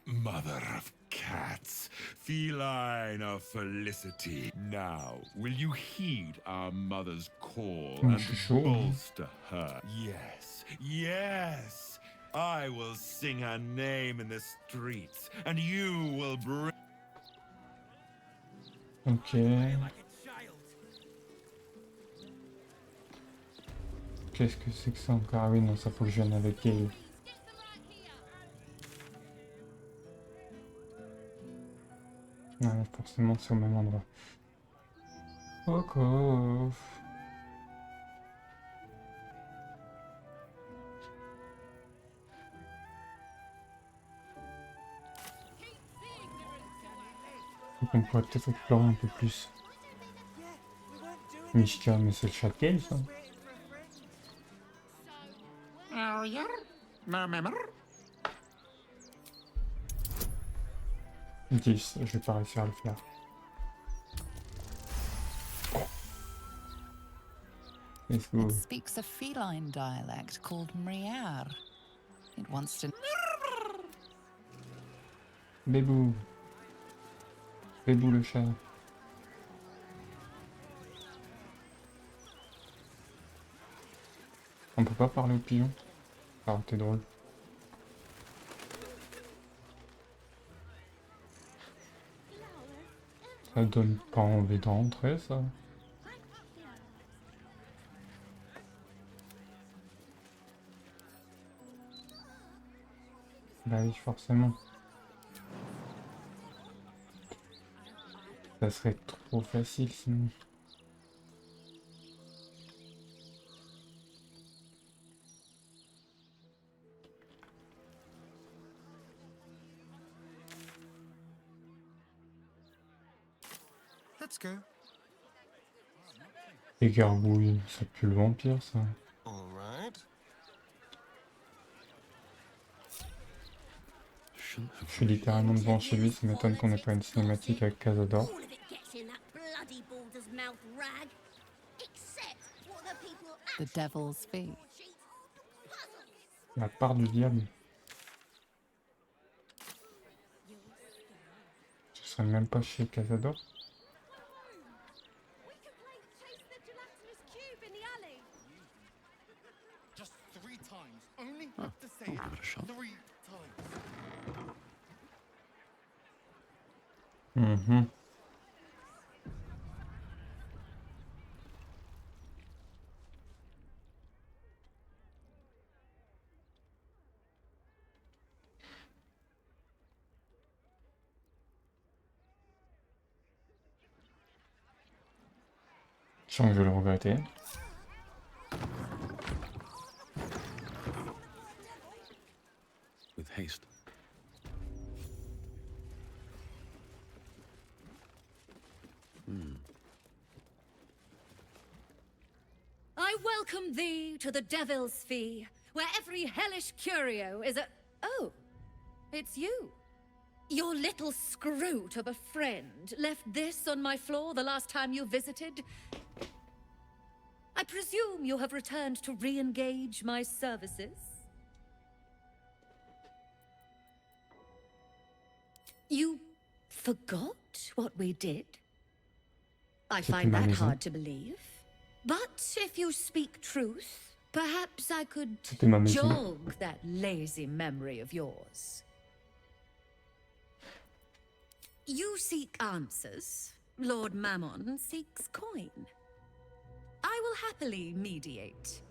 Mother of cats, feline of felicity. Now, will you heed our mother's call and bolster her? Yes, yes. I will sing her name in the streets, and you will bring. Ok. Qu'est-ce que c'est que ça encore? Ah oui, non, ça faut que je vienne avec Gale. Ouais, forcément, c'est au même endroit. Ok. Donc on pourrait peut-être explorer un peu plus. Mishka, mais c'est le chat de Gale, ça? 10, je vais pas réussir à le faire. Let's go. It speaks a feline dialect called Mriar. It wants to... Bébou. Bébou le chat. On peut pas parler au pigeon? Ah, t'es drôle. Ça donne pas envie de rentrer, ça. Bah oui, forcément. Ça serait trop facile sinon. Let's go. Les gargouilles, ça pue le vampire, ça. All right. Je suis littéralement devant chez lui, ça m'étonne qu'on ait pas une cinématique avec Casador. All of it gets in that bloody Baldur's mouth rag. Except what the people The devil's fee. La part du diable. Ce serait même pas chez Casador. Just 3 times. Only Oh, have to say I'll give it a shot. 3 times. Mhm. Je sens que je vais le regretter. With haste. I welcome thee to the Devil's Fee, where every hellish curio is a... Oh, it's you. Your little scroot of a friend left this on my floor the last time you visited. I presume you have returned to re-engage my services? You forgot what we did? I find that hard to believe. But if you speak truth, perhaps I could jog that lazy memory of yours. You seek answers. Lord Mammon seeks coin. I will happily mediate.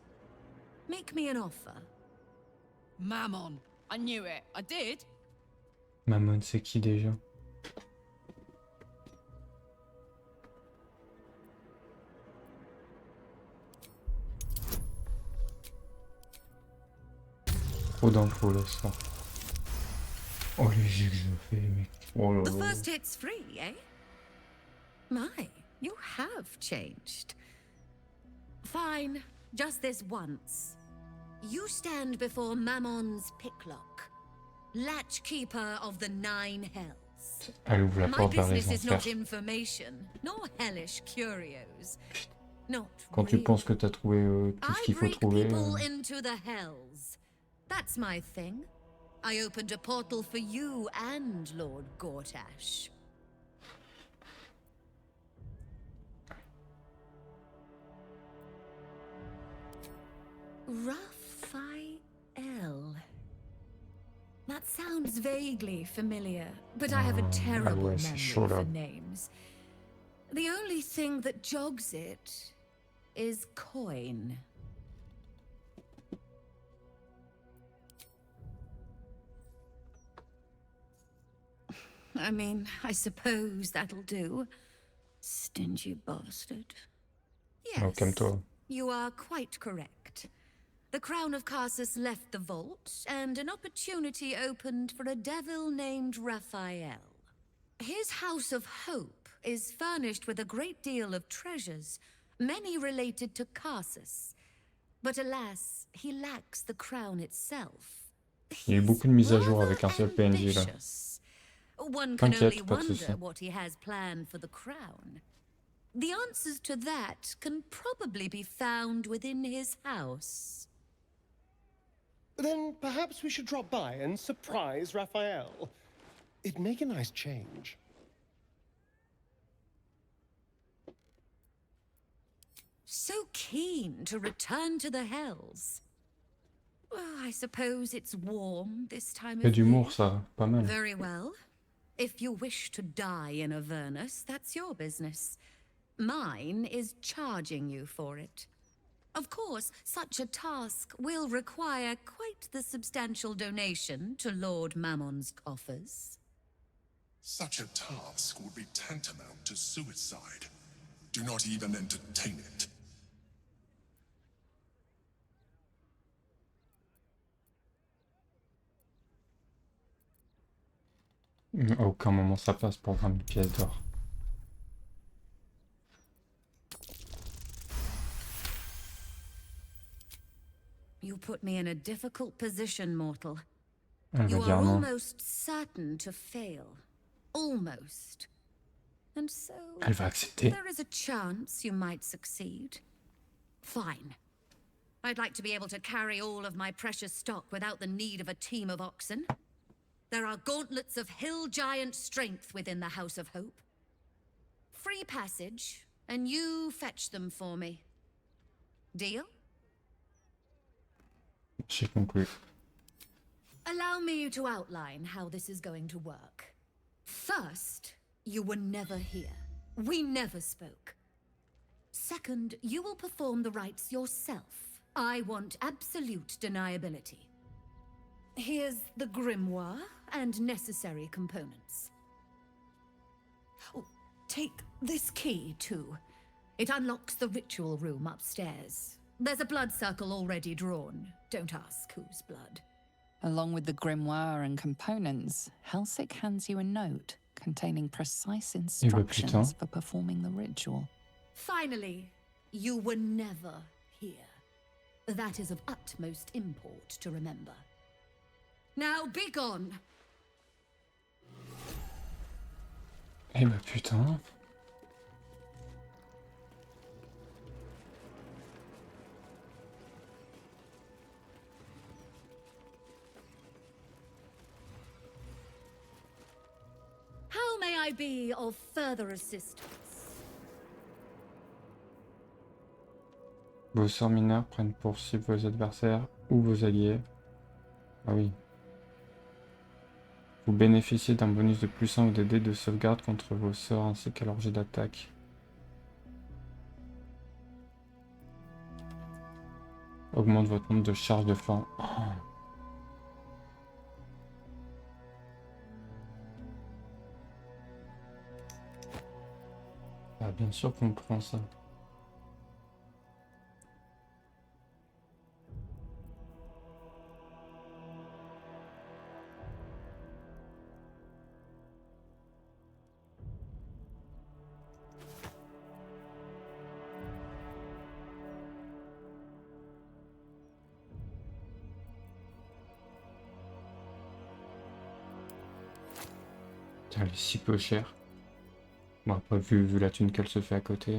Make me an offer. Mammon. I knew it. I did. Mammon, c'est qui déjà? Trop d'infos là, ça. Oh les jeux que je fais, mec. Oh là The là. first hit's free, eh? My, you have changed. Fine, just this once. You stand before Mammon's picklock, latchkeeper of the 9 hells. Elle ouvre la My porte vers les business is not enfers. information, nor hellish curios. Not Quand tu really. penses que t'as trouvé tout ce I qu'il faut bring trouver. people into the hells. That's my thing. I opened a portal for you and Lord Gortash. Raphael. That sounds vaguely familiar, but I have a terrible ouais, c'est memory chaud, là. for names. The only thing that jogs it is coin. I mean, I suppose that'll do. Stingy bastard. Oh, Yes, calme-toi. you are quite correct. The Crown of Carsus left the vault, and an opportunity opened for a devil named Raphael. His House of Hope is furnished with a great deal of treasures, many related to Carsus. But alas, he lacks the crown itself. Il y a eu beaucoup de mises à jour avec un seul PNJ là. One can only T'inquiète, pas de wonder soucis. what he has planned for the crown. The answers to that can probably be found within his house. Then perhaps we should drop by and surprise Raphael. It'd make a nice change. So keen to return to the hells. Well, I suppose it's warm this time Il y a of d'humour, year. ça, pas mal. Very well. If you wish to die in Avernus, that's your business. Mine is charging you for it. Of course, such a task will require quite the substantial donation to Lord Mammon's coffers. Such a task would be tantamount to suicide. Do not even entertain it. À aucun moment ça passe pour 20 000 pièces d'or. You put me in a difficult position, mortal. Elle You va are dire non. almost certain to fail. Almost. And so, Elle va accepter. there is a chance you might succeed. Fine. I'd like to be able to carry all of my precious stock without the need of a team of oxen. There are gauntlets of hill giant strength within the House of Hope. Free passage, and you fetch them for me. Deal? J'ai conclu. Allow me to outline how this is going to work. First, you were never here. We never spoke. Second, you will perform the rites yourself. I want absolute deniability. Here's the grimoire and necessary components. Oh, take this key, too. It unlocks the ritual room upstairs. There's a blood circle already drawn. Don't ask whose blood. Along with the grimoire and components, Helsik hands you a note containing precise instructions for performing the ritual. Finally, you were never here. That is of utmost import to remember. Now be gone. Eh bah putain. How may I be of further assistance? Vos sorts mineurs prennent pour cible vos adversaires ou vos alliés. Ah oui. Vous bénéficiez d'un bonus de +1 ou des dés de sauvegarde contre vos sorts ainsi qu'à leur jet d'attaque. Augmente votre nombre de charges de forme. Oh. Ah, bien sûr qu'on prend ça. Elle est si peu chère. Bon, après, vu la thune qu'elle se fait à côté.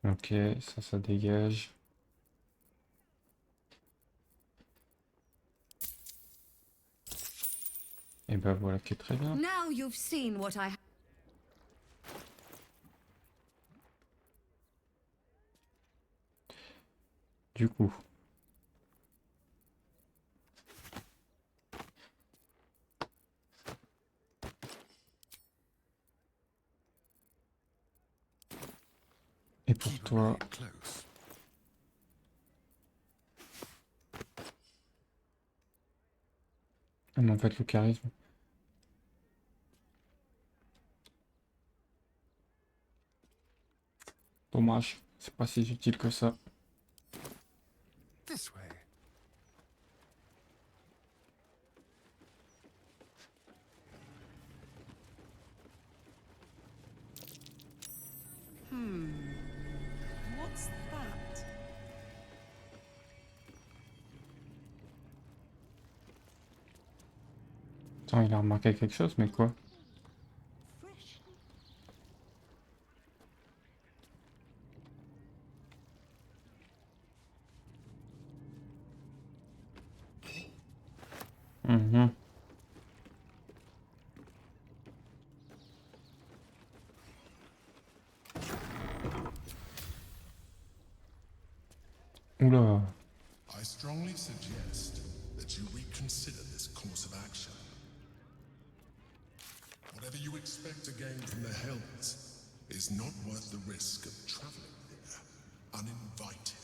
Ok, ça dégage. Et ben voilà qui est très bien. Now you've seen what I... Du coup. Et pour toi... Ah mais en fait le charisme... Dommage, c'est pas si utile que ça. This way. What's that? Attends, il a remarqué quelque chose, mais quoi? Mhm. Oula. I strongly suggest that you reconsider this course of action. Whatever you expect to gain from the Hells is not worth the risk of traveling there uninvited.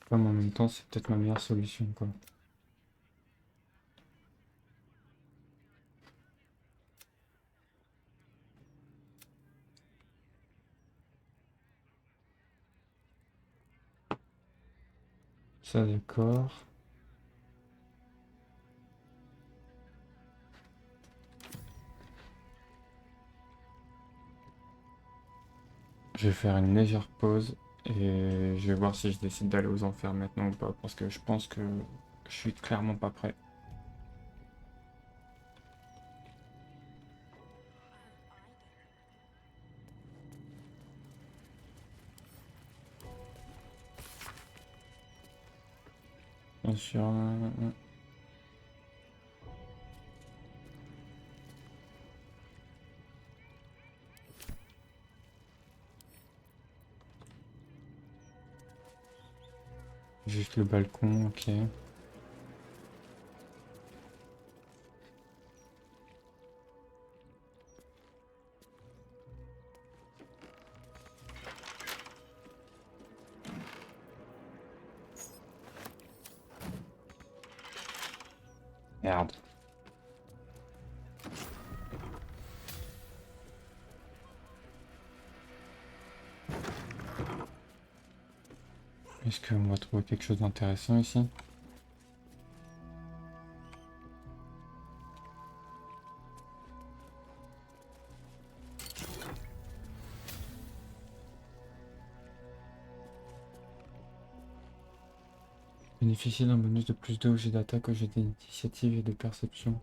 Comme en même temps, c'est peut-être ma meilleure solution, quoi. Ça, d'accord. Je vais faire une légère pause et je vais voir si je décide d'aller aux enfers maintenant ou pas, parce que je pense que je suis clairement pas prêt. Bien sûr. Juste le balcon, ok. Merde. Est-ce qu'on va trouver quelque chose d'intéressant ici? Bénéficier d'un bonus de plus 2 au jet d'attaque, au jet d'initiative et de perception.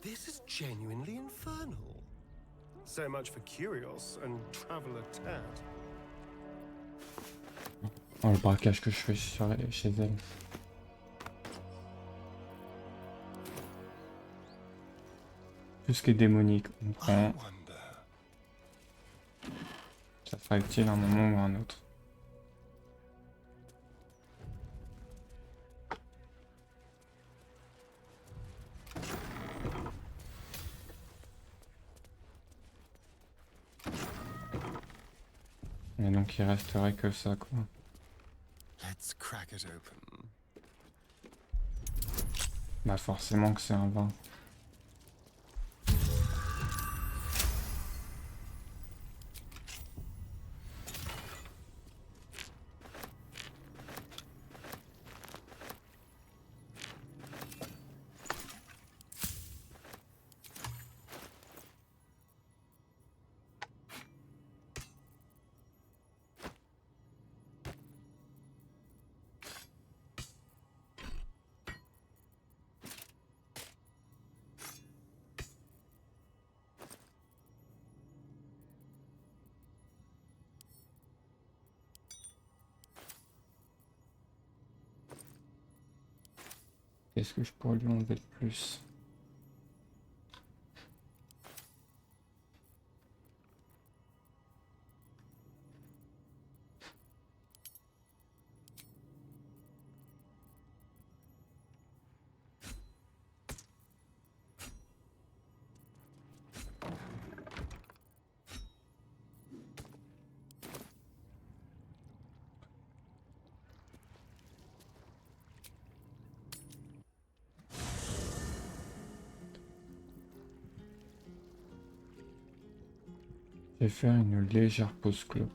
This is genuinely infernal. So much for Curios and Traveler Tad. Oh, le braquage que je fais chez elle. Tout ce qui est démonique, on prend. Ça sera utile à un moment ou à un autre. Et donc il resterait que ça, quoi. Let's crack it open. Bah forcément que c'est un 20. Qu'est-ce que je pourrais lui enlever de plus? Je vais faire une légère pause clope.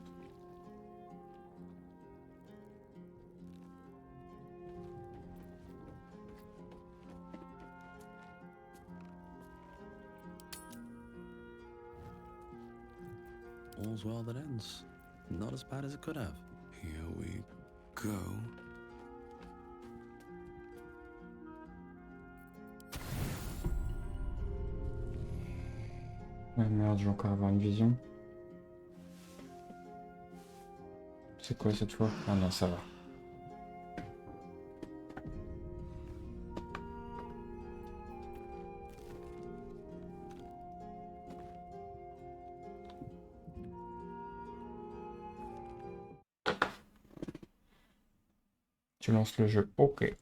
All's well that ends. Not as bad as it could have. Here we go. Ah merde, je vais encore avoir une vision. C'est quoi cette fois? Ah non, ça va. Tu lances le jeu. Ok.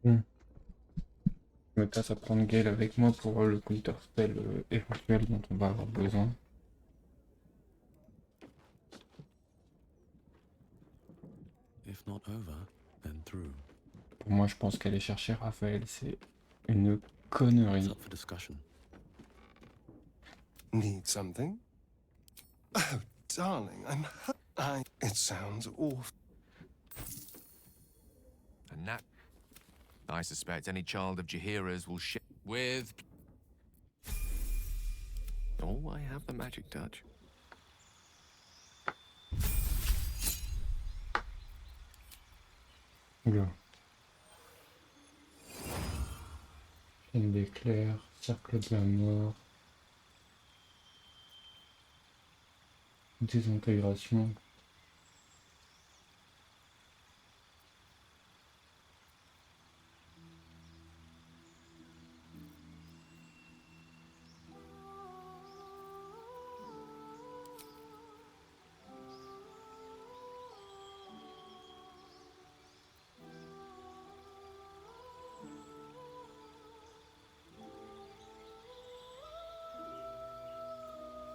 Je me casse à prendre Gale avec moi pour le counter spell éventuel dont on va avoir besoin. If not over, then through. Pour moi, je pense qu'aller chercher Raphaël, c'est une connerie. It's up for discussion. Need something? Oh, darling, It sounds awful. And that... I suspect any child of Jahira's will share with... Oh, I have the magic touch. Oula. Chaîne d'éclairs, cercle de la mort. Désintégration.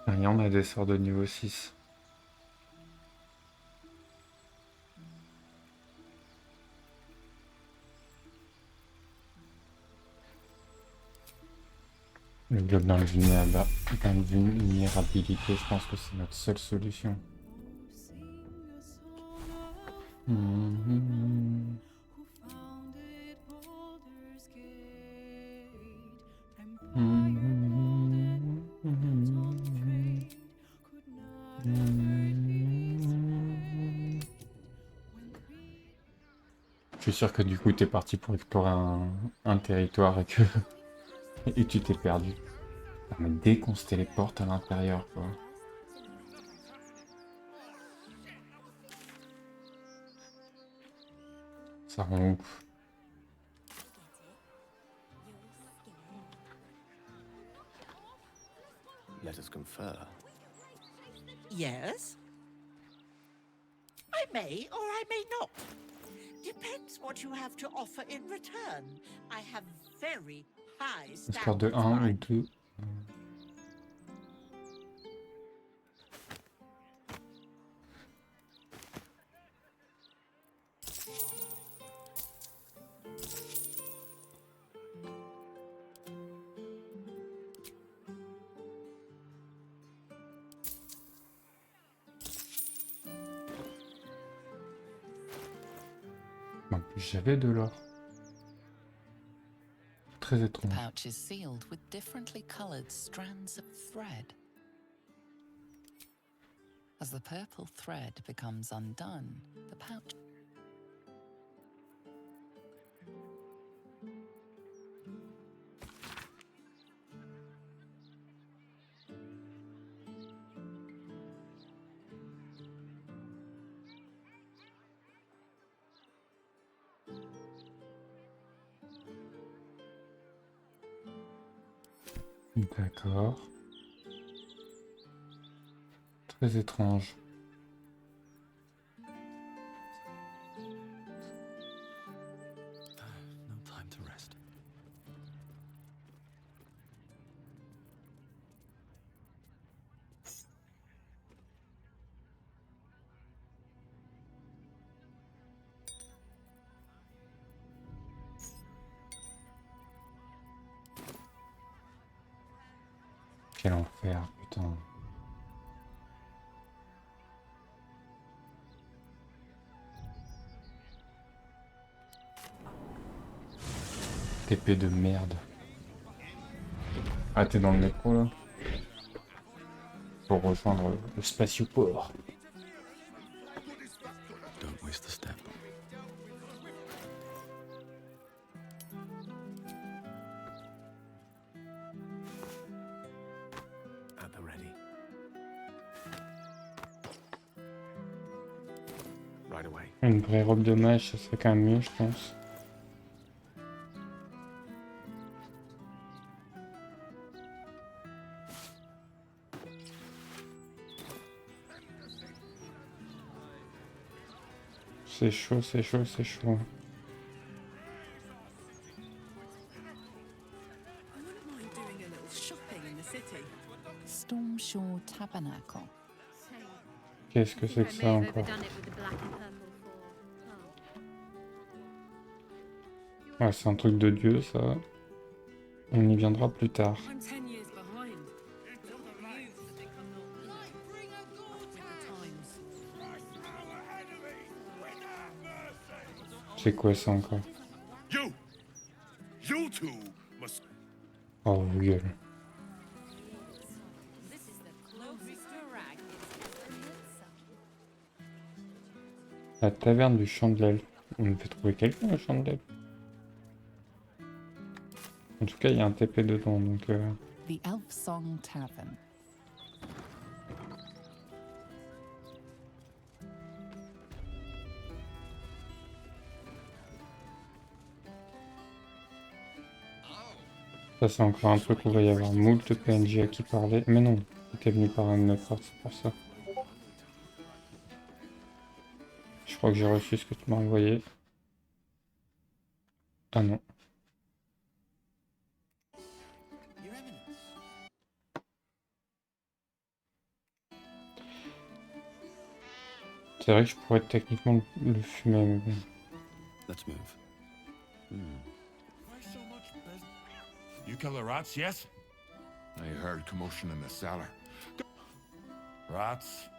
Rien, on a des sorts de niveau 6. Le globe dans le vulnérabilité, je pense que c'est notre seule solution. Je suis sûr que du coup t'es parti pour explorer un territoire et que et tu t'es perdu. Ah, mais dès qu'on se téléporte à l'intérieur, quoi. Ça rend ouf. Let us confer. Yes? I may or I may not. Depends what you have to offer in return. I have very high Histoire de standards. 1 ou 2. En plus, j'avais de l'or. Très étrange. The pouch is sealed with differently colored strands of thread. As the purple thread becomes undone, the pouch... D'accord. Très étrange. No time to rest. Quel enfer, putain. TP de merde. Ah, t'es dans le métro là? Pour rejoindre le spatioport. Don't waste a step. At the ready. Right away. Une vraie robe de mage, ça serait quand même mieux, je pense. C'est chaud, c'est chaud, c'est chaud. tabernacle. Qu'est-ce que c'est que ça encore? Ouais, c'est un truc de dieu, ça. On y viendra plus tard. C'est quoi ça encore? Oh, gueule. La taverne du champ de l'Elfe. On me fait trouver quelqu'un au champ de l'Elfe. En tout cas, il y a un TP dedans, donc... The Elf Song Tavern. Ça, c'est encore un truc où il va y avoir moult PNJ à qui parler. Mais non, t'es venu par un de notre part, c'est pour ça. Je crois que j'ai reçu ce que tu m'as envoyé. Ah non. C'est vrai que je pourrais techniquement le fumer, mais bon. Let's move. You kill the rats, yes? I heard commotion in the cellar. Rats,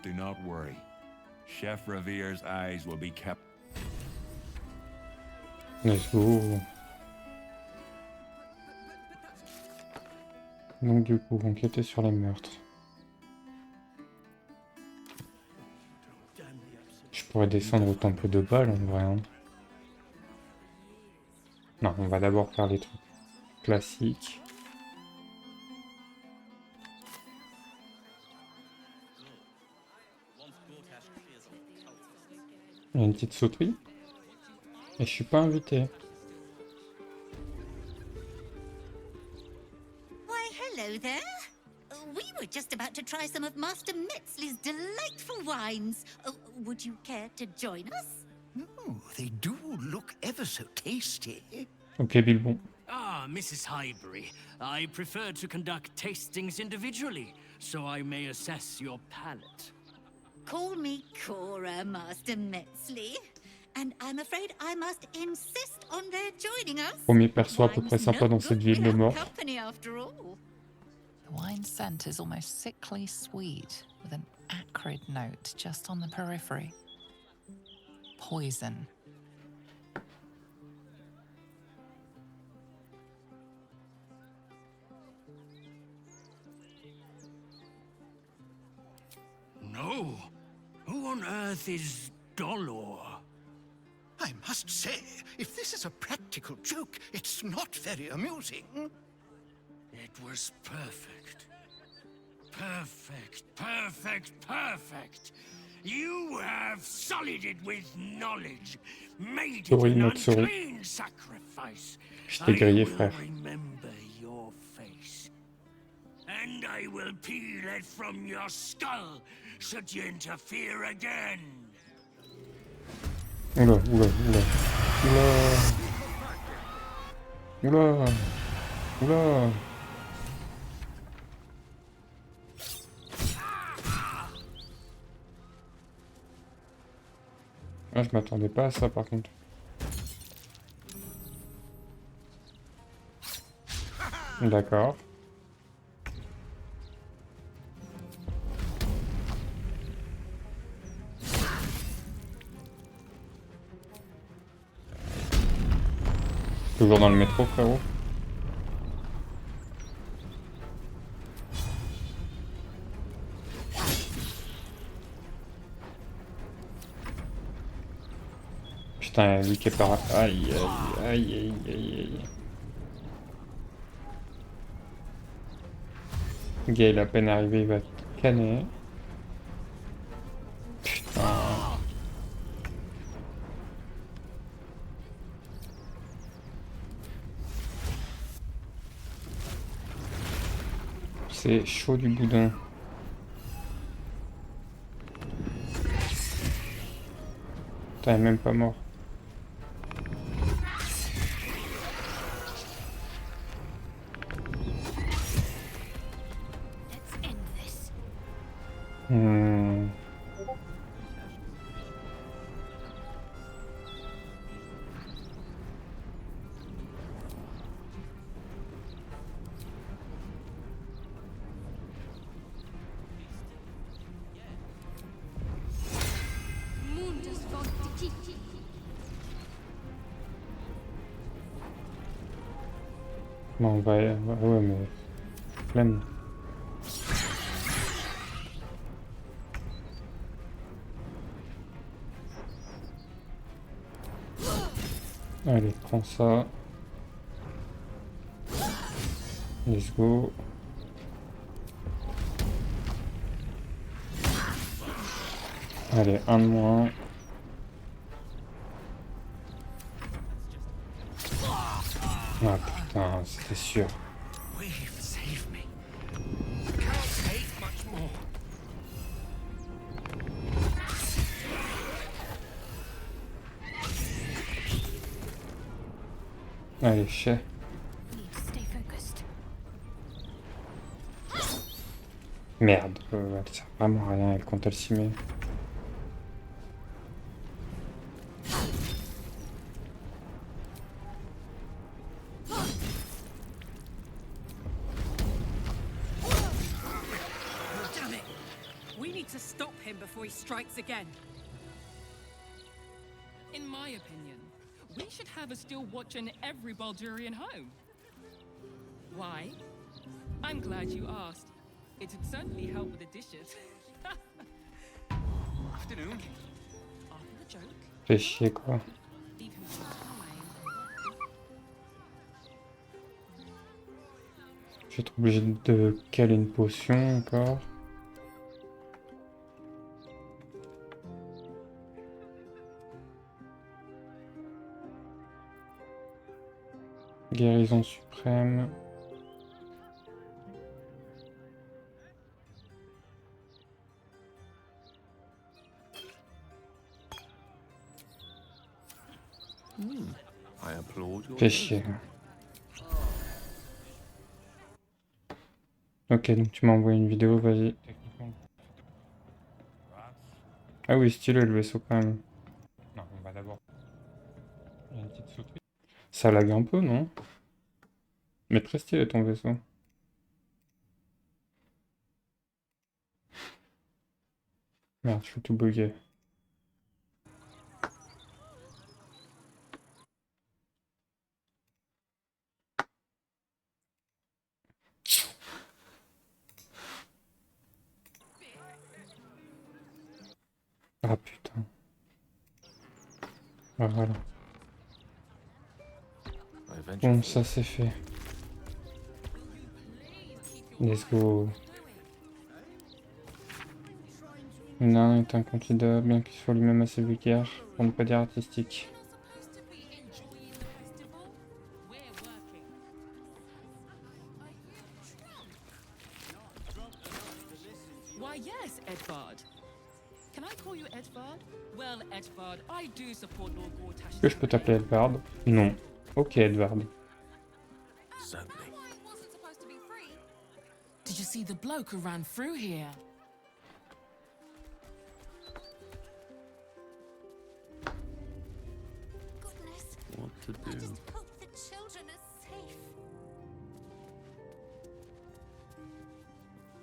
do not worry. Chef Revere's eyes will be kept. Let's go. Donc du coup, enquêter sur les meurtres. Je pourrais descendre au temple de Bâle en vrai. Hein. Non, on va d'abord faire les trucs classiques. Il y a une petite sauterie. Et je suis pas invité. Why, hello there. We were just about to try some of Master Metzley's delightful wines. Would you care to join us? Oh, they do look ever so tasty. Ok, Bilbon. Ah, Mrs. Highbury, I prefer to conduct tastings individually, so I may assess your palate. Call me Cora, Master Metzley. And I'm afraid I must insist on their joining us. Premier perso à peu près sympa dans cette ville de mort. Company after all. The wine scent is almost sickly sweet, with an acrid note just on the periphery. Poison. No. Who on earth is Dolor? I must say, if this is a practical joke, it's not very amusing. It was perfect. Perfect, perfect, perfect. You have sullied it with knowledge, made it an unclean sacrifice. Je t'ai grillé, frère. Remember your face, and I will peel it from your skull should you interfere again. Oula, oula, oula. Oula. Oula. Oula. Ah, je m'attendais pas à ça par contre. D'accord. Toujours dans le métro, frérot. Putain, lui qui est par... Aïe, aïe, aïe, aïe, aïe, aïe. Le gars, il a à peine arrivé, il va canner. Putain. C'est chaud du boudin. Putain, il est même pas mort. Bon, on va... Ouais, mais... Flemme. Allez, prends ça. Let's go. Allez, un de moins. Ah putain, c'était sûr. Allez, chais. Merde, elle sert vraiment à rien, elle quand elle s'y met. Damn it! We need to stop him before he strikes again. In my opinion, we should have a steel watch in every Baldurian home. Why? I'm glad you asked. It'd certainly help with the dishes. Afternoon. After the joke. Fais chier quoi. Je vais être obligé de caler une potion encore. Guérison suprême. Fais chier. Ok, donc tu m'as envoyé une vidéo, vas-y. Ah oui, stylé le vaisseau quand même. Non, on va d'abord. Il y a une petite sauterie. Ça lag un peu, non? Mais très stylé ton vaisseau. Merde, je suis tout bugué. Ah putain. Ah, voilà. Bon, ça c'est fait. Let's go. Nain est un candidat, bien qu'il soit lui-même assez vulgaire, pour ne pas dire artistique. Why yes, Edvard. Can I call you Edvard? Well, Edvard, I do support Lord Gortash. Est-ce que je peux t'appeler Edvard? Non. Ok, Edvard. Did you see the bloke who ran through here? What to do? Hope the children are safe.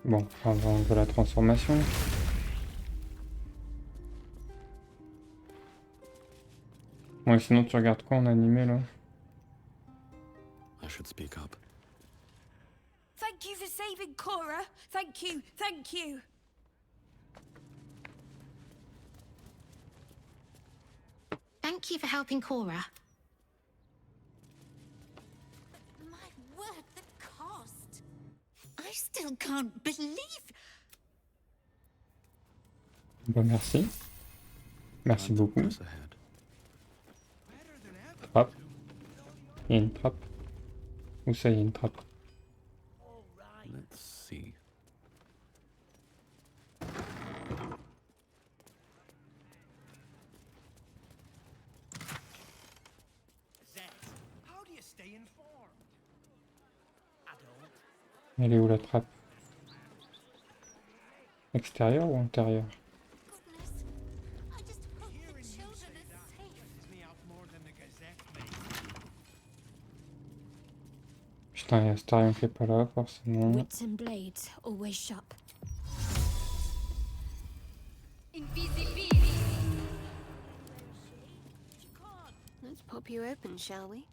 Bon, on va enlever la transformation. Bon, et sinon tu regardes quoi en animé là? I should speak up. Thank you for saving Cora. Thank you. Thank you. Thank you for helping Cora. My word, the cost. I still can't believe. Bon, merci. Merci beaucoup. Trappe. Il y a une trappe. Où ça, il y a une trappe? Let's see. Elle est où la trappe? Extérieure ou intérieure? Putain, il y a Starion qui est pas là, forcément. Wits and blades always sharp. Let's pop you open, shall we?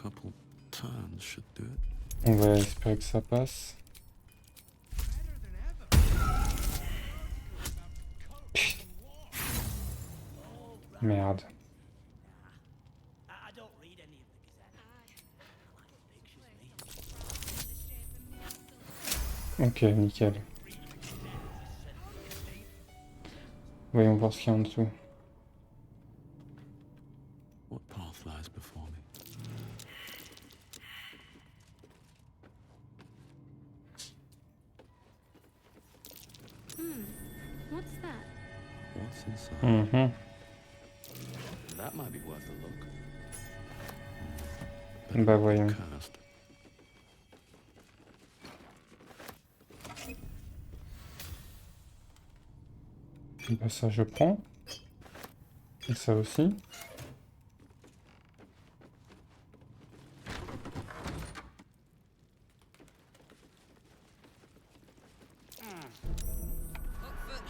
couple turns should do it. On va espérer que ça passe. Merde. Ok, nickel. Voyons voir ce qu'il y a en dessous. What path lies before me? What's that? What's inside? Mhm. That might be worth a look. Bah voyons. Cast. Bah ça je prends. Et ça aussi.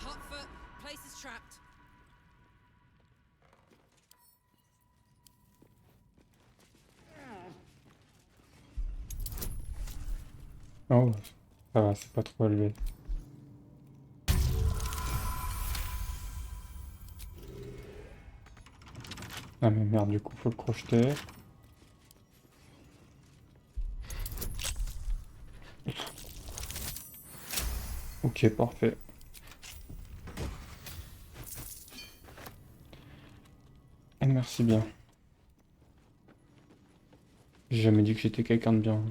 Hot foot. Place is trapped. Oh, ça va, c'est pas trop élevé. Ah mais merde, du coup faut le crocheter. Ok, parfait. Et merci bien. J'ai jamais dit que j'étais quelqu'un de bien.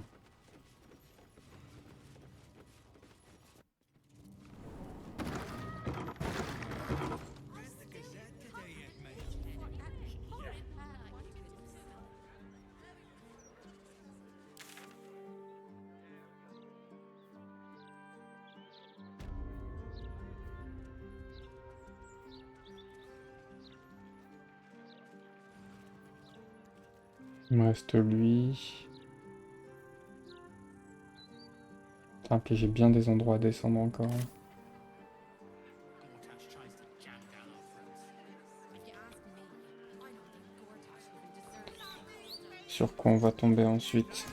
Il me reste lui. Putain, puis j'ai bien des endroits à descendre encore. Sur quoi on va tomber ensuite?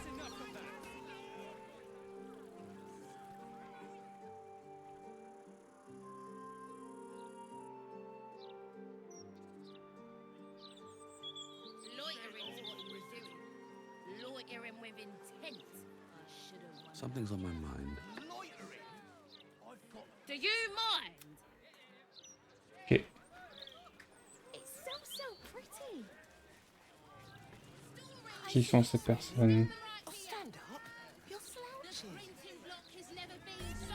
Something's on my mind. Do you mind? Ok. It's so pretty. Qui sont ces personnes?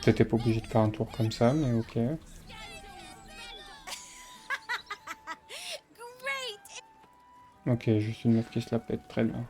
T'étais pas obligé de faire un tour comme ça, mais ok. Ok, juste une meuf qui se la pète, très bien.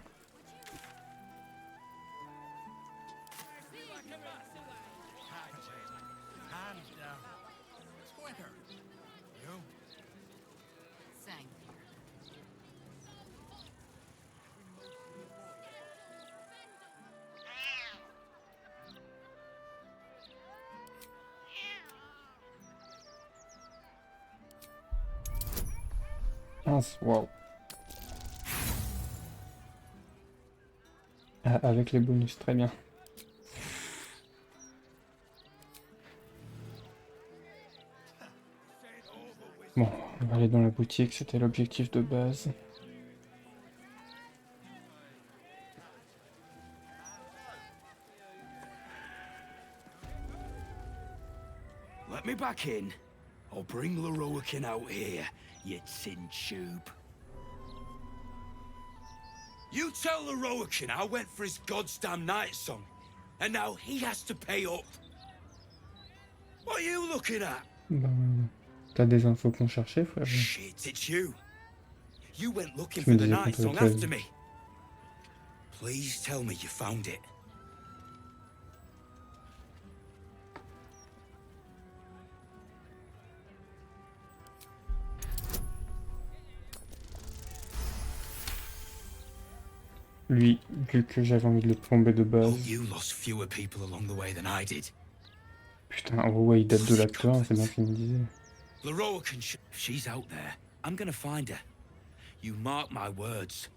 Wow. Ah, avec les bonus, très bien. Bon, on va aller dans la boutique, c'était l'objectif de base. Let me back in. I'll bring Leroican out here, you tin tube. You tell Leroican I went for his goddamn night song, and now he has to pay up. What are you looking at? Ben, t'as des infos qu'on cherchait, frère. Shit, it's you. You went looking Tu me for the disais qu'on night song t'avait after prévenu. me. Please tell me you found it. Lui, vu que j'avais envie de le plomber de base. You lost fewer people along the way than I did. Putain, oh ouais, il date de l'acte 1, c'est bien qu'il me disait. Leroican, if she's out there, I'm gonna find her. You mark my words.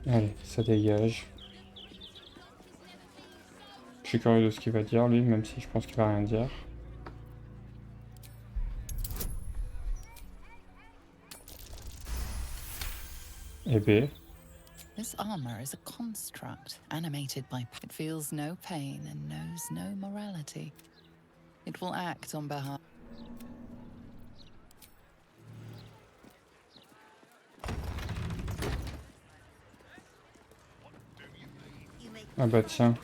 Allez, ça dégage. Je suis curieux de ce qu'il va dire, lui, même si je pense qu'il va rien dire. Et B. This armor is a construct animated by it feels no pain and knows no morality. It will act on behalf. Ah bah tiens.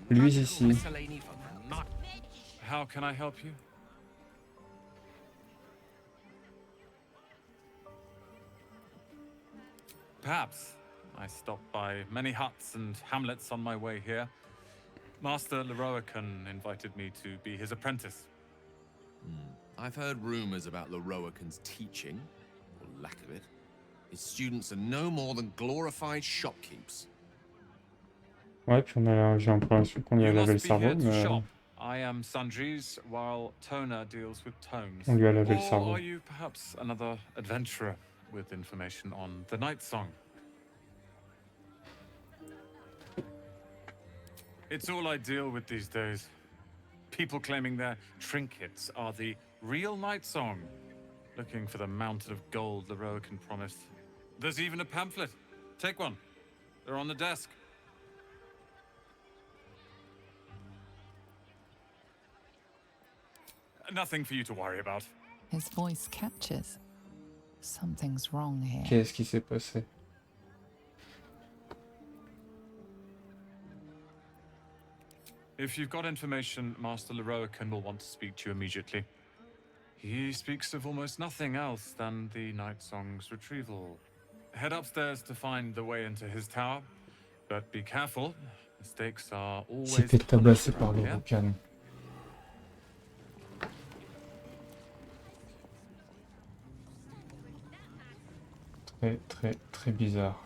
Lui ici. How can I help you? Perhaps. I stopped by many huts and hamlets on my way here. Master Leroican invited me to be his apprentice. I've heard rumors about Leroican's teaching, or lack of it. His students are no more than glorified shopkeepers. Ouais, puis j'ai l'impression qu'on lui a lavé le cerveau, mais... I am Sandries, while Tona deals with tomes. On lui a lavé le Or cerveau. are you perhaps another adventurer with information on the Night Song? It's all I deal with these days. People claiming their trinkets are the real Night Song, looking for the mountain of gold Leroican promised. There's even a pamphlet. Take one. They're on the desk. Nothing for you to worry about. His voice captures. Something's wrong here. Qu'est-ce qui s'est passé? If you've got information, Master Leroican will want to speak to you immediately. He speaks of almost nothing else than the Night Song's retrieval. Head upstairs to find the way into his tower, but be careful. Mistakes are always Il s'est fait tabasser par le Roucan. Très bizarre.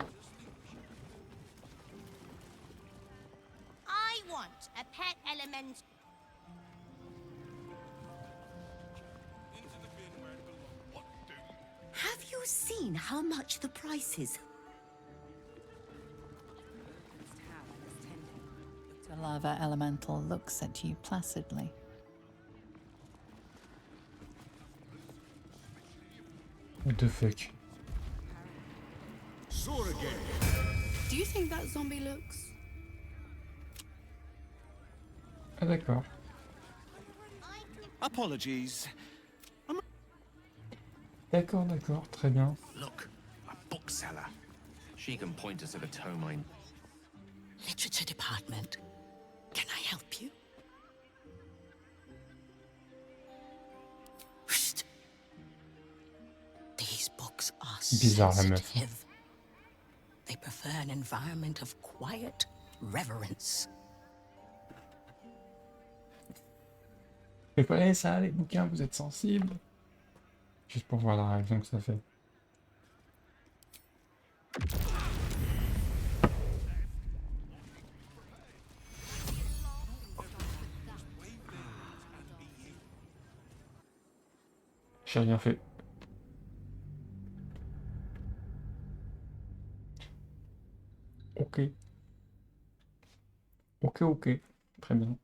I want a pet element. Have you seen how much the price is? The lava elemental looks at you placidly. What the fuck? Do you think that zombie looks? Ah d'accord. Apologies. D'accord, très bien. Look, a bookseller. She can point us at a tome I... Literature department. Can I help you? Shh. These books are Bizarre la meuf. sensitive. They prefer an environment of quiet reverence. Faites pas ça, les bouquins, vous êtes sensibles. Juste pour voir la réaction que ça fait. J'ai rien fait. Ok. Ok. Très bien.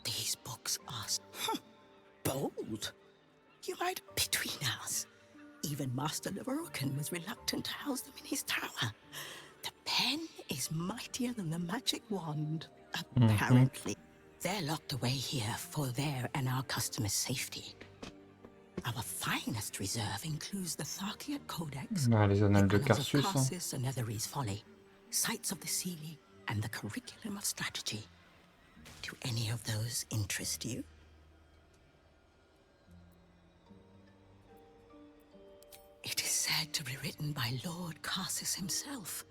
These books are bold. You write between us. Even Master Leroican was reluctant to house them in his tower. The pen is mightier than the magic wand, apparently. They're locked away here for their and our customers' safety. Our finest reserve includes the Tharkiat Codex, Ah, les annales de Annals of Carsus. Hein. Carsus and Ethery's Folly. sights of the sea, and the curriculum of strategy. Do any of those interest you? It is said to be written by Lord Carsus himself,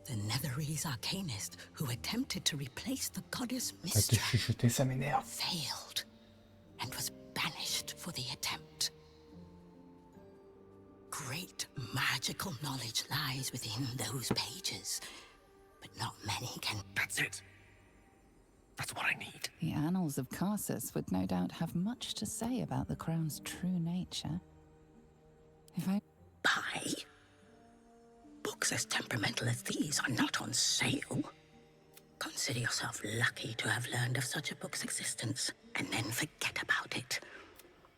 the Netherese arcanist who attempted to replace the goddess Arrête de Mystra, chuchoter, ça m'énerve. failed, and was banished for the attempt. Great magical knowledge lies within those pages, but not many can... That's it. That's what I need. The annals of Carsus would no doubt have much to say about the crown's true nature. If I... Buy? Books as temperamental as these are not on sale. Consider yourself lucky to have learned of such a book's existence, and then forget about it.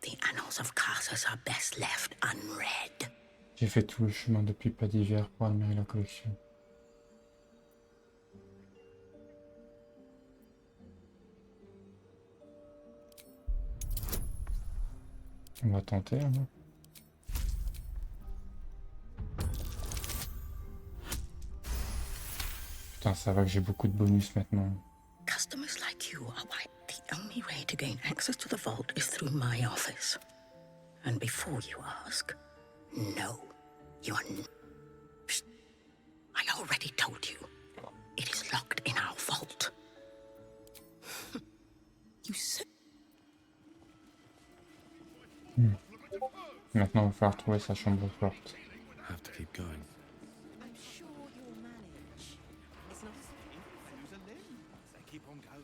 The annals of Carsus are best left unread. J'ai fait tout le chemin depuis pas d'hiver pour admirer la collection. On va tenter, hein. Putain, ça va que j'ai beaucoup de bonus maintenant. Customers like you are why the only way to gain access to the vault is through my office. And before you ask, no, you are Psst. I already told you. It is locked in our vault. You said... Maintenant, il va falloir trouver sa chambre forte. Have to keep going.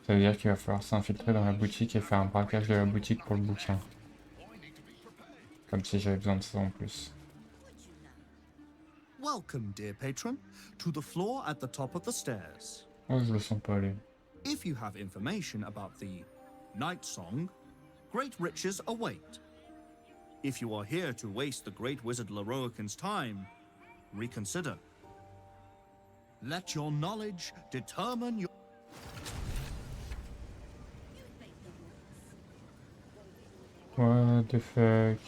Ça veut dire qu'il va falloir s'infiltrer dans la boutique et faire un braquage de la boutique pour le bouquin. Comme si j'avais besoin de ça en plus. Welcome, dear patron, to the floor at the top of the stairs. Oh, je le sens pas aller. If you have information about the Night Song, great riches await. If you are here to waste the great wizard Leroican's time, reconsider. Let your knowledge determine your... What the fuck?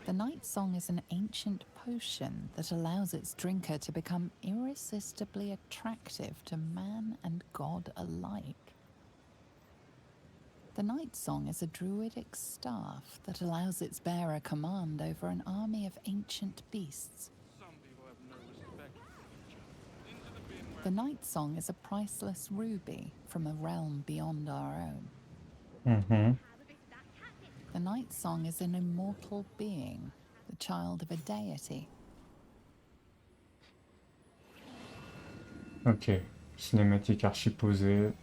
The Night Song is an ancient potion that allows its drinker to become irresistibly attractive to man and god alike. The Night Song is a druidic staff that allows its bearer command over an army of ancient beasts. The Night Song is a priceless ruby from a realm beyond our own. Mm-hmm. The Night Song is an immortal being, the child of a deity. Ok, cinématique archi posée.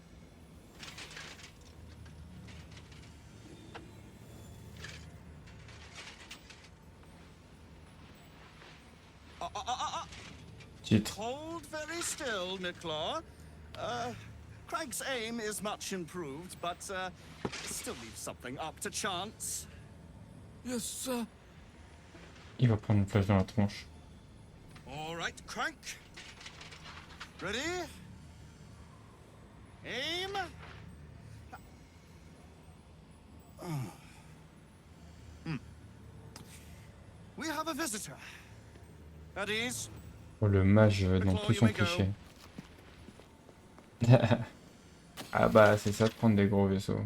Titre. Hold very still, Nicklaw. Craig's aim is much improved, but still leaves something up to chance. Yes, sir. Il va prendre une flèche dans la tronche. All right, Crank. Ready? Aim. We have a visitor. At ease. Oh, le mage dans tout son cliché. Ah bah c'est ça de prendre des gros vaisseaux.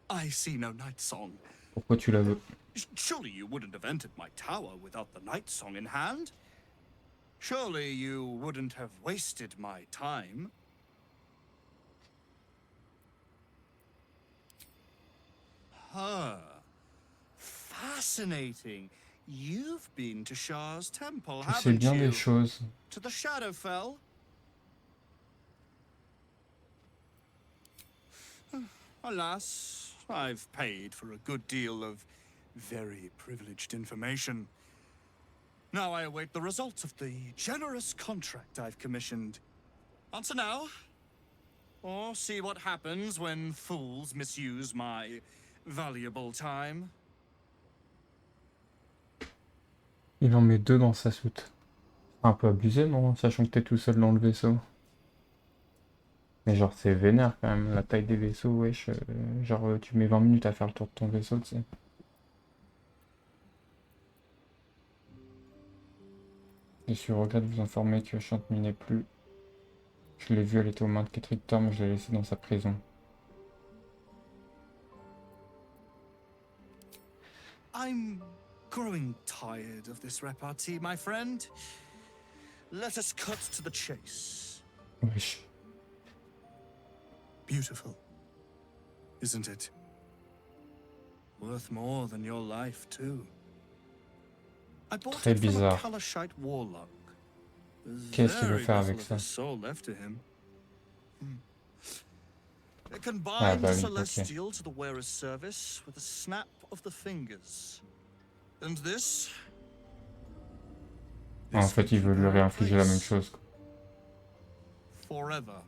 I see no night song. Pourquoi tu la veux? Surely you wouldn't have entered my tower without the night song in hand? Surely you wouldn't have wasted my time? Fascinating. You've been to Shah's temple, Tu sais haven't bien you? des choses. To the Shadowfell? Alas, I've paid for a good deal of very privileged information. Now I await the results of the generous contract I've commissioned. Answer now, or see what happens when fools misuse my valuable time. Il en met deux dans sa soute. Un peu abusé, non? Sachant que t'es tout seul dans le vaisseau. Mais genre c'est vénère quand même, la taille des vaisseaux, wesh. Genre tu mets 20 minutes à faire le tour de ton vaisseau, tu sais. Je suis au regret de vous informer que Chantemy n'est plus. Je l'ai vue, elle était aux mains de Ketrick Torm, je l'ai laissée dans sa prison. I'm growing tired of this repartee, my friend. Let us cut to the chase. Wesh. Beautiful, isn't it? Worth more than your life, too. I bought Très it from a bizarre. Kalashite warlock. There's Qu'est-ce qu'il veut very faire little avec of ça? his soul left to him. It can Ah bind bah the oui, ok. celestial to the wearer's service with a snap of the fingers. And this? Ah, en fait, il veut lui réinfliger la même chose, quoi. Forever.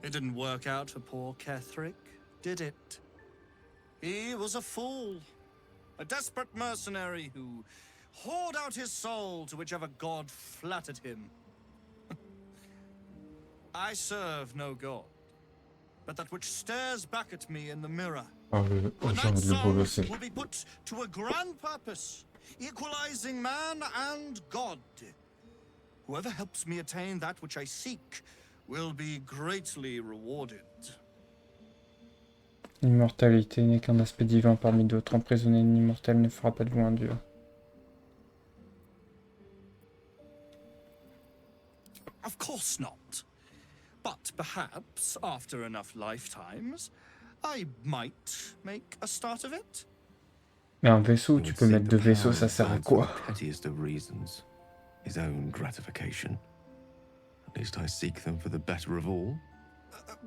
It didn't work out for poor Ketherick, did it? He was a fool. A desperate mercenary who hoard out his soul to whichever god flattered him. I serve no god, but that which stares back at me in the mirror. Oh, j'ai envie de le bolosser. Will be put to a grand purpose, equalizing man and god. Whoever helps me attain that which I seek will be greatly rewarded. L'immortalité n'est qu'un aspect divin parmi d'autres. Emprisonner un immortel ne fera pas de vous un dieu. Of course not. But perhaps, after enough lifetimes, I might make a start of it. Mais un vaisseau, tu peux mettre deux vaisseaux, ça sert à quoi? Pettiest of reasons. His own gratification. At least I seek them for the better of all.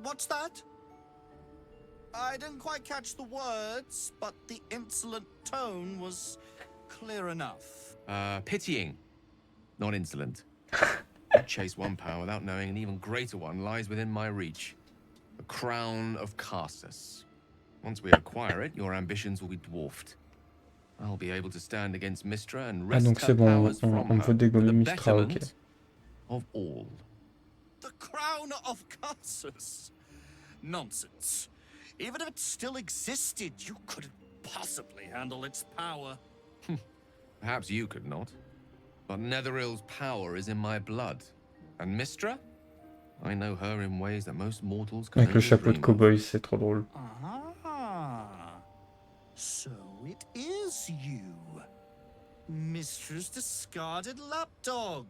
What's that? I didn't quite catch the words, but the insolent tone was clear enough. Pitying, not insolent. Chase one power without knowing an even greater one lies within my reach. The crown of Carsus. Once we acquire it, your ambitions will be dwarfed. I'll be able to stand against Mystra and Ah wrest donc her c'est bon, powers from on her peut dégommer for the Mystra, ok. betterment of all. The crown of Carsus? Nonsense. Even if it still existed, you couldn't possibly handle its power. Perhaps you could not. But Netherill's power is in my blood. And Mystra? I know her in ways that most mortals can Avec le only chapeau de dream of. cow-boy, c'est trop drôle. Ah, so it is you. Mistra's discarded lapdog.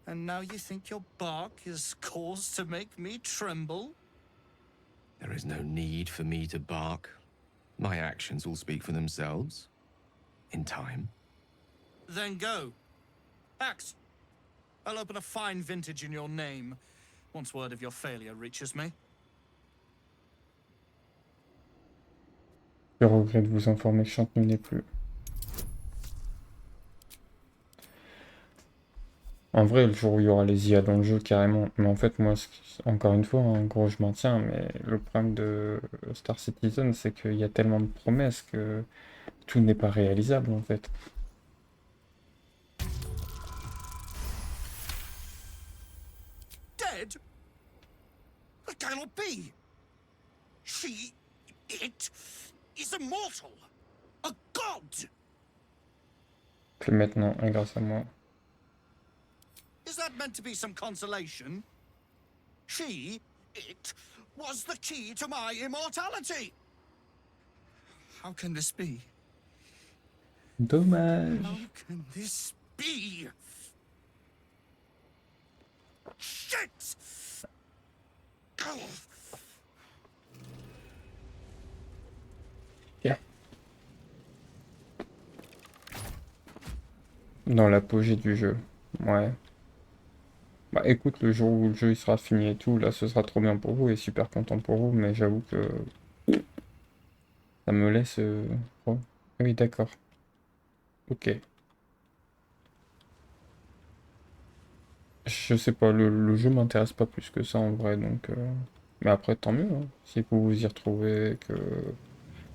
And now you think your bark is cause to make me tremble? There is no need for me to bark. My actions will speak for themselves. In time. Then go. Axe. I'll open a fine vintage in your name, once word of your failure reaches me. Je regrette de vous informer que Chantemy n'est plus. En vrai, le jour où il y aura les IA dans le jeu, carrément. Mais en fait, moi, encore une fois, en gros, je maintiens, mais le problème de Star Citizen, c'est qu'il y a tellement de promesses que tout n'est pas réalisable, en fait. Dead? That cannot be. It is immortal. A god. Plus maintenant, et grâce à moi. Is that meant to be some consolation? It was the key to my immortality. How can this be? Dommage. How can this be? Shit! Yeah. Dans l'apogée du jeu. Ouais. Bah écoute, le jour où le jeu il sera fini et tout, là ce sera trop bien pour vous et super content pour vous, mais j'avoue que ça me laisse... Oh. Oui, d'accord. Ok. Je sais pas, le jeu m'intéresse pas plus que ça en vrai, donc... Mais après, tant mieux, hein. Si vous vous y retrouvez, que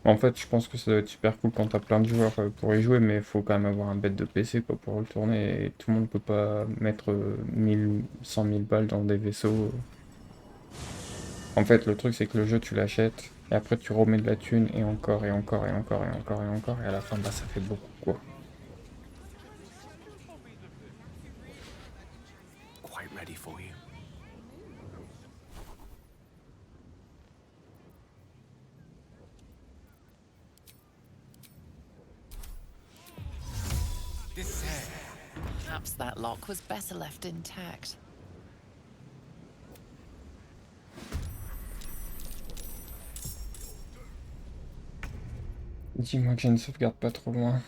En fait, je pense que ça doit être super cool quand t'as plein de joueurs pour y jouer, mais il faut quand même avoir un bête de PC quoi, pour le tourner, et tout le monde peut pas mettre 1000, 100 000 balles dans des vaisseaux. En fait, le truc c'est que le jeu tu l'achètes, et après tu remets de la thune, et encore, et encore, et encore, et encore, et encore, et à la fin, bah ça fait beaucoup quoi. Quite ready for you. Perhaps that lock was better left intact. Dis-moi que j'ai une sauvegarde pas trop loin.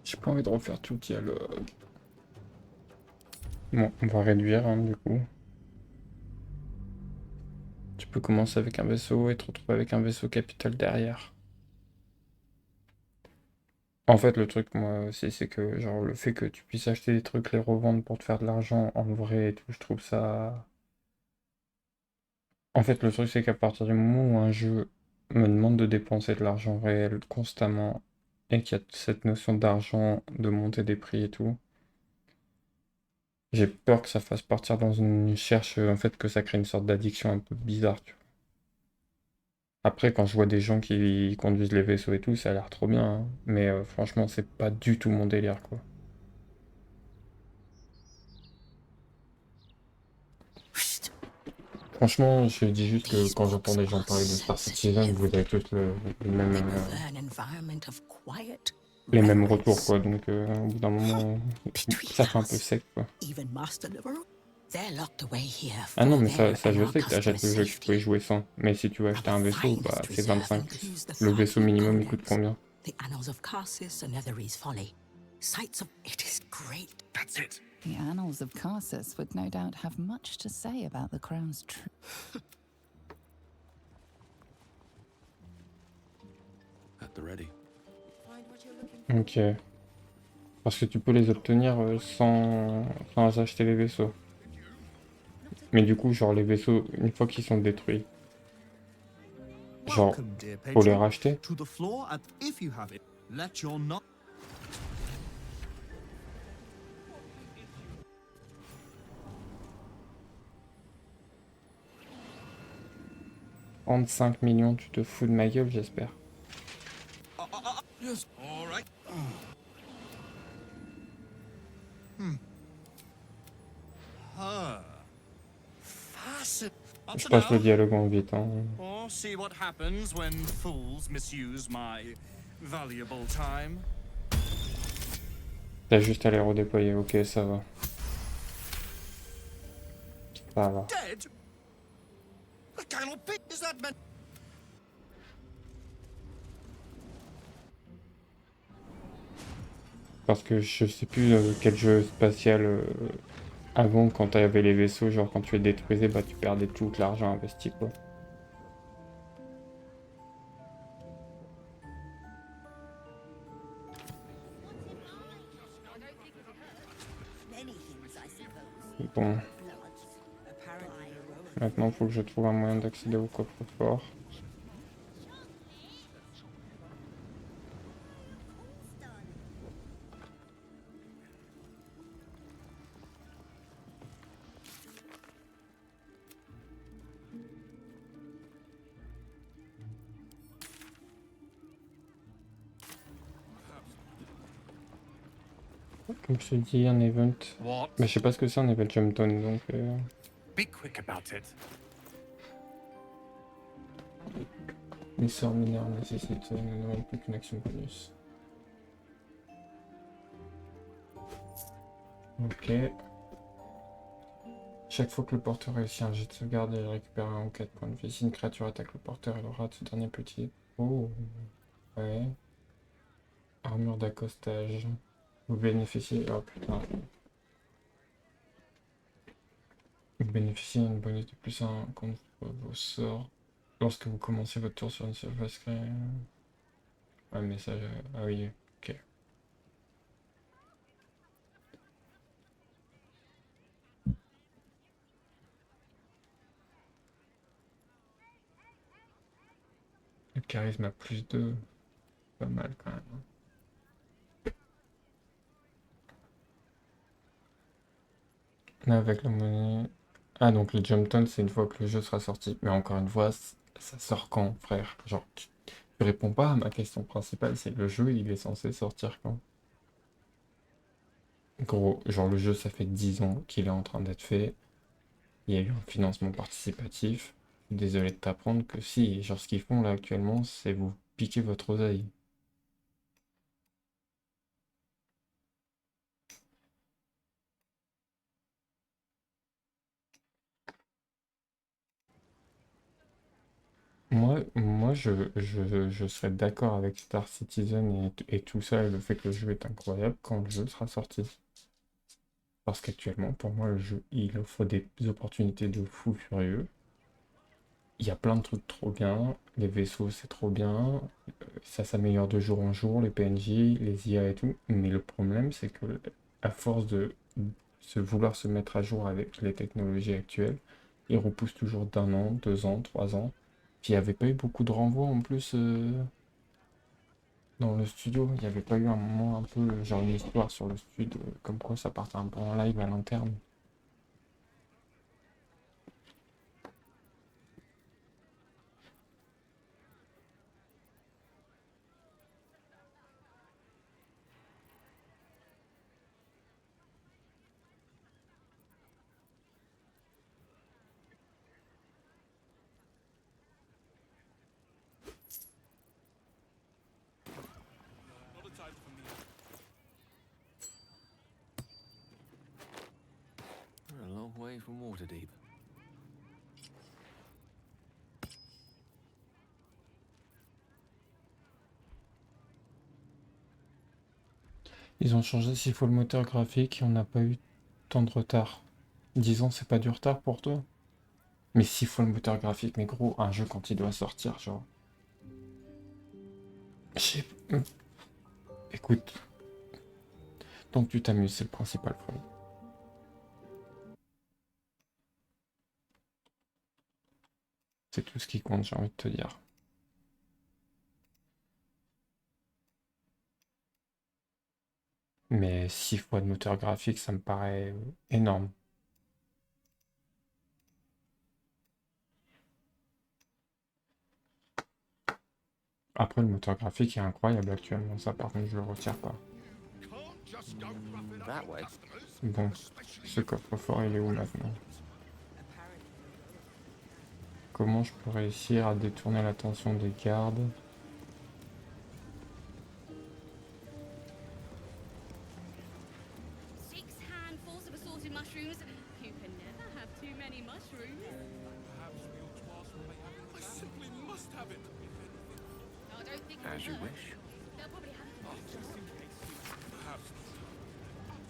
J'ai pas envie de refaire tout le dialogue. Bon, on va réduire hein, du coup. Tu peux commencer avec un vaisseau et te retrouver avec un vaisseau capital derrière. En fait, le truc, moi aussi, c'est que genre le fait que tu puisses acheter des trucs, les revendre pour te faire de l'argent en vrai et tout, je trouve ça... En fait, le truc, c'est qu'à partir du moment où un jeu me demande de dépenser de l'argent réel constamment et qu'il y a cette notion d'argent, de monter des prix et tout, j'ai peur que ça fasse partir dans une cherche, en fait, que ça crée une sorte d'addiction un peu bizarre, tu vois. Après, quand je vois des gens qui conduisent les vaisseaux et tout, ça a l'air trop bien, hein. Mais franchement, c'est pas du tout mon délire, quoi. Franchement, je dis juste que quand j'entends des gens parler de Star Citizen, vous avez tous les mêmes retours, quoi. Donc, au bout d'un moment, ça fait un peu sec, quoi. Ah non, mais ça je sais que t'achètes le jeu, que tu peux y jouer sans. Mais si tu veux acheter un vaisseau, bah c'est 25. Le vaisseau minimum, il coûte combien? That's it. The annals of Carsus would no doubt have much to say about the crown's truth. At the ready. Ok. Parce que tu peux les obtenir sans acheter les vaisseaux. Mais du coup, genre les vaisseaux, une fois qu'ils sont détruits, genre, faut les racheter. To the floor, and if you have it, let your not. 35 millions, tu te fous de ma gueule, j'espère. Yes, all right. Je passe le dialogue en vite, hein. Or see what happens when fools misuse my valuable time. T'as juste à les redéployer, ok, ça va. Ça va. Dead? What kind of pit is that man? Parce que je sais plus quel jeu spatial avant, quand t'avais les vaisseaux, genre quand tu les détruisais, bah tu perdais tout l'argent investi, quoi. Bon. Maintenant, faut que je trouve un moyen d'accéder au coffre-fort. Comme je te dis, un event. Mais je sais pas ce que c'est un event Jumpton, donc. Be quick about it. Les sorts mineurs nécessitent ne plus qu'une action bonus. Ok. Chaque fois que le porteur réussit un jet de sauvegarde, il récupère 1 ou 4 points de vie. Si une créature attaque le porteur, elle aura ce dernier petit. Oh. Ouais. Armure d'accostage. Vous bénéficiez. Oh putain. Vous bénéficiez d'un bonus de plus 1 contre vos sorts lorsque vous commencez votre tour sur une surface créée. Un message. Ah oui, ok. Le charisme a plus 2. Pas mal quand même. Là, avec la monnaie. Ah, donc le jump tone, c'est une fois que le jeu sera sorti. Mais encore une fois, ça sort quand, frère? Genre, tu réponds pas à ma question principale, c'est le jeu, il est censé sortir quand? Gros, genre le jeu, ça fait 10 ans qu'il est en train d'être fait. Il y a eu un financement participatif. Désolé de t'apprendre que si, genre ce qu'ils font là actuellement, c'est vous piquer votre oseille. Moi je serais d'accord avec Star Citizen et tout ça, et le fait que le jeu est incroyable quand le jeu sera sorti. Parce qu'actuellement, pour moi, le jeu, il offre des opportunités de fou furieux. Il y a plein de trucs trop bien, les vaisseaux c'est trop bien, ça s'améliore de jour en jour, les PNJ, les IA et tout, mais le problème c'est que à force de vouloir se mettre à jour avec les technologies actuelles, ils repoussent toujours d'un an, 2 ans, 3 ans. Puis il n'y avait pas eu beaucoup de renvois en plus dans le studio, il n'y avait pas eu un moment un peu genre une histoire sur le studio, comme quoi ça partait un peu en live à l'interne. We're a long way from Waterdeep. Ils ont changé 6 fois le moteur graphique et on n'a pas eu tant de retard. 10 ans, c'est pas du retard pour toi? Mais 6 fois le moteur graphique, mais gros, un jeu quand il doit sortir, genre. Écoute, tant que tu t'amuses, c'est le principal problème. C'est tout ce qui compte, j'ai envie de te dire. Mais 6 fois de moteur graphique, ça me paraît énorme. Après, le moteur graphique est incroyable actuellement, ça par contre, je le retire pas. Bon, ce coffre-fort, il est où maintenant? Comment je peux réussir à détourner l'attention des gardes? As you wish.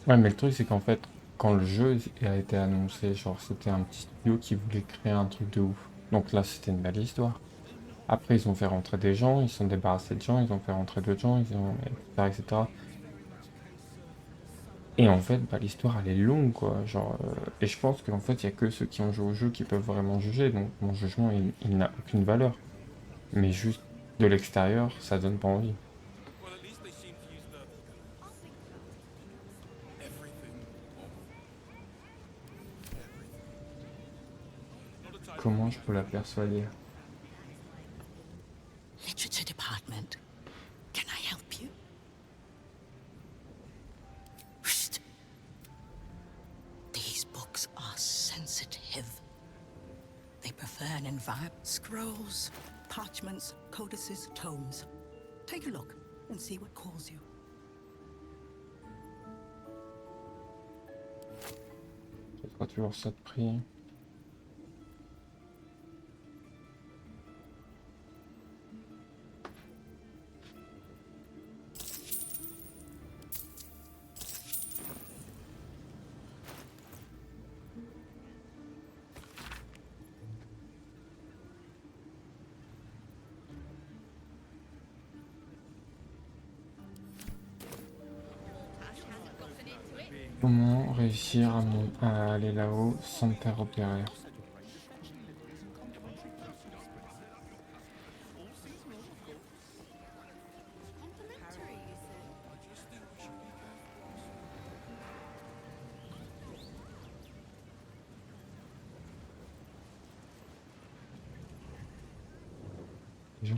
Ouais, mais le truc, c'est qu'en fait, quand le jeu a été annoncé, genre, c'était un petit studio qui voulait créer un truc de ouf. Donc là, c'était une belle histoire. Après, ils ont fait rentrer des gens, ils se sont débarrassés de gens, ils ont fait rentrer d'autres gens, etc., etc. Et en fait, bah, l'histoire, elle est longue, quoi. Genre, et je pense qu'en fait, il n'y a que ceux qui ont joué au jeu qui peuvent vraiment juger. Donc, mon jugement, il n'a aucune valeur. Mais juste de l'extérieur, ça donne pas envie. Comment je peux la persuader? Literature department. Can I help you? Psst. These books are sensitive. They prefer an environment. Scrolls, parchments, codices, tomes. Take a look and see what calls you. C'est pas toujours ça de prix. Comment réussir à aller là-haut sans me faire repérer?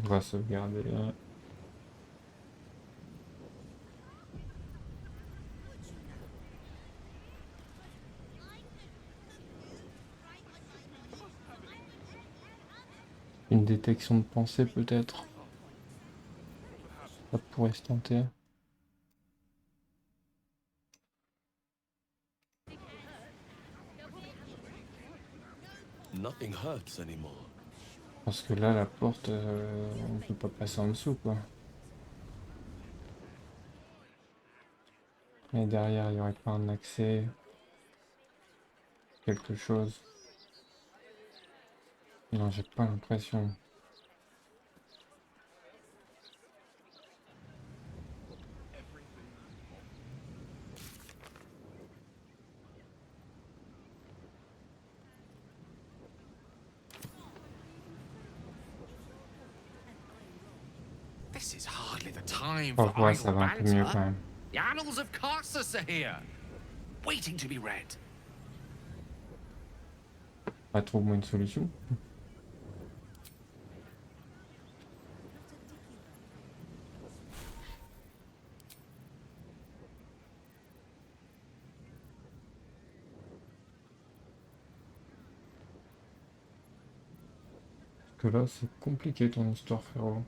On va sauvegarder là. Une détection de pensée peut-être. Ça pourrait se tenter. Nothing hurts anymore. Parce que là, la porte, on peut pas passer en dessous, quoi. Et derrière, il y aurait pas un accès. Quelque chose. Non, j'ai pas l'impression. This is hardly the time Oh, for ouais, idle ça va un peu mieux quand banter. même. The annals of Carsus are here, waiting to be read. Bah, trouve-moi une solution. Parce que là, c'est compliqué ton histoire, frérot.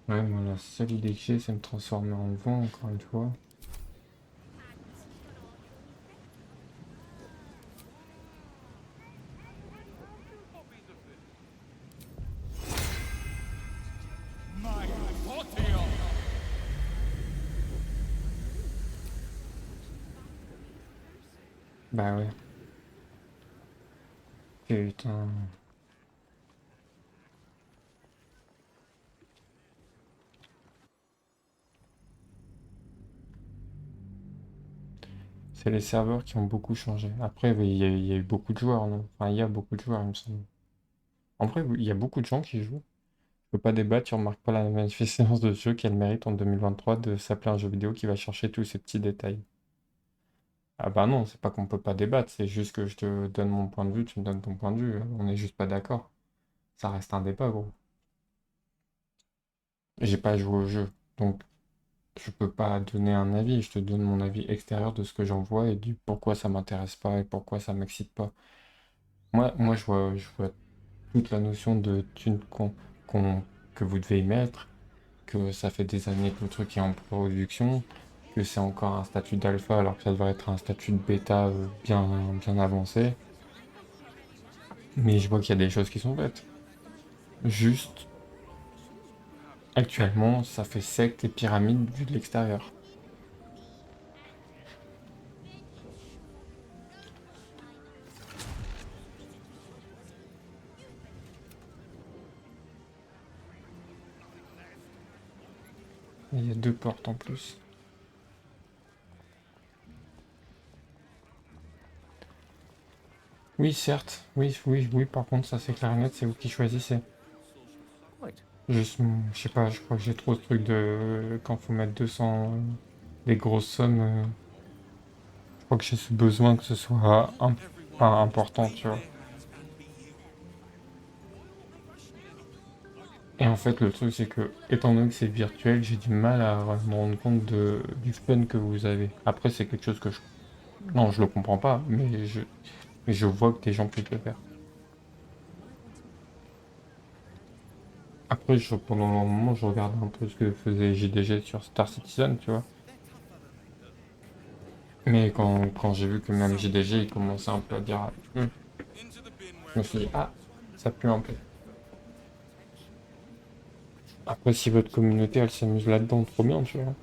Ouais, moi, la seule idée que j'ai, c'est me transformer en vent, encore une fois. Bah ouais. Putain. C'est les serveurs qui ont beaucoup changé. Après, il y a eu beaucoup de joueurs, non? Enfin, il y a beaucoup de joueurs, il me semble. En vrai, il y a beaucoup de gens qui jouent. Je peux pas débattre, tu remarques pas la magnificence de ce jeu qui a le mérite en 2023 de s'appeler un jeu vidéo qui va chercher tous ces petits détails. Ah bah non, c'est pas qu'on peut pas débattre, c'est juste que je te donne mon point de vue, tu me donnes ton point de vue. On est juste pas d'accord. Ça reste un débat, gros. J'ai pas joué au jeu, donc je peux pas donner un avis, je te donne mon avis extérieur de ce que j'en vois et du pourquoi ça m'intéresse pas et pourquoi ça m'excite pas. Moi je vois toute la notion de thune que vous devez y mettre, que ça fait des années que le truc est en production, que c'est encore un statut d'alpha alors que ça devrait être un statut de bêta bien avancé. Mais je vois qu'il y a des choses qui sont bêtes. Juste, actuellement, ça fait secte et pyramide vu de l'extérieur. Et il y a deux portes en plus. Oui, certes. Oui, par contre, ça c'est clair et net, c'est vous qui choisissez. Je sais pas, je crois que j'ai trop ce truc de... Quand faut mettre 200... des grosses sommes... Je crois que j'ai ce besoin que ce soit pas important, tu vois. Et en fait, le truc, c'est que, étant donné que c'est virtuel, j'ai du mal à me rendre compte du fun que vous avez. Après, c'est quelque chose que je... Non, je le comprends pas, mais je vois que des gens peuvent le faire. Après, pendant un moment, je regardais un peu ce que faisait JDG sur Star Citizen, tu vois. Mais quand j'ai vu que même JDG, il commençait un peu à dire... Je me suis dit, ah, ça pue un peu. Après, si votre communauté, elle s'amuse là-dedans, trop bien, tu vois.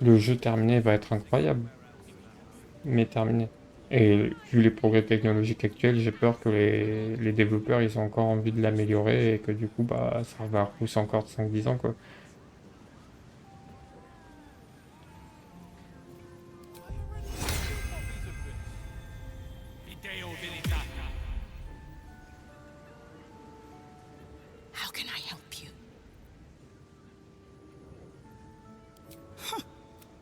Le jeu terminé va être incroyable. Mais terminé. Et vu les progrès technologiques actuels, j'ai peur que les développeurs ils ont encore envie de l'améliorer et que du coup bah ça va repousser encore de 5-10 ans quoi. How can I help you?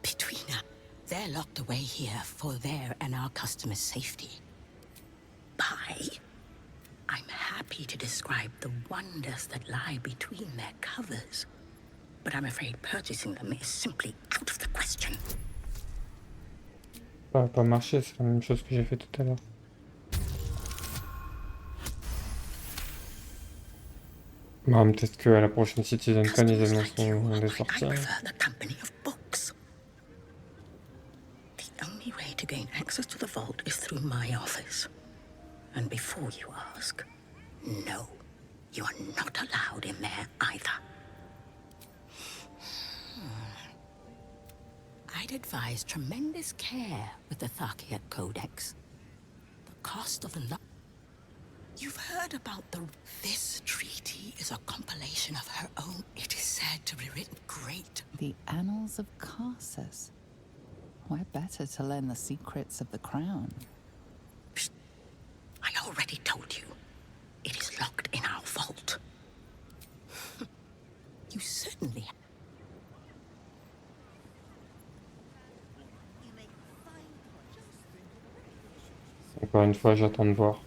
Between us, they're locked away here for their and our customers' safety. Buy? I'm happy to describe the wonders that lie between their covers, but I'm afraid purchasing them is simply out of the question. Ça va pas marcher, c'est la même chose que j'ai fait tout à l'heure. Bah, peut-être qu'à la prochaine CitizenCon, ils annonceront des sorties. I prefer the company of books. The only way to gain access to the vault is through my office. And before you ask, no, you are not allowed in there either. I'd advise tremendous care with the Tharkiat Codex. The cost of the You've heard about This treaty is a compilation of her own. It is said to be written great. The Annals of Carsus. Where better to learn the secrets of the crown? Psst. I already told you. It is locked in our vault. You certainly... Encore une fois, j'attends de voir.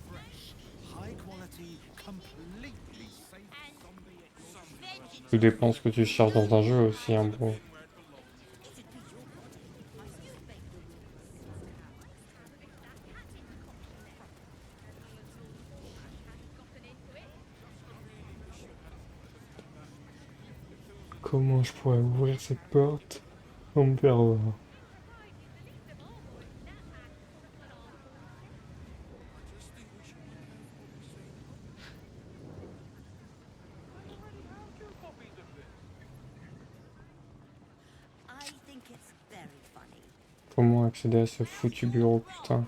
Tout dépend ce que tu cherches dans un jeu aussi, hein, bro. Comment je pourrais ouvrir cette porte? On me perd. Comment accéder à ce foutu bureau, putain?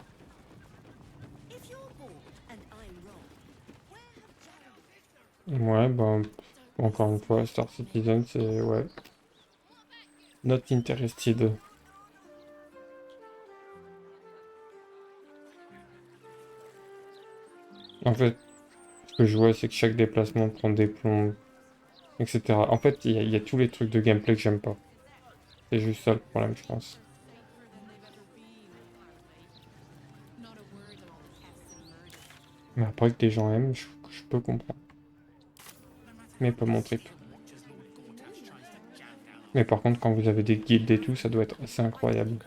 Ouais, bah, encore une fois, Star Citizen, c'est... ouais. Not interested. En fait, ce que je vois, c'est que chaque déplacement prend des plombs, etc. En fait, il y a tous les trucs de gameplay que j'aime pas. C'est juste ça le problème, je pense. Mais après que des gens aiment, je peux comprendre. Mais pas mon trip. Mais par contre, quand vous avez des guildes et tout, ça doit être assez incroyable.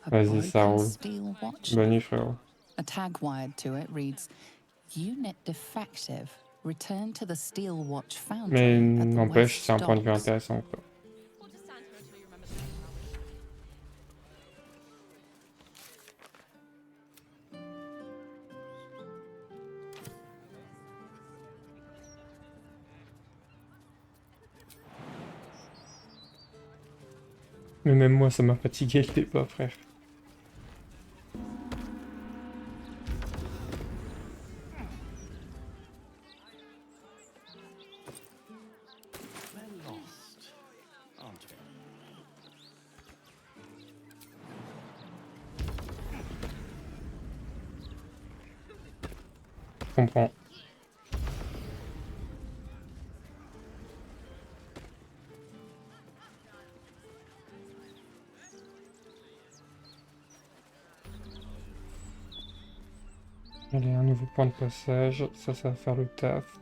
Vas-y, ça roule. Bonne nuit, frérot. A tag wired to it reads, Unit defective. Return to the Steel Watch Foundry. Mais n'empêche, c'est un point de vue intéressant, quoi. Mais même moi, ça m'a fatigué le débat, frère. Je comprends. Allez, un nouveau point de passage, ça va faire le taf.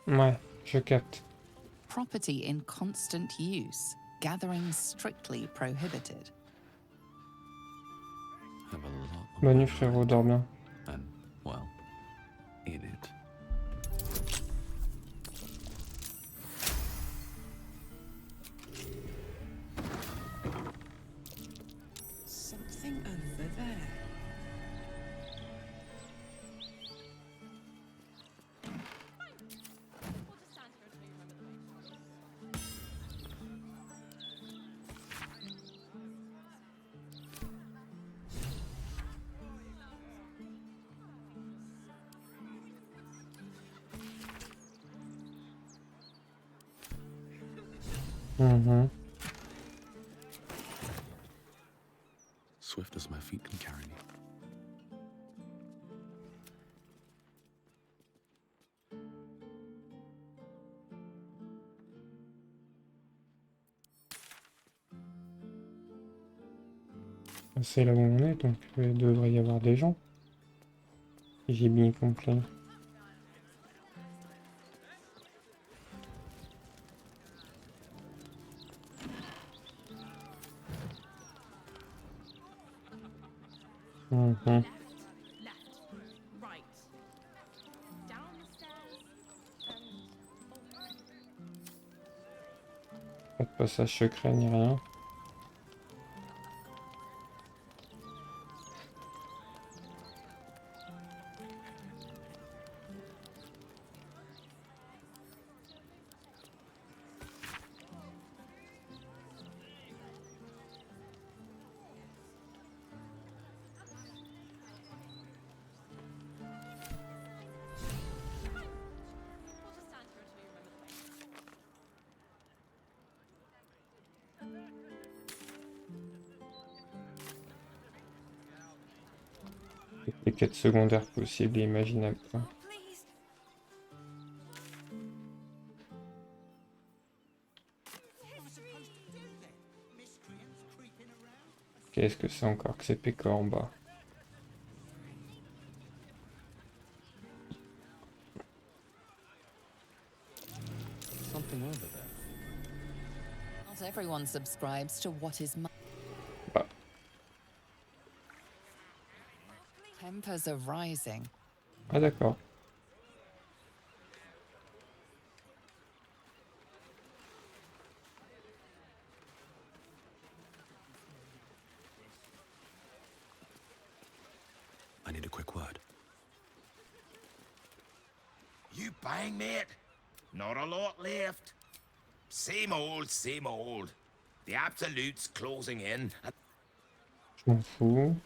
Ouais, je capte. Property in constant use. Gathering strictly prohibited. Bonne nuit, frérot, dors bien. And, well, in it. Something over there. Swift as my feet can carry me. C'est là où on est, donc il devrait y avoir des gens. Si j'ai bien compris. Pas de passage secret ni rien. Les quêtes secondaires possibles et imaginables. Qu'est-ce que c'est encore que ces pécores en bas? Something over there. Not everyone subscribes to what is Tempers are rising. Ah d'accord. I need a quick word. You bang, mate? Not a lot left. Same old, same old. The Absolute's closing in. Je m'en fous.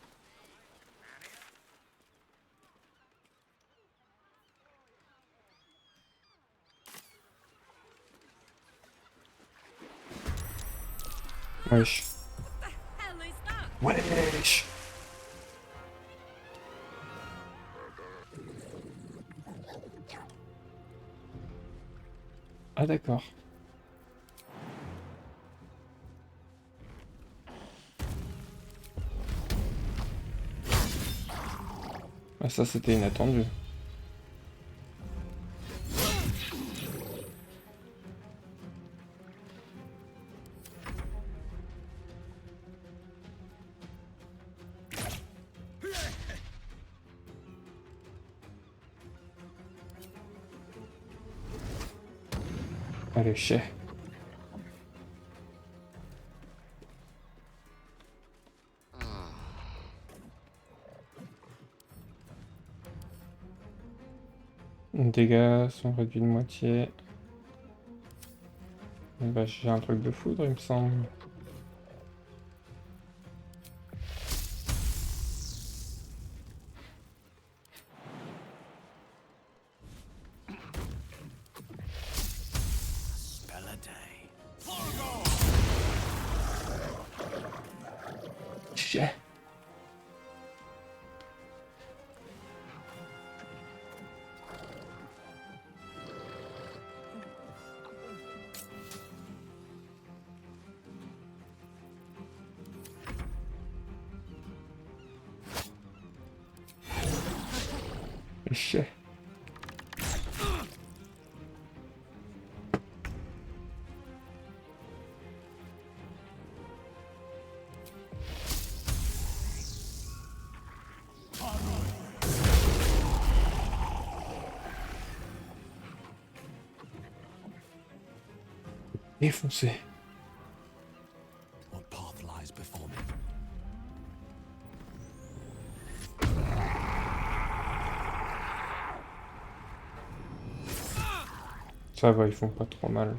Wesh. Wesh. Ah d'accord. Ah ça c'était inattendu. Allez, chais. Les dégâts sont réduits de moitié. Bah, j'ai un truc de foudre, il me semble. Chais. Chais. Défoncé. What path lies before me? Ça va, ils font pas trop mal.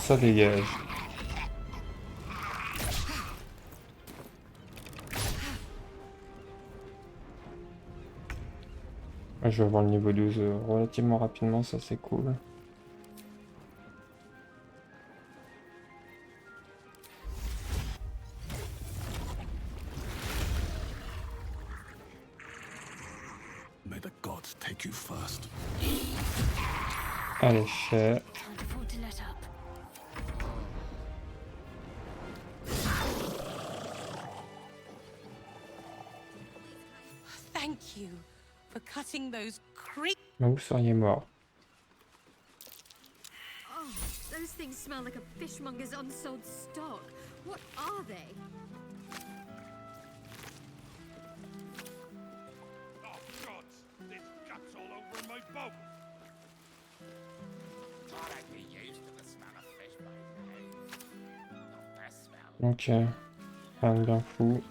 Ça dégage. Je vais avoir le niveau 12 relativement rapidement, ça c'est cool. May the gods take you first. Allez, cher. Thank you for cutting those creep. Mais vous seriez mort. Oh, those things smell like a fishmonger's unsold stock. What are they? Oh, gods! There's guts all over my boat! Thought I'd be used to the smell of fish by now. Not that smell. Ok. Rien de bien fou.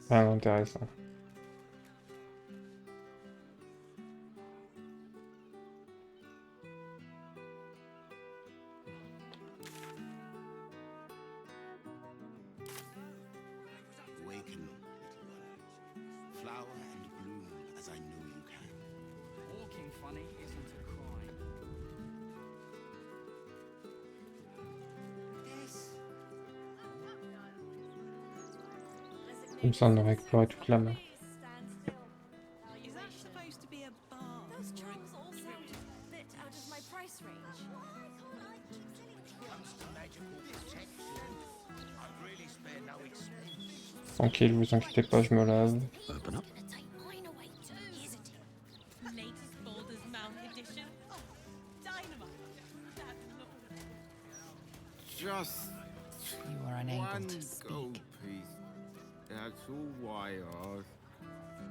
Rien d'intéressant. Awaken, little bird. Flower and bloom as I know you can. Walking funny isn't a crime. Comme ça on aurait exploré toute la map. Is that supposed to be a bar? Those charms all sound a bit out of my price range. Comes to magical protection, I'd really spare no expense. Tranquille, vous inquiétez pas, je me lave. Open up. Latest Baldur's Mount edition. Oh, dynamite. That's lovely. Just You were unable one to speak. gold piece. That's all I ask.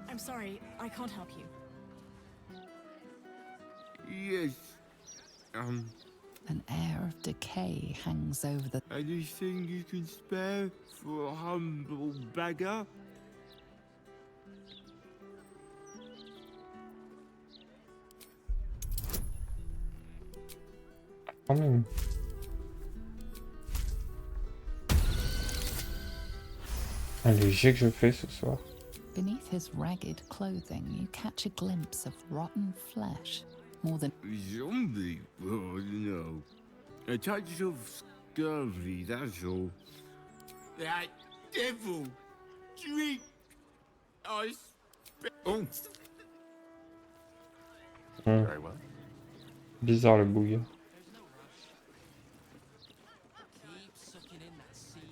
I'm sorry, I can't help you. Yes. An air of decay hangs over the... Anything you can spare for a humble beggar? Quand même. Un léger que je fais ce soir. Beneath his ragged clothing, you catch a glimpse of rotten flesh. More than... Zombie? Oh no. A touch of scurvy, that's all. That devil! Drink! Oh! Very well. Bizarre le bouille.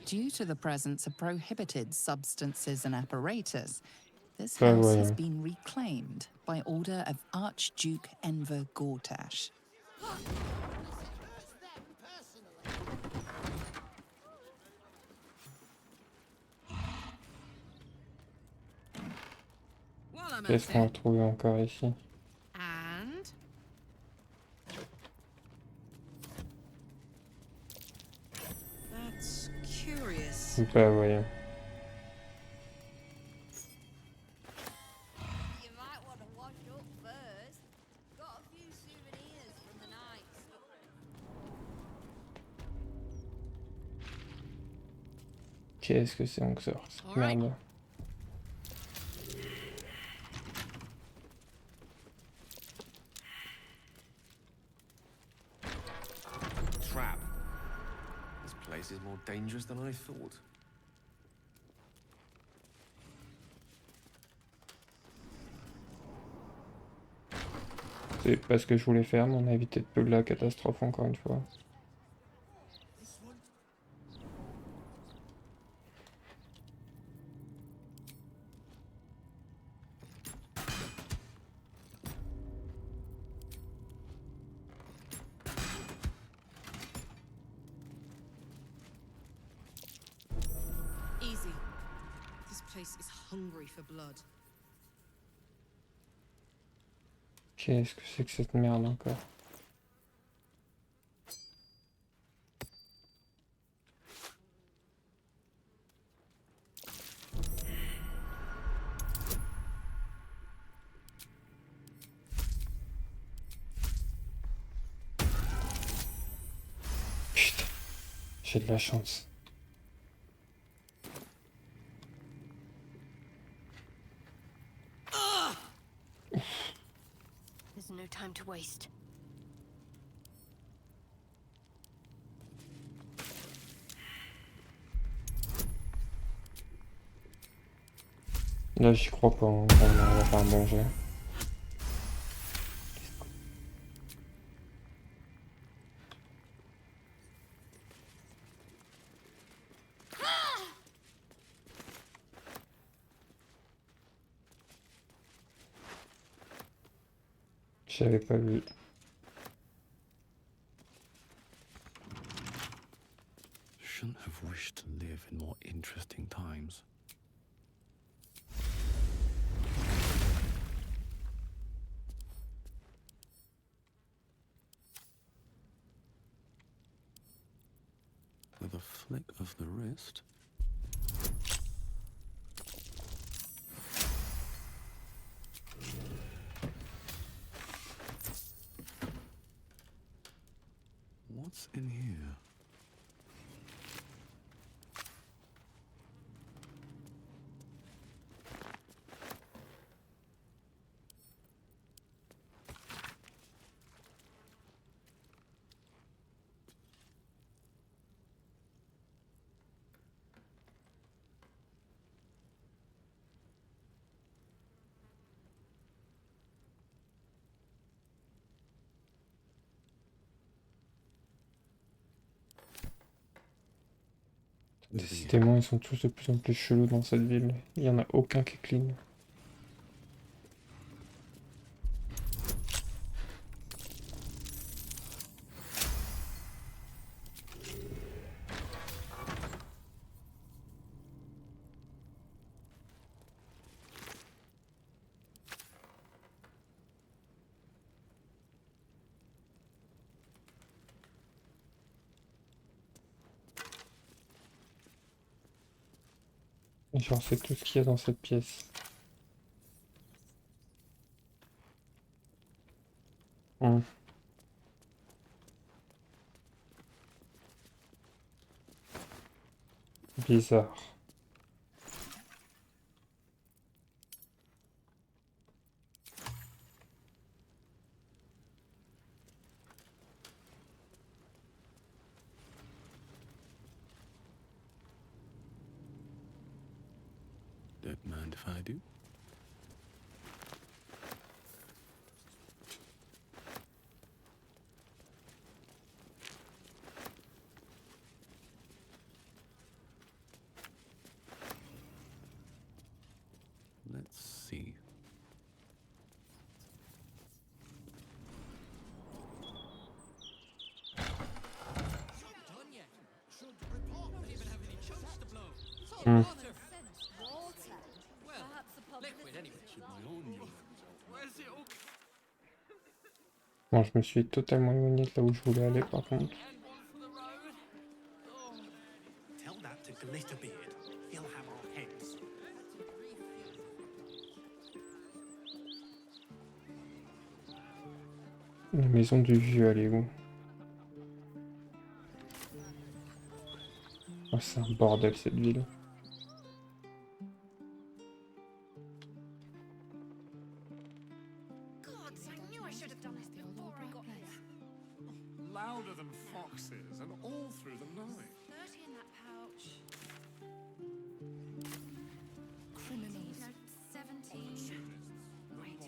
Due to the presence of prohibited substances and apparatus, this Ah, house has ouais. been reclaimed by order of Archduke Enver Gortash. Qu'est-ce qu'on va trouver encore ici? And that's curious. Bah voyons. You might want to wash up first. Got a few souvenirs from the night. Qu'est-ce que c'est donc ça? Merde. Trap. This place is more dangerous than I thought. C'est pas ce que je voulais faire, mais on a évité de peu de la catastrophe encore une fois. Easy. This place is hungry for blood. Qu'est-ce que c'est que cette merde encore? J'ai de la chance. There's no time to waste. Là, j'y crois pas, hein, qu'on va faire un bon jet. J'avais pas vu. Shouldn't have wished to live in more interesting times. With a flick of the wrist. What's in here? Décidément, ils sont tous de plus en plus chelous dans cette ville. Il y en a aucun qui est clean. Genre, c'est tout ce qu'il y a dans cette pièce. Bizarre. Don't mind if I do. Let's see. Bon, je me suis totalement éloigné de là où je voulais aller par contre. Tell that to Glitterbeard. He'll have our heads. La maison du vieux, elle est où? Oh, c'est un bordel cette ville. Louder than foxes and all through the night. 30 in that pouch. Criminals. 17.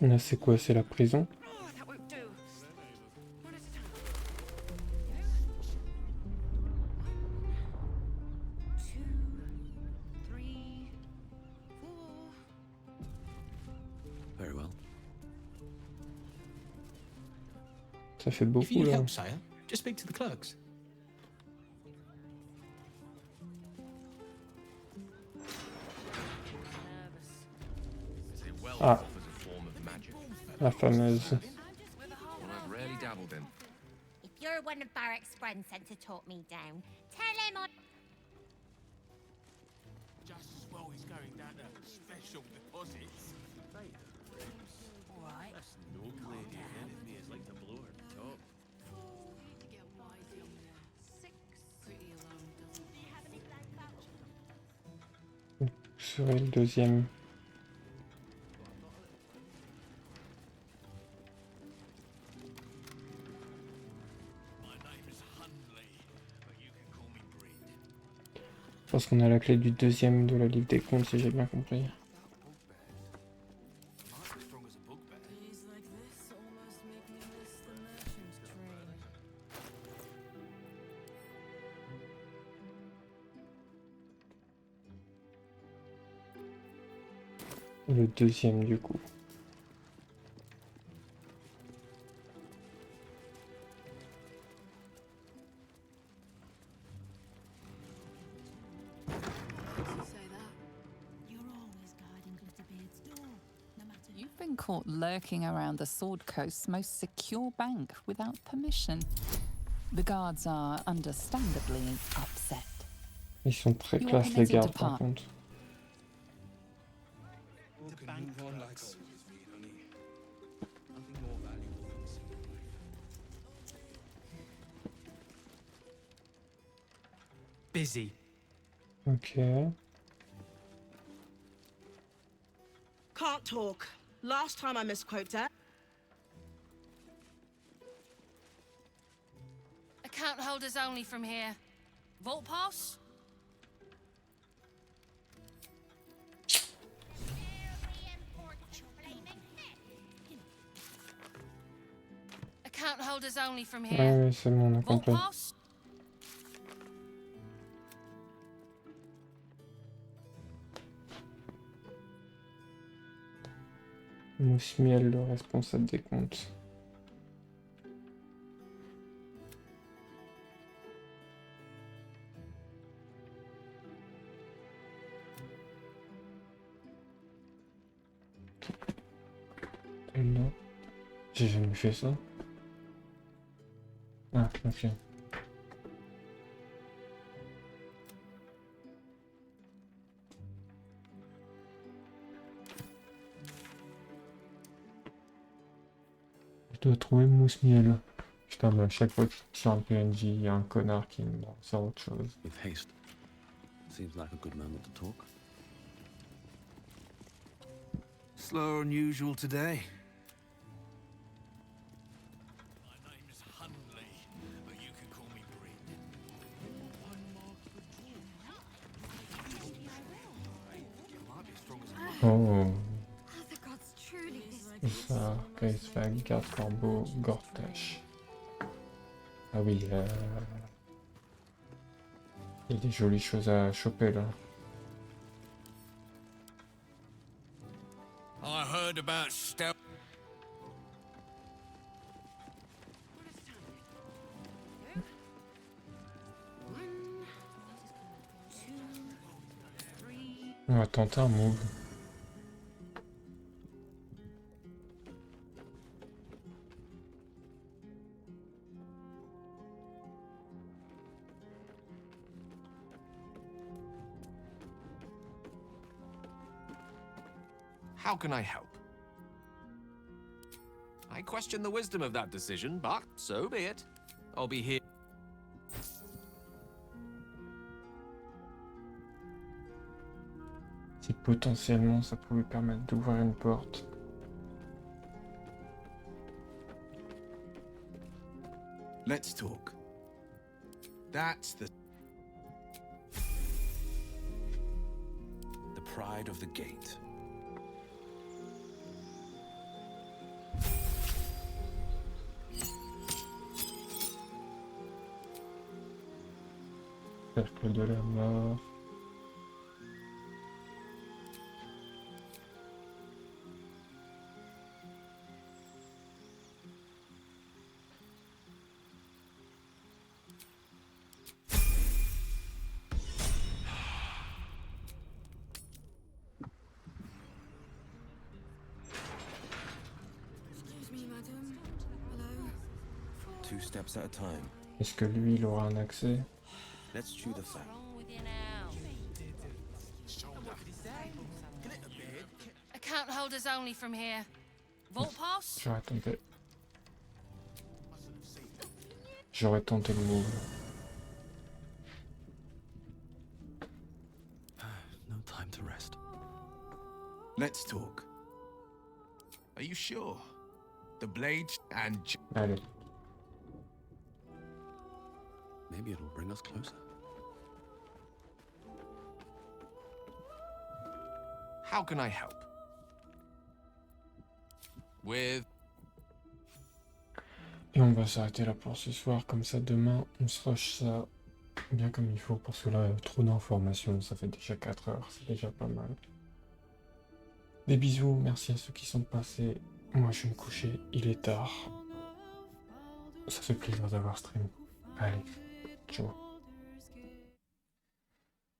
Là, c'est quoi? C'est la prison? Oh, that won't do. One at a time. 2, 3, 4. Very well. Ça fait beaucoup If you need là. help, sire, just speak to the clerks. Ah, la fameuse. One I've rarely dabbled in. If you're one of Barrack's friends sent to talk me down, tell him on. Just as well he's going down to special deposits. Alright. That's no lady ahead of me is like to blow her top. 4. You get wise young there. 6. Pretty alone. serait le deuxième? Je pense qu'on a la clé du deuxième de la livre des comptes, si j'ai bien compris. Le deuxième du coup. You've been caught lurking around the Sword Coast's most secure bank without permission. The guards are understandably upset. Ils sont très classe les gardes par contre. Busy. Ok. Can't talk. Last time I misquoted that. Account holders only from here. Vault pass? Account holders only from here. Ouais, c'est bon, on a Vault compris. pass? Mousmiel, le responsable des comptes. Non, j'ai jamais fait ça. Ah, ok. Je dois trouver Mousmiel. Putain, mais à chaque fois que je tire un PNJ, il y a un connard qui me sort autre chose. With haste. Seems like a good moment to talk. Slower than usual today. Oh, The gods truly ça, Kaisvag, Garde Corbeau, Gortash. Ah oui, il y a des jolies choses à choper là. I heard about stealth. On va tenter un move. How can I help? I question the wisdom of that decision, but so be it. I'll be here. Si potentiellement ça pouvait permettre d'ouvrir une porte. Let's talk. That's the pride of the gate. Cercle de la mort. Excuse me, madam. Hello. 2 steps at a time. Est-ce que lui il aura un accès? Let's chew the fat. Account holders only from here. Vault pass? J'aurais tenté. J'aurais tenté le move. No time to rest. Let's talk. Are you sure? The blade and... Allez. Maybe it'll bring us closer. How can I help? With... Et on va s'arrêter là pour ce soir, comme ça demain on se rush ça bien comme il faut, parce que là trop d'informations, ça fait déjà 4 heures, c'est déjà pas mal. Des bisous, merci à ceux qui sont passés, moi je vais me coucher, il est tard. Ça fait plaisir d'avoir stream. Allez, ciao.